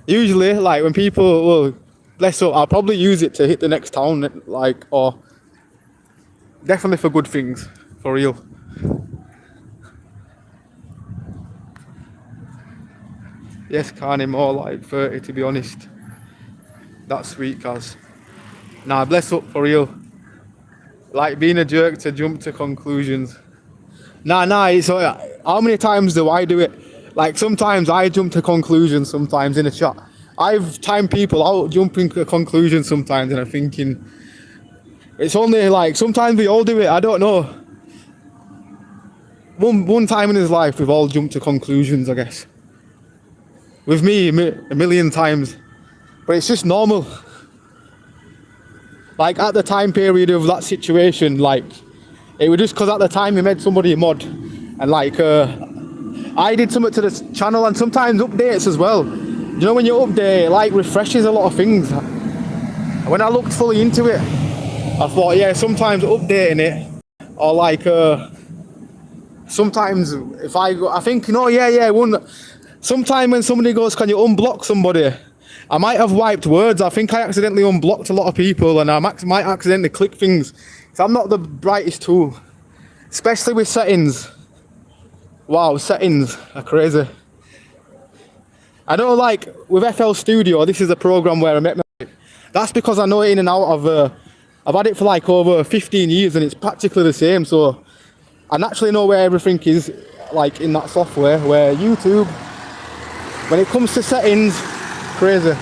Usually, like when people, well, bless up, I'll probably use it to hit the next town, like, or definitely for good things, for real. Yes, Carney, more like 30 to be honest. That's sweet, Kaz. Nah, bless up, for real. Like being a jerk to jump to conclusions. Nah, it's how many times do I do it? Like sometimes I jump to conclusions sometimes in a chat. I've timed people out jumping to conclusions sometimes and I'm thinking, it's only like, sometimes we all do it, I don't know. One time in his life we've all jumped to conclusions, I guess. With me, a million times. But it's just normal. Like at the time period of that situation, like, it was just because at the time we made somebody a mod. And like, I did something to the channel and sometimes updates as well. You know when you update, it like refreshes a lot of things. When I looked fully into it, I thought, yeah, sometimes updating it, or like, sometimes if I think, you know, sometime when somebody goes, can you unblock somebody? I might have wiped words. I think I accidentally unblocked a lot of people and I might accidentally click things. So I'm not the brightest tool, especially with settings. Wow, settings are crazy. I know, like with FL Studio, this is a program where I met my. That's because I know it in and out of. I've had it for like over 15 years, and it's practically the same. So I naturally know where everything is, like in that software. Where YouTube, when it comes to settings, crazy.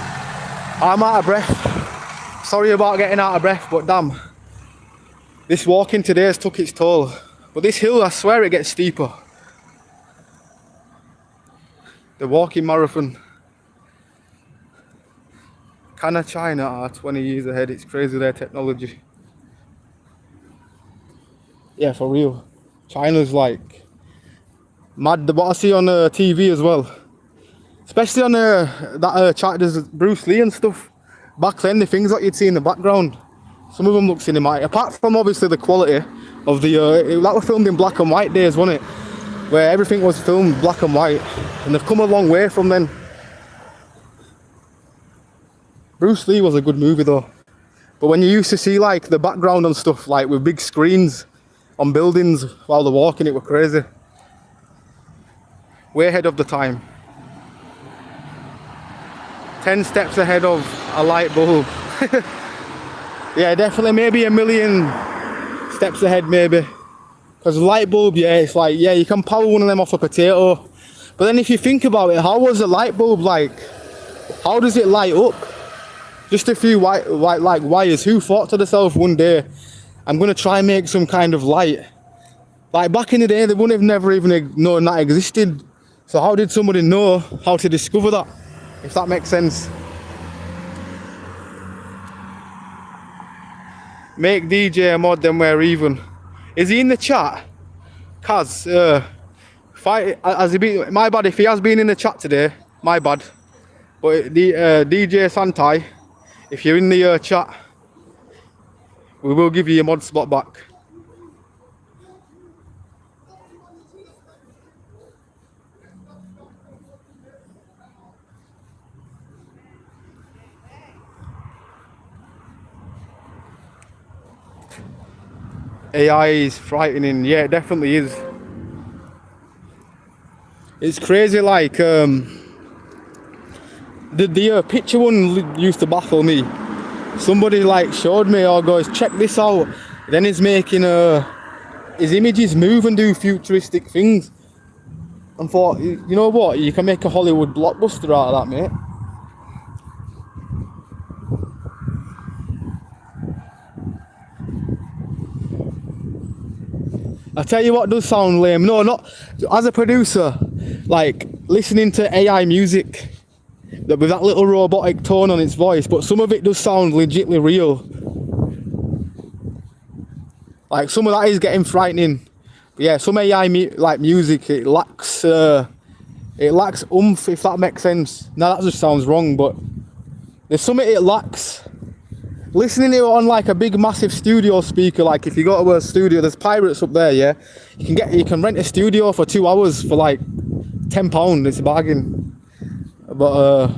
I'm out of breath. Sorry about getting out of breath, but damn, this walking today has took its toll. But this hill, I swear, it gets steeper. The walking marathon. China are 20 years ahead. It's crazy, their technology. Yeah, for real. China's like mad. What I see on TV as well, especially on that chat, there's Bruce Lee and stuff. Back then, the things that you'd see in the background, some of them look cinematic. Apart from obviously the quality of the that was filmed in black and white days, wasn't it? Where everything was filmed black and white, and they've come a long way from then. Bruce Lee was a good movie though, but when you used to see like the background and stuff, like with big screens on buildings while they're walking, it were crazy. Way ahead of the time. 10 steps ahead of a light bulb. Yeah, definitely, maybe a million steps ahead, maybe. Because light bulb, yeah, it's like, yeah, you can power one of them off a potato. But then if you think about it, how was a light bulb like? How does it light up? Just a few white like wires. Who thought to themselves one day, I'm going to try and make some kind of light? Like back in the day, they wouldn't have never even known that existed. So how did somebody know how to discover that? If that makes sense. Make DJ a mod, then we're even. Is he in the chat? Kaz, has he been? My bad if he has been in the chat today. My bad. But the DJ Santai, if you're in the chat, we will give you your mod spot back. AI is frightening. Yeah, it definitely is. It's crazy. Like the picture one used to baffle me. Somebody like showed me or goes, check this out. Then he's making his images move and do futuristic things. And thought, you know what? You can make a Hollywood blockbuster out of that, mate. I tell you what does sound lame. No, not as a producer, like listening to AI music with that little robotic tone on its voice, but some of it does sound legitly real. Like some of that is getting frightening. But yeah, some AI like music, it lacks oomph, if that makes sense. Now that just sounds wrong, but there's something it lacks. Listening to it on like a big massive studio speaker, like if you go to a studio, there's Pirates up there, yeah. You can rent a studio for 2 hours for like £10. It's a bargain. But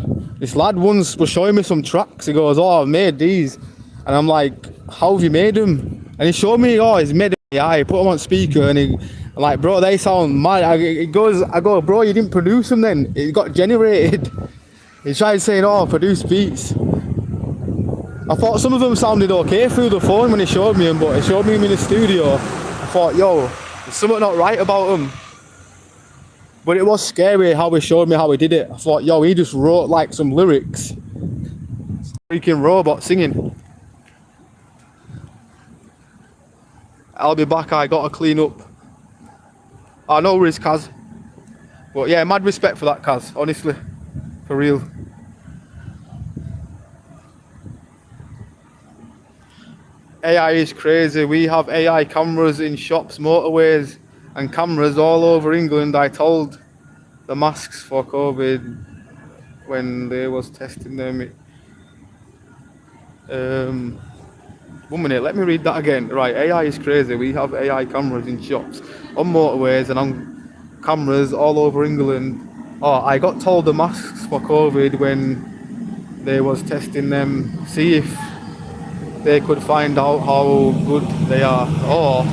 this lad once was showing me some tracks. He goes, "Oh, I've made these," and I'm like, "How have you made them?" And he showed me, "Oh, he's made them AI." Put them on speaker, and I'm like, "Bro, they sound mad." I go, "Bro, you didn't produce them then? It got generated." He tried saying, "Oh, produce beats." I thought some of them sounded okay through the phone when he showed me them, but he showed me them in the studio. I thought, yo, there's something not right about them. But it was scary how he showed me how he did it. I thought, yo, he just wrote like some lyrics. Freaking robot singing. I'll be back, I gotta clean up. I know where is Kaz. But yeah, mad respect for that, Kaz, honestly. For real. AI is crazy. We have AI cameras in shops, motorways, and cameras all over England. I told the masks for COVID when they was testing them. 1 minute, let me read that again. Right, AI is crazy. We have AI cameras in shops, on motorways, and on cameras all over England. Oh, I got told the masks for COVID when they was testing them. See if they could find out how good they are. Or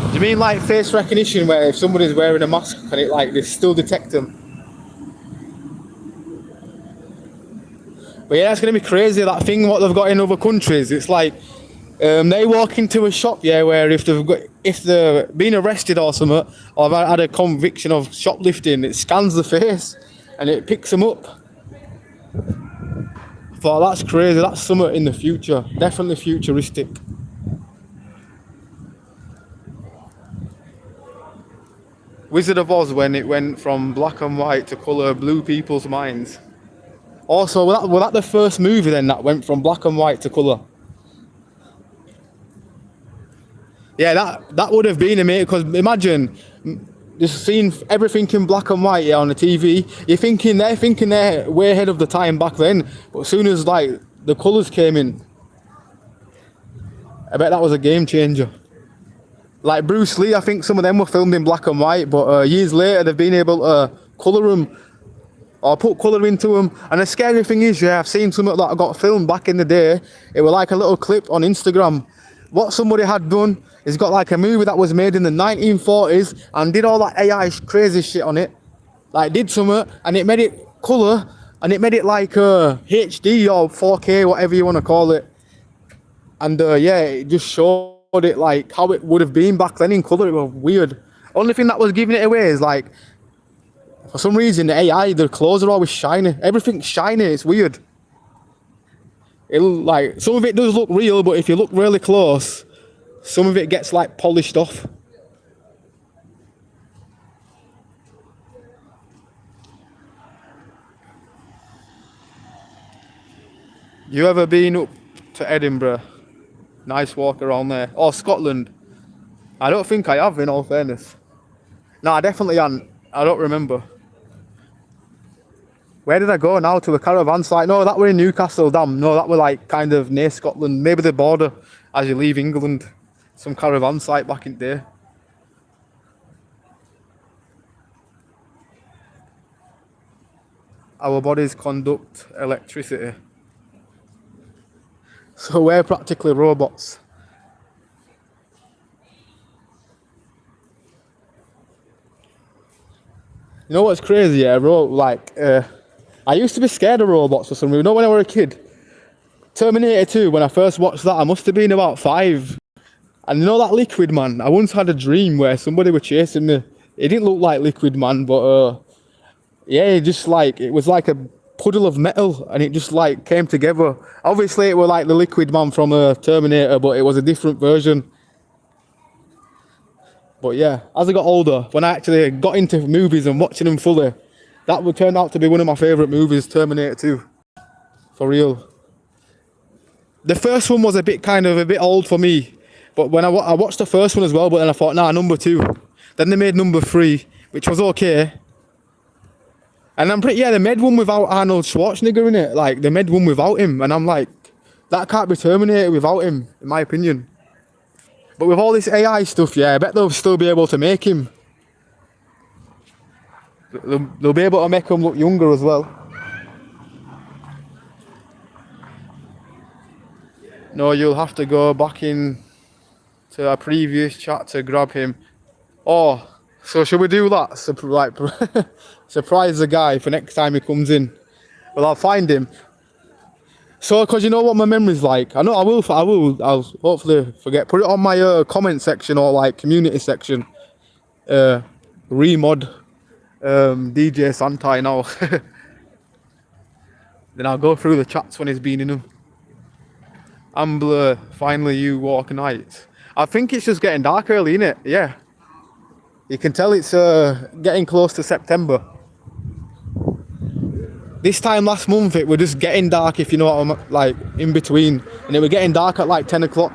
do you mean like face recognition, where if somebody's wearing a mask, can it like they still detect them? But yeah, it's going to be crazy, that thing what they've got in other countries. It's like they walk into a shop, yeah, where if they're being arrested or something, or have had a conviction of shoplifting, it scans the face and it picks them up. I thought, that's crazy. That's something in the future. Definitely futuristic. Wizard of Oz, when it went from black and white to colour, blew people's minds. Also, was that the first movie then that went from black and white to colour? Yeah, that would have been amazing, because imagine just seeing everything in black and white, yeah, on the TV. They're thinking they're way ahead of the time back then. But as soon as like the colours came in, I bet that was a game changer. Like Bruce Lee, I think some of them were filmed in black and white, but years later they've been able to colour them or put colour into them. And the scary thing is, yeah, I've seen something that got filmed back in the day. It was like a little clip on Instagram. What somebody had done is got like a movie that was made in the 1940s and did all that AI crazy shit on it. Like did something and it made it colour and it made it like HD or 4K, whatever you want to call it. And yeah, it just showed it like how it would have been back then in colour. It was weird. Only thing that was giving it away is like, for some reason the AI, their clothes are always shiny. Everything's shiny, it's weird. Like some of it does look real, but if you look really close, some of it gets like polished off. You ever been up to Edinburgh? Nice walk around there. Or Scotland? I don't think I have, in all fairness. No, I definitely haven't. I don't remember. Where did I go now? To the caravan site? No, that were in Newcastle, damn. No, that were like kind of near Scotland. Maybe the border as you leave England. Some caravan site back in there. Our bodies conduct electricity. So we're practically robots. You know what's crazy? Yeah, I used to be scared of robots for some reason. You know, when I was a kid, Terminator 2, when I first watched that, I must have been about 5. And you know that Liquid Man? I once had a dream where somebody was chasing me. It didn't look like Liquid Man, but yeah, it was like a puddle of metal, and it just like came together. Obviously, it was like the Liquid Man from Terminator, but it was a different version. But yeah, as I got older, when I actually got into movies and watching them fully, that would turn out to be one of my favourite movies, Terminator 2. For real. The first one was a bit old for me, but when I watched the first one as well, but then I thought, nah, number 2. Then they made number 3, which was okay. And they made one without Arnold Schwarzenegger in it. Like, they made one without him, and I'm like, that can't be Terminator without him, in my opinion. But with all this AI stuff, yeah, I bet they'll still be able to make him. They'll be able to make him look younger as well. No, you'll have to go back in to our previous chat to grab him. Oh, so should we do that? Surprise the guy for next time he comes in. Well, I'll find him. So, because you know what my memory's like. I know I'll hopefully forget. Put it on my comment section or like community section. Remod DJ Santai now. Then I'll go through the chats when he's been in them. Ambler, finally you walk nights. I think it's just getting dark early, innit? Yeah. You can tell it's getting close to September. This time last month it was just getting dark, if you know what I'm like, in between. And it was getting dark at like 10 o'clock.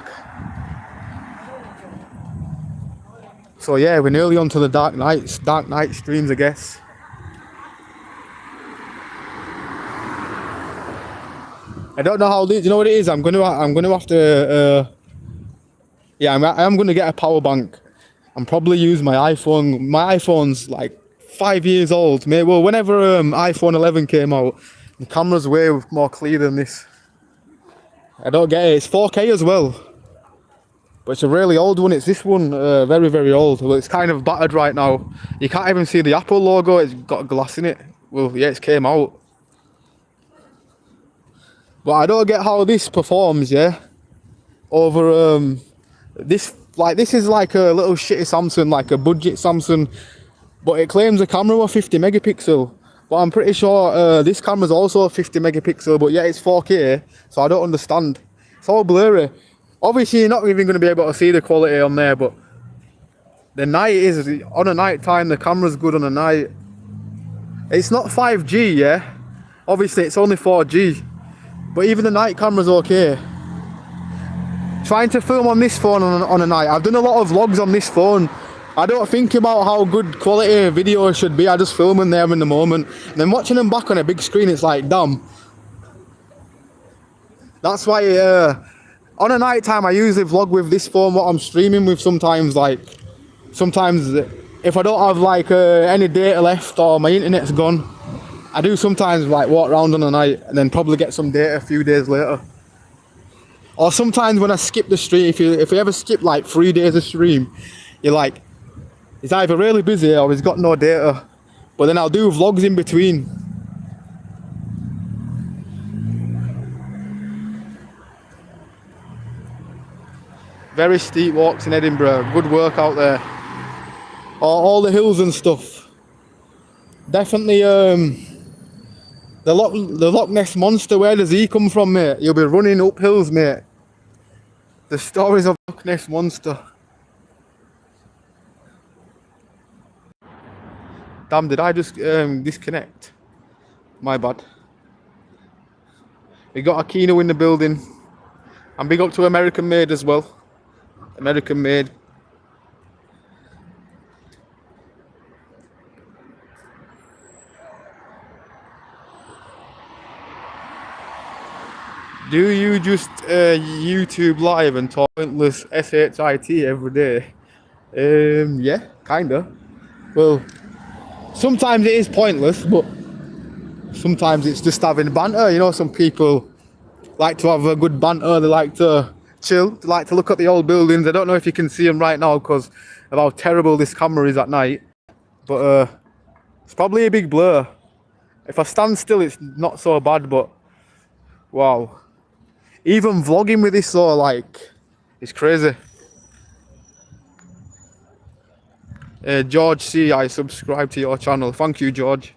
So yeah, we're nearly on to the dark night streams, I guess. I don't know how, do you know what it is? I'm gonna have to, yeah, I'm gonna get a power bank and probably use my iPhone. My iPhone's like 5 years old. Maybe, well, whenever iPhone 11 came out, the camera's way more clear than this. I don't get it. It's 4K as well, but it's a really old one. It's this one, very, very old. Well, it's kind of battered right now. You can't even see the Apple logo. It's got glass in it. Well, yeah, it came out. But I don't get how this performs, yeah, over this. Like, this is like a little shitty Samsung, like a budget Samsung, but it claims the camera was 50 megapixel. But I'm pretty sure this camera's also 50 megapixel, but yeah, it's 4K, so I don't understand. It's all blurry. Obviously, you're not even going to be able to see the quality on there, but the night is, on a night time, the camera's good on a night. It's not 5G, yeah? Obviously, it's only 4G, but even the night camera's okay. Trying to film on this phone on a night. I've done a lot of vlogs on this phone. I don't think about how good quality video should be. I just film them there in the moment. And then watching them back on a big screen, it's like, damn. That's why on a night time, I usually vlog with this phone, what I'm streaming with sometimes. Like, sometimes if I don't have like any data left or my internet's gone, I do sometimes like walk around on a night and then probably get some data a few days later. Or sometimes when I skip the stream, if you ever skip like 3 days of stream, you're like, he's either really busy or he's got no data. But then I'll do vlogs in between. Very steep walks in Edinburgh. Good work out there. All the hills and stuff. Definitely the Loch Ness Monster. Where does he come from, mate? You'll be running up hills, mate. The stories of Loch Ness Monster. Damn, did I just disconnect? My bad. We got a Kino in the building. And big up to American Made as well. American Made. Do you just YouTube live and talk pointless shit every day? Yeah, kinda. Well, sometimes it is pointless, but sometimes it's just having banter. You know, some people like to have a good banter. They like to chill. They like to look at the old buildings. I don't know if you can see them right now because of how terrible this camera is at night. But it's probably a big blur. If I stand still, it's not so bad, but wow. Even vlogging with this though, like, it's crazy. George C, I subscribe to your channel. Thank you, George.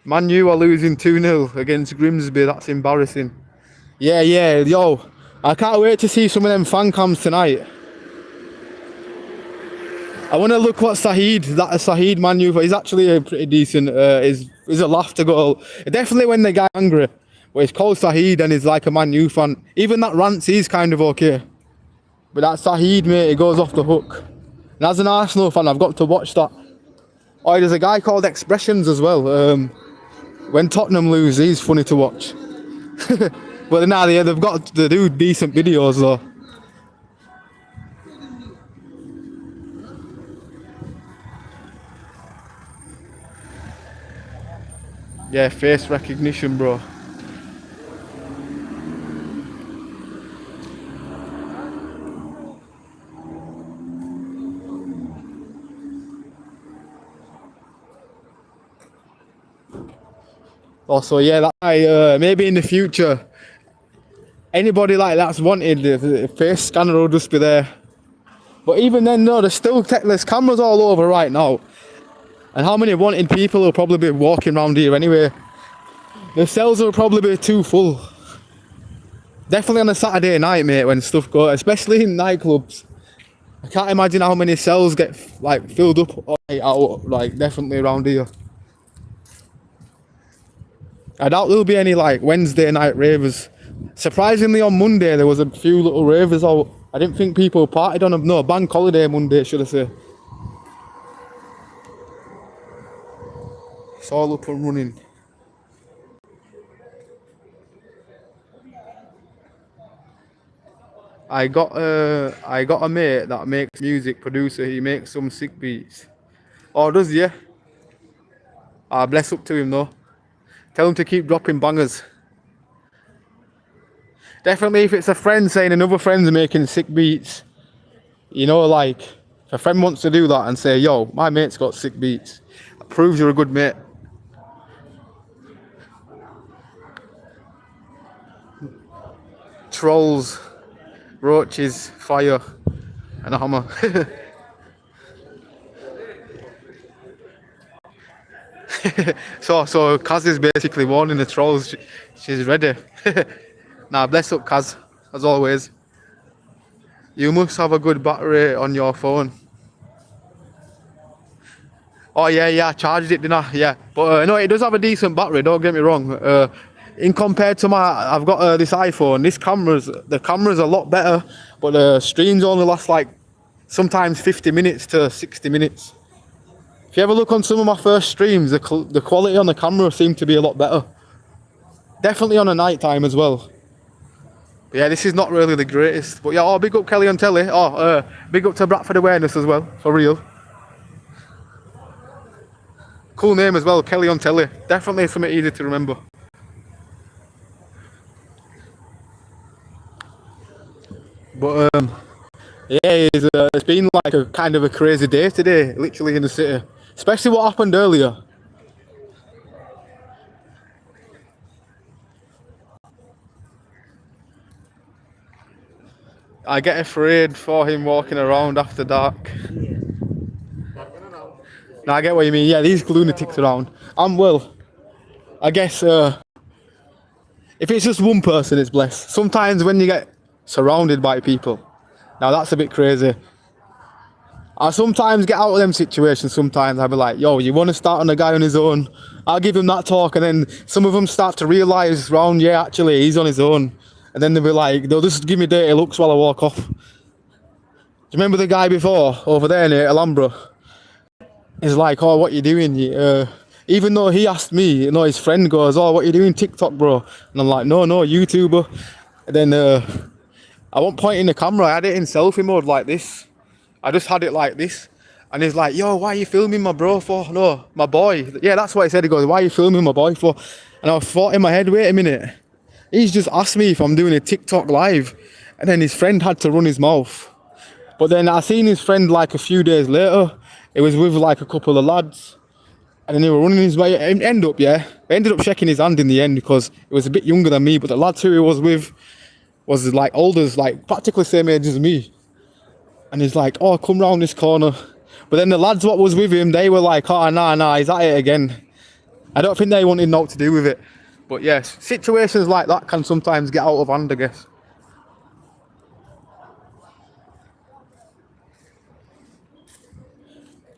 Man U are losing 2-0 against Grimsby. That's embarrassing. Yeah, yo. I can't wait to see some of them fan cams tonight. I want to look what Sahid Man U, he's actually a pretty decent, he's a laugh to go. Definitely when they get angry. But it's called Sahid and he's like a Man U fan. Even that rants, he's kind of okay. But that Sahid, mate, he goes off the hook. And as an Arsenal fan, I've got to watch that. Oh, there's a guy called Expressions as well. When Tottenham lose, he's funny to watch. But now they've got to do decent videos though. Yeah, face recognition, bro. Also, yeah, that guy, maybe in the future, anybody like that's wanted, the face scanner will just be there. But even then, no, there's cameras all over right now. And how many wanted people will probably be walking around here anyway? The cells will probably be too full. Definitely on a Saturday night, mate, when stuff goes, especially in nightclubs. I can't imagine how many cells get like filled up or out, like definitely around here. I doubt there'll be any like Wednesday night ravers. Surprisingly, on Monday there was a few little ravers out. I didn't think people partied on a bank holiday Monday, should I say. It's all up and running. I got a mate that makes music, producer. He makes some sick beats. Oh, does he? Yeah? Ah, bless up to him though. Tell him to keep dropping bangers. Definitely if it's a friend saying another friend's making sick beats, you know, like, if a friend wants to do that and say, yo, my mate's got sick beats, that proves you're a good mate. trolls, roaches, fire, and a hammer. So Kaz is basically warning the trolls. She's ready. Nah, bless up, Kaz, as always. You must have a good battery on your phone. Oh yeah, I charged it, didn't I? Yeah, but no, it does have a decent battery. Don't get me wrong. In compared to I've got this iPhone. The camera's a lot better, but the streams only last like sometimes 50 minutes to 60 minutes. If you ever look on some of my first streams, the quality on the camera seemed to be a lot better. Definitely on a night time as well. But yeah, this is not really the greatest. But yeah, big up Kelly on telly. Big up to Bradford Awareness as well, for real. Cool name as well, Kelly on telly. Definitely something easy to remember. But yeah, it's been like a kind of a crazy day today, literally in the city. Especially what happened earlier. I get afraid for him walking around after dark. Now I get what you mean. Yeah, these lunatics around. I guess if it's just one person, it's blessed. Sometimes when you get surrounded by people, now that's a bit crazy. I sometimes get out of them situations. Sometimes I'll be like, yo, you want to start on a guy on his own? I'll give him that talk, and then some of them start to realise, yeah, actually, he's on his own. And then they'll be like, they'll just give me dirty looks while I walk off. Do you remember the guy before, over there near Ambler? He's like, oh, what you doing? Even though he asked me, his friend goes, oh, what you doing, TikTok, bro? And I'm like, no, YouTuber. And then I won't point in the camera. I had it in selfie mode like this. I just had it like this. And he's like, yo, why are you filming my bro for? No, my boy. Yeah, that's what he said. He goes, why are you filming my boy for? And I thought in my head, wait a minute. He's just asked me if I'm doing a TikTok live. And then his friend had to run his mouth. But then I seen his friend like a few days later. It was with like a couple of lads. And then they were running his way. I ended up shaking his hand in the end because he was a bit younger than me. But the lads who he was with was like older, like practically same age as me. And he's like, oh, come round this corner. But then the lads what was with him, they were like, oh, nah, he's at it again. I don't think they wanted naught to do with it. But yes, situations like that can sometimes get out of hand, I guess.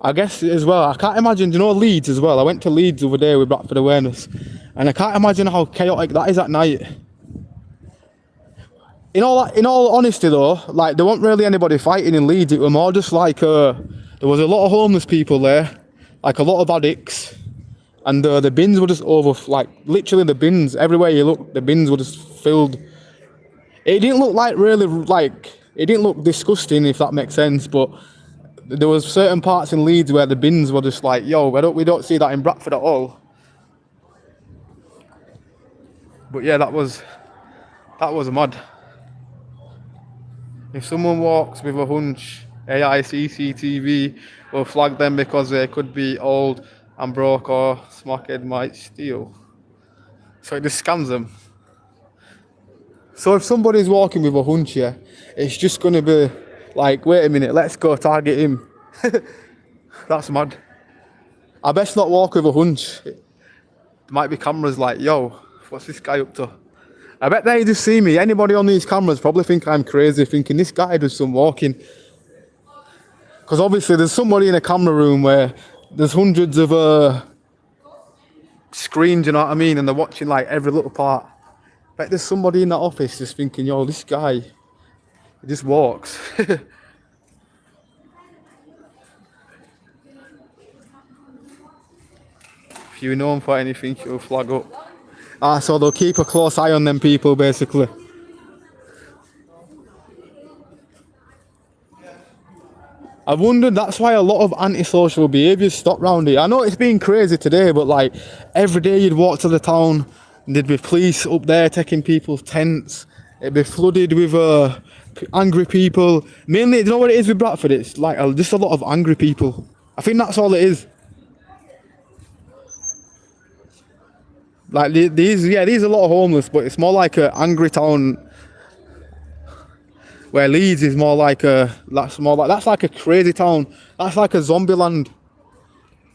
I guess as well, I can't imagine, Leeds as well. I went to Leeds over there with Bradford Awareness. And I can't imagine how chaotic that is at night. In all honesty though, like there wasn't really anybody fighting in Leeds. It was more just like there was a lot of homeless people there, like a lot of addicts, and the bins were just literally the bins. Everywhere you look, the bins were just filled. It didn't look it didn't look disgusting, if that makes sense, but there was certain parts in Leeds where the bins were just like, yo, we don't see that in Bradford at all. But yeah, that was mad. If someone walks with a hunch, AI CCTV will flag them because they could be old and broke or smackhead might steal. So it just scans them. So if somebody's walking with a hunch, yeah, it's just going to be like, wait a minute, let's go target him. That's mad. I best not walk with a hunch. There might be cameras like, yo, what's this guy up to? I bet they just see me. Anybody on these cameras probably think I'm crazy, thinking this guy does some walking. Because obviously there's somebody in a camera room where there's hundreds of screens, you know what I mean? And they're watching like every little part. I bet there's somebody in that office just thinking, yo, this guy, he just walks. If you know him for anything, he'll flag up. So they'll keep a close eye on them people, basically. I've wondered, that's why a lot of antisocial behaviours stop round here. I know it's been crazy today, but like every day you'd walk to the town and there'd be police up there taking people's tents. It'd be flooded with angry people. Mainly, you know what it is with Bradford? It's like just a lot of angry people. I think that's all it is. Like these are a lot of homeless, but it's more like an angry town. Where Leeds is more like that's like a crazy town. That's like a zombie land.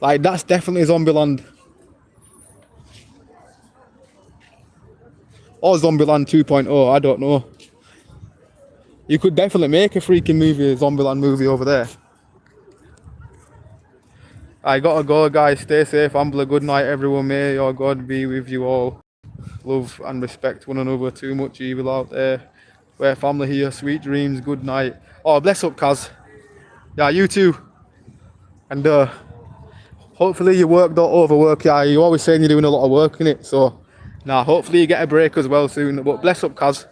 Like that's definitely zombie land. Or Zombieland 2.0, I don't know. You could definitely make a freaking movie, a Zombieland movie over there. I gotta go, guys. Stay safe. Ambler, good night, everyone. May your God be with you all. Love and respect one another. Too much evil out there. We're family here. Sweet dreams. Good night. Oh, bless up, Kaz. Yeah, you too. And hopefully your work don't overwork. Yeah, you're always saying you're doing a lot of work in it, so. Nah, hopefully you get a break as well soon. But bless up, Kaz.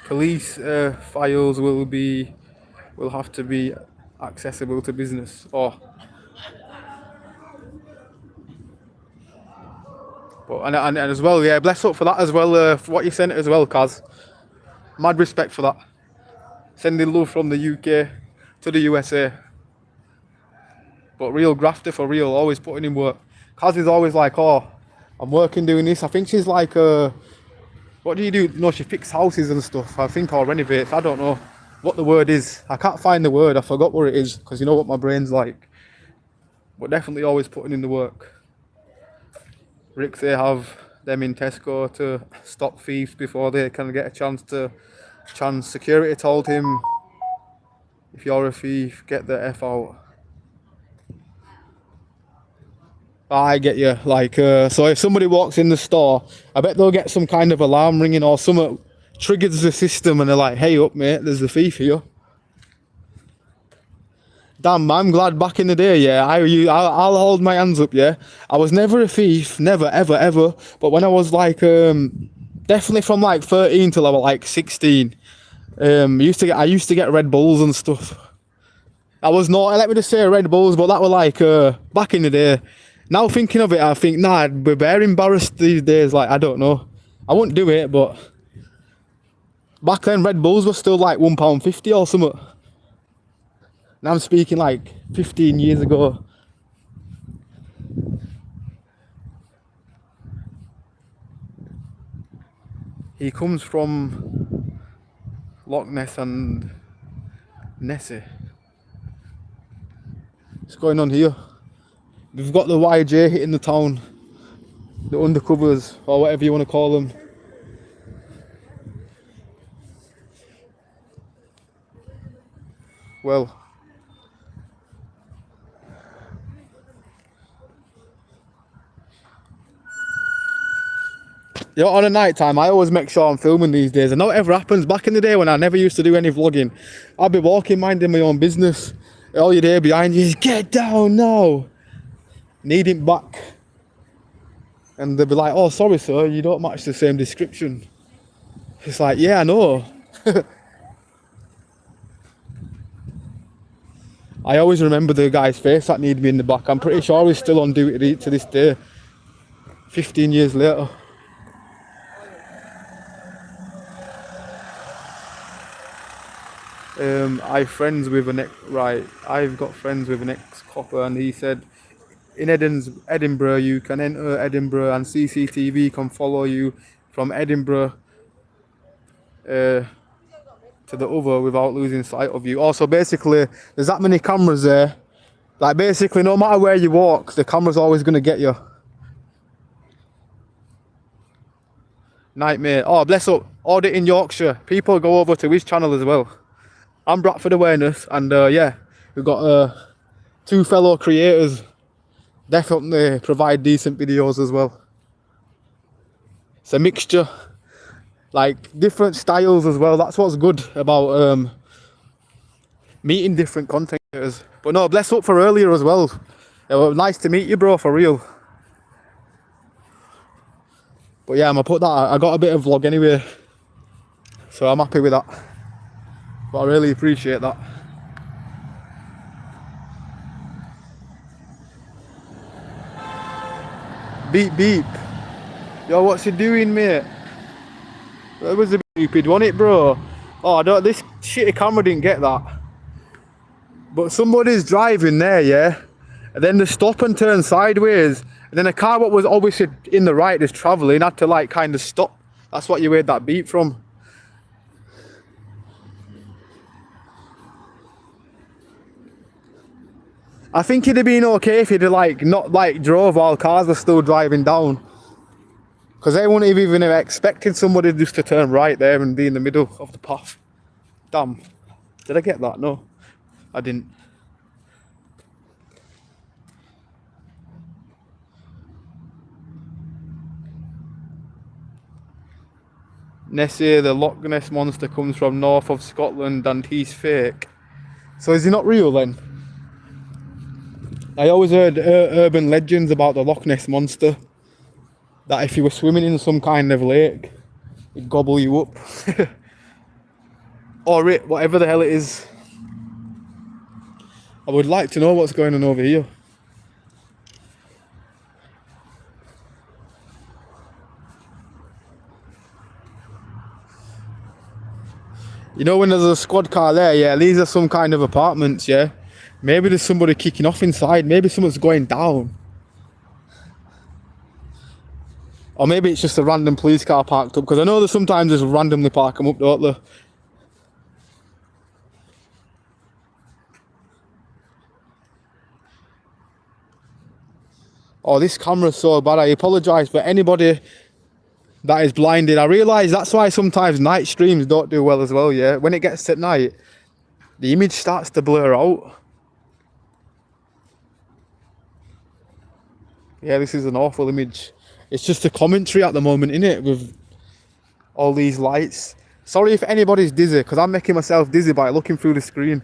Police files will have to be accessible to business. But and as well, yeah, bless up for that as well. For what you sent as well, Kaz. Mad respect for that. Sending love from the UK to the USA. But real grafter for real, always putting in work. Kaz is always like, oh, I'm working doing this. I think she's like, what do you do? No, she fixes houses and stuff. I think, or renovates. I don't know what the word is. I can't find the word. I forgot what it is because you know what my brain's like. But definitely always putting in the work. Rick, they have them in Tesco to stop thieves before they can get a chance. Security told him, if you're a thief, get the F out. I get you. Like, so if somebody walks in the store, I bet they'll get some kind of alarm ringing or something triggers the system and they're like, hey up mate, there's a thief here. Damn, I'm glad back in the day, yeah, I'll hold my hands up, yeah. I was never a thief, never, ever, ever. But when I was like, definitely from like 13 till I was like 16, I used to get Red Bulls and stuff. I was not, let me just say Red Bulls, but that were like, back in the day. Now thinking of it, I think, nah, I'd be very embarrassed these days, like, I don't know. I wouldn't do it, but back then Red Bulls were still like £1.50 or something. Now I'm speaking like 15 years ago. He comes from Loch Ness and Nessie. What's going on here? We've got the YJ hitting the town. The undercovers, or whatever you want to call them. Well, you know, on a night time, I always make sure I'm filming these days. I know it ever happens. Back in the day when I never used to do any vlogging, I'd be walking, minding my own business. All you hear behind you is, get down now. Need him back. And they'll be like, oh, sorry, sir, you don't match the same description. It's like, yeah, I know. I always remember the guy's face that needed me in the back. I'm pretty sure he's still on duty to this day. 15 years later. I've got friends with an ex-copper, and he said in Edinburgh you can enter Edinburgh and CCTV can follow you from Edinburgh to the other without losing sight of you. Also, basically, there's that many cameras there. Like, basically, no matter where you walk, the camera's always going to get you. Nightmare. Oh, bless up. Audit in Yorkshire. People go over to his channel as well. I'm Bradford Awareness, and yeah, we've got 2 fellow creators. Definitely provide decent videos as well. It's a mixture, like different styles as well. That's what's good about meeting different content creators. But no, bless up for earlier as well. It was nice to meet you, bro, for real. But yeah, I'm gonna put that. I got a bit of vlog anyway, so I'm happy with that. But I really appreciate that. Beep beep. Yo, what's he doing, mate? That was a bit stupid, wasn't it, bro? Oh, this shitty camera didn't get that. But somebody's driving there, yeah? And then they stop and turn sideways. And then a car what was obviously in the right is travelling had to like kind of stop. That's what you heard that beep from. I think it'd have been okay if he'd have like not like drove while cars were still driving down. Because they wouldn't have even have expected somebody just to turn right there and be in the middle of the path. Damn. Did I get that? No, I didn't. Nessie, the Loch Ness monster comes from north of Scotland and he's fake. So is he not real then? I always heard urban legends about the Loch Ness monster. That if you were swimming in some kind of lake, it'd gobble you up. Or it, whatever the hell it is. I would like to know what's going on over here. You know when there's a squad car there, yeah, these are some kind of apartments, yeah? Maybe there's somebody kicking off inside, maybe someone's going down. Or maybe it's just a random police car parked up, because I know that sometimes just randomly park them up, don't they? Oh, this camera's so bad, I apologise for anybody that is blinded. I realise that's why sometimes night streams don't do well as well, yeah? When it gets at night, the image starts to blur out. Yeah, this is an awful image. It's just a commentary at the moment, innit? With all these lights. Sorry if anybody's dizzy, because I'm making myself dizzy by looking through the screen.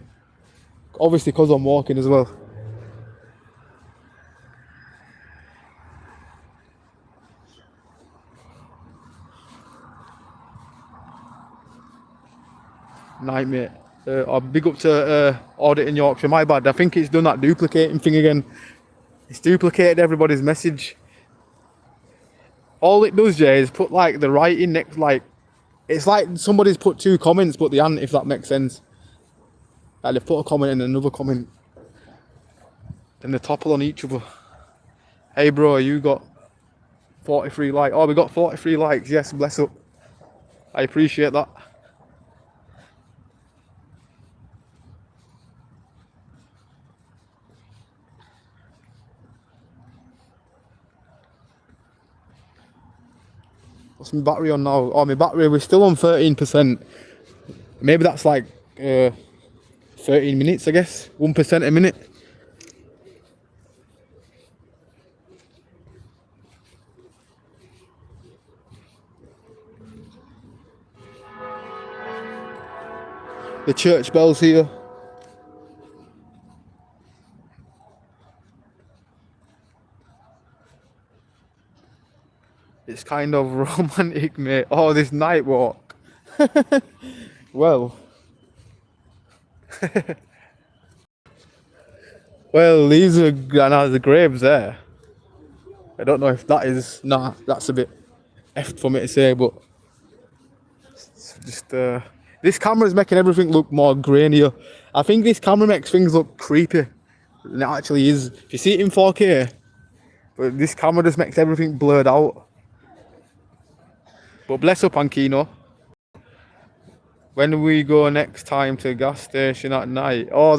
Obviously because I'm walking as well. Nightmare. I'll big up to audit in Yorkshire. My bad. I think it's done that duplicating thing again. It's duplicated everybody's message. All it does, yeah, is put like the writing next, like it's like somebody's put two comments but the ant, if that makes sense. Like they've put a comment and another comment. Then they topple on each other. Hey bro, you got 43 likes. Oh, we got 43 likes. Yes, bless up. I appreciate that. What's my battery on now? Oh, my battery, we're still on 13%. Maybe that's like 13 minutes, I guess. 1% a minute. The church bells here. It's kind of romantic, mate. Oh, this night walk. Well. Well, these are the graves there. I don't know if that is... Nah, that's a bit effed for me to say, but... It's just... This camera's making everything look more grainier. I think this camera makes things look creepy than it actually is. If you see it in 4K, but this camera just makes everything blurred out. But bless up Ankino. When we go next time to a gas station at night? Oh,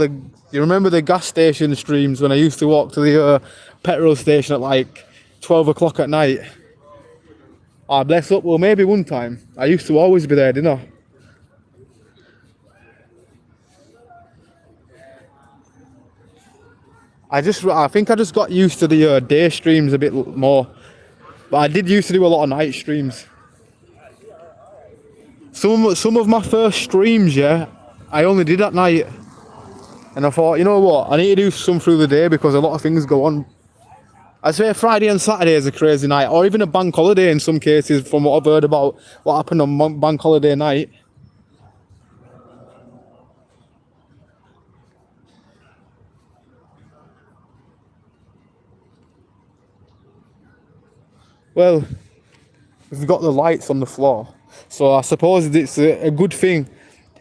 you remember the gas station streams when I used to walk to the petrol station at like 12 o'clock at night? Ah, bless up. Well, maybe one time. I used to always be there, didn't I? I think I just got used to the day streams a bit more. But I did used to do a lot of night streams. Some of my first streams, yeah, I only did at night. And I thought, you know what, I need to do some through the day because a lot of things go on. I swear Friday and Saturday is a crazy night, or even a bank holiday in some cases, from what I've heard about what happened on bank holiday night. Well, we've got the lights on the floor. So I suppose it's a good thing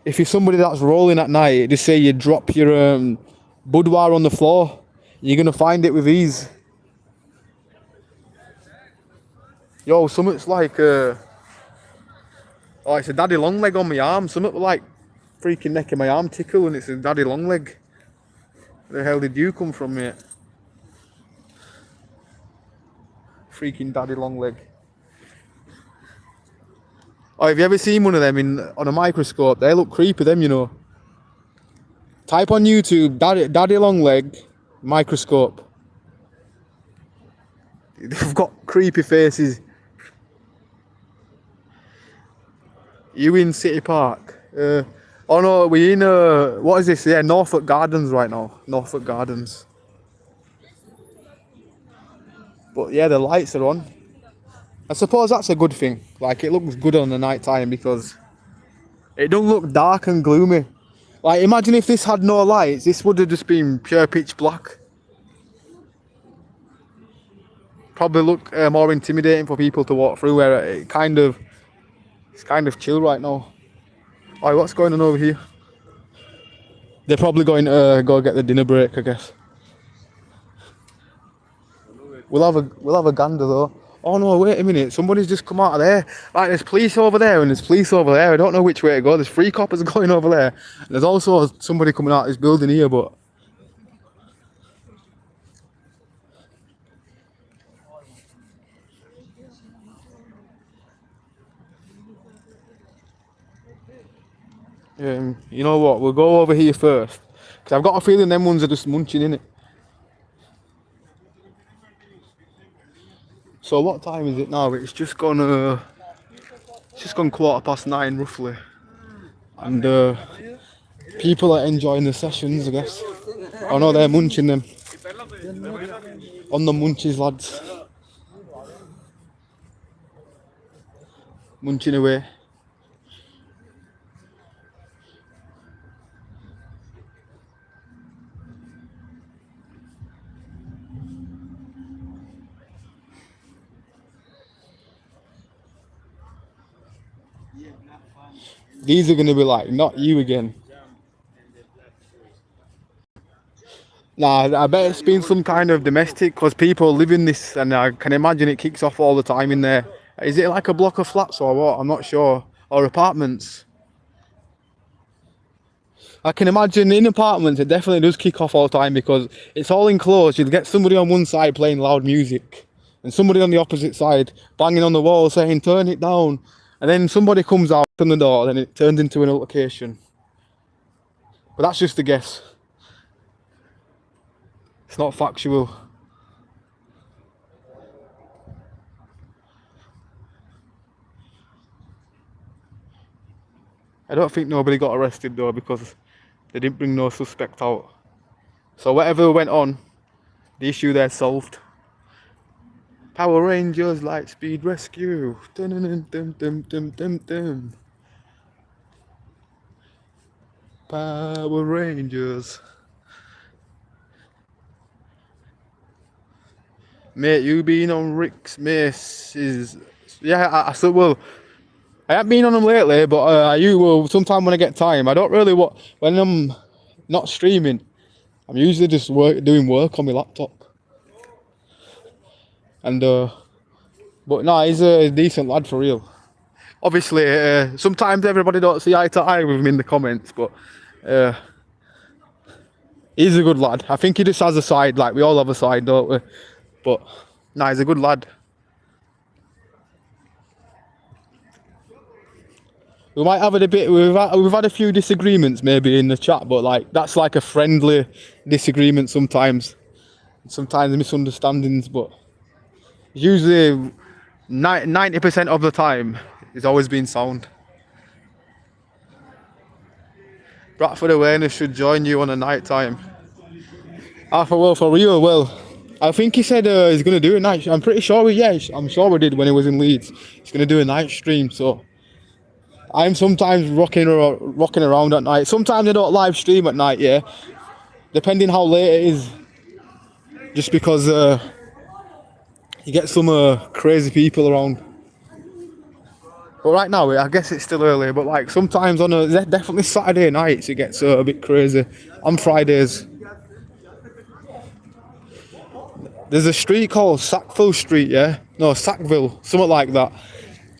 if you're somebody that's rolling at night, just say you drop your boudoir on the floor. You're gonna find it with these. Yo, something's like oh, it's a daddy long leg on my arm. Something like freaking making my arm tickle, and it's a daddy long leg. Where the hell did you come from, mate? Freaking daddy long leg. Oh, have you ever seen one of them on a microscope? They look creepy, them, you know. Type on YouTube, daddy long leg, microscope. They've got creepy faces. You in City Park? Oh no, we in what is this? Yeah, Norfolk Gardens right now. Norfolk Gardens. But yeah, the lights are on. I suppose that's a good thing. Like, it looks good on the night time because it don't look dark and gloomy. Like, imagine if this had no lights, this would have just been pure pitch black. Probably look more intimidating for people to walk through, where it's kind of chill right now. Alright, what's going on over here? They're probably going to go get the dinner break, I guess. We'll have a gander though. Oh no, wait a minute, somebody's just come out of there. Like, there's police over there and there's police over there. I don't know which way to go. There's 3 coppers going over there. There's also somebody coming out of this building here, but you know what, we'll go over here first. Because I've got a feeling them ones are just munching in it. So what time is it now? It's just gone 9:15 roughly. And people are enjoying the sessions, I guess. Oh no, they're munching them. On the munchies, lads. Munching away. These are going to be like, not you again. Nah, I bet it's been some kind of domestic, because people live in this, and I can imagine it kicks off all the time in there. Is it like a block of flats or what? I'm not sure. Or apartments. I can imagine in apartments it definitely does kick off all the time, because it's all enclosed. You'll get somebody on one side playing loud music and somebody on the opposite side banging on the wall saying turn it down, and then somebody comes out from the door and it turns into an altercation. But that's just a guess. It's not factual. I don't think nobody got arrested though, because they didn't bring no suspect out. So whatever went on, the issue there solved. Power Rangers Lightspeed Rescue. Dun dun dun dun dun dun dun. Power Rangers. Mate, you been on Rick's Maces? Yeah, I said, well, I haven't been on them lately, but I will sometime when I get time. I don't really when I'm not streaming. I'm usually just doing work on my laptop. And but no, he's a decent lad for real. Obviously, sometimes everybody don't see eye to eye with him in the comments, but he's a good lad. I think he just has a side, like we all have a side, don't we? But nah, he's a good lad. We might have a bit. We've had a few disagreements maybe in the chat, but like that's like a friendly disagreement sometimes. Sometimes misunderstandings, but usually 90% of the time it's always been sound. Bradford Awareness should join you on a night time. For real, well, I think he said he's going to do a night. I'm pretty sure I'm sure we did when he was in Leeds. He's going to do a night stream, so I'm sometimes rocking around at night. Sometimes I don't live stream at night, yeah, depending how late it is. Just because you get some crazy people around. But right now, I guess it's still early. But like sometimes on definitely Saturday nights, it gets a bit crazy. On Fridays. There's a street called Sackville Street, yeah? No, Sackville, something like that.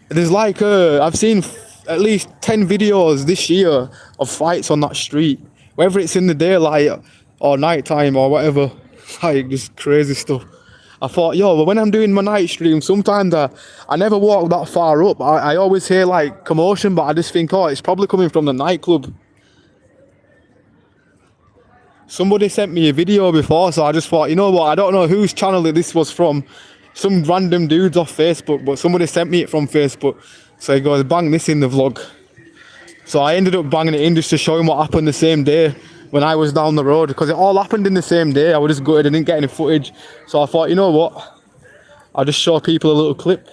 There's like, I've seen at least 10 videos this year of fights on that street. Whether it's in the daylight or night time or whatever. Like, just crazy stuff. I thought, yo, but when I'm doing my night stream, sometimes I never walk that far up. I always hear like commotion, but I just think, oh, it's probably coming from the nightclub. Somebody sent me a video before, so I just thought, you know what, I don't know whose channel this was from. Some random dudes off Facebook, but somebody sent me it from Facebook. So he goes, bang this in the vlog. So I ended up banging it in just to show him what happened the same day when I was down the road, because it all happened in the same day. I was just gutted, I didn't get any footage. So I thought, you know what, I'll just show people a little clip.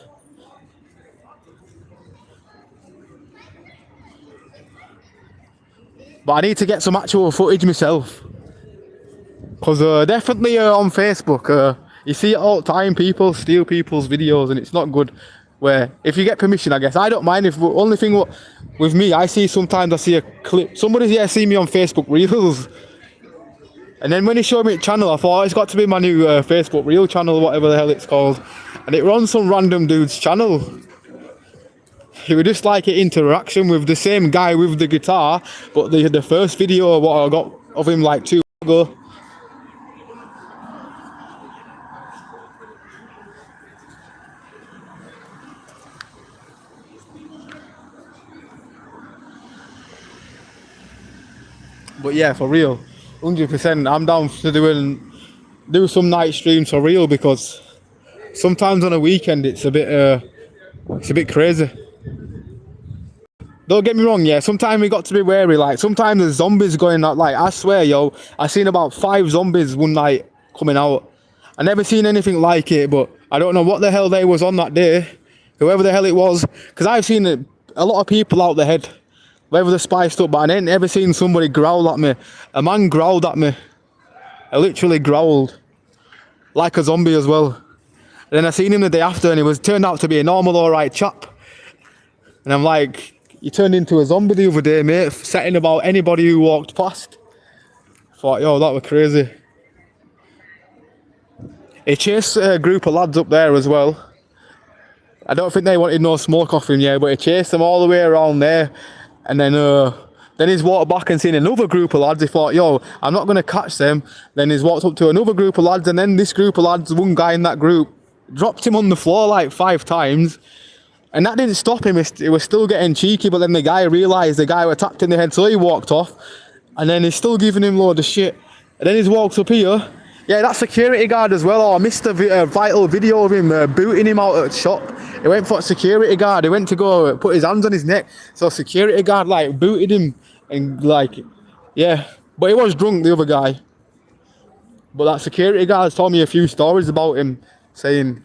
But I need to get some actual footage myself. Because definitely on Facebook, you see it all the time, people steal people's videos and it's not good. Where, if you get permission, I guess, I don't mind. If only thing with me, I see sometimes I see a clip, somebody's see me on Facebook Reels. And then when he showed me the channel, I thought, oh, it's got to be my new Facebook Reel channel, whatever the hell it's called. And it runs some random dude's channel. It was just like an interaction with the same guy with the guitar, but the first video what I got of him like 2 months ago. But yeah, for real, 100%, I'm down to do some night streams for real, because sometimes on a weekend it's a bit crazy. Don't get me wrong, yeah, sometimes we got to be wary, like sometimes there's zombies going out, like I swear, yo, I seen about 5 zombies one night coming out. I never seen anything like it, but I don't know what the hell they was on that day, whoever the hell it was, because I've seen a lot of people out the head, whether they're spiced up, but I ain't ever seen somebody growl at me. A man growled at me. I literally growled. Like a zombie as well. And then I seen him the day after and he turned out to be a normal alright chap. And I'm like, you turned into a zombie the other day, mate, setting about anybody who walked past. Thought, yo, that was crazy. He chased a group of lads up there as well. I don't think they wanted no smoke off him, yeah, but he chased them all the way around there. And then he's walked back and seen another group of lads. He thought, yo, I'm not going to catch them. Then he's walked up to another group of lads, and then this group of lads, one guy in that group, dropped him on the floor like 5 times. And that didn't stop him. He was still getting cheeky, but then the guy realised the guy was tapped in the head, so he walked off. And then he's still giving him load of shit. And then he's walked up here. Yeah, that security guard as well. Oh, I missed a vital video of him booting him out at the shop. He went for a security guard. He went to go put his hands on his neck. So security guard like booted him and like, yeah. But he was drunk, the other guy. But that security guard told me a few stories about him, saying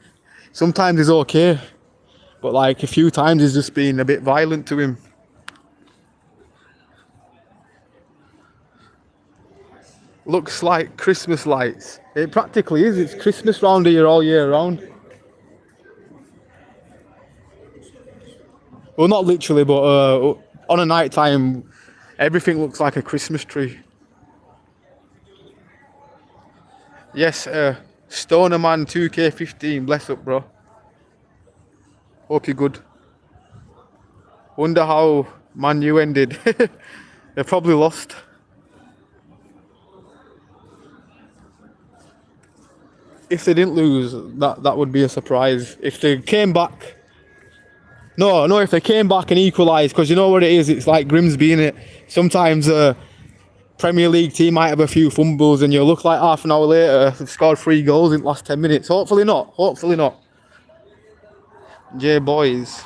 sometimes he's okay, but like a few times he's just been a bit violent to him. Looks like Christmas lights. It practically is. It's Christmas round here all year round. Well, not literally, but on a night time, everything looks like a Christmas tree. Yes, Stoner Man 2K15. Bless up, bro. Hope you're good. Wonder how Man U ended. They probably lost. If they didn't lose, that would be a surprise. If they came back, no, if they came back and equalised, because you know what it is, it's like Grimsby, innit? Sometimes a Premier League team might have a few fumbles and you'll look like half an hour later they've scored 3 goals in the last 10 minutes. Hopefully not, hopefully not. J boys,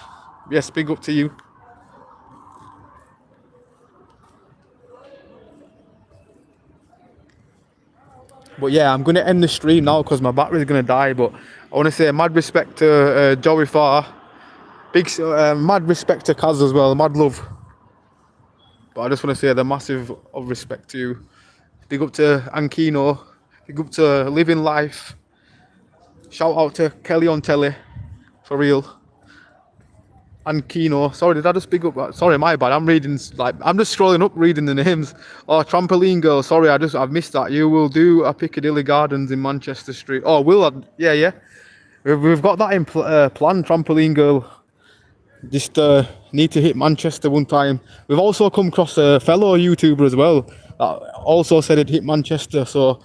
yes, big up to you. But yeah, I'm going to end the stream now because my battery's going to die. But I want to say mad respect to Joey Farr. Big mad respect to Kaz as well. Mad love. But I just want to say the massive of respect to you. Big up to Ankino. Big up to Living Life. Shout out to Kelly on telly. For real. and Kino. Sorry, did I just pick up? Sorry, my bad. I'm reading like I'm just scrolling up, reading the names. Oh, Trampoline Girl. Sorry, I've missed that. You will do a Piccadilly Gardens in Manchester Street. Oh, will I? Yeah, yeah. We've got that in plan. Trampoline Girl. Just need to hit Manchester one time. We've also come across a fellow YouTuber as well that also said he'd hit Manchester. So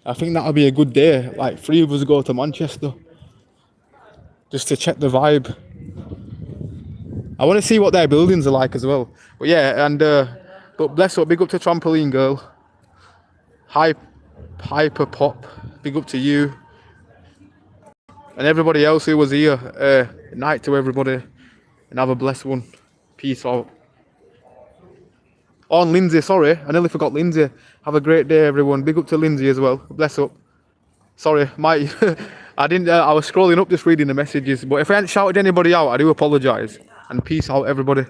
I think that'll be a good day. Like 3 of us go to Manchester just to check the vibe. I want to see what their buildings are like as well. But yeah, and but bless up, big up to Trampoline Girl. Hyper Pop, big up to you. And everybody else who was here. Night to everybody. And have a blessed one. Peace out. Oh, and Lindsay, sorry. I nearly forgot Lindsay. Have a great day, everyone. Big up to Lindsay as well. Bless up. Sorry, I didn't. I was scrolling up just reading the messages. But if I hadn't shouted anybody out, I do apologise. And peace out, everybody.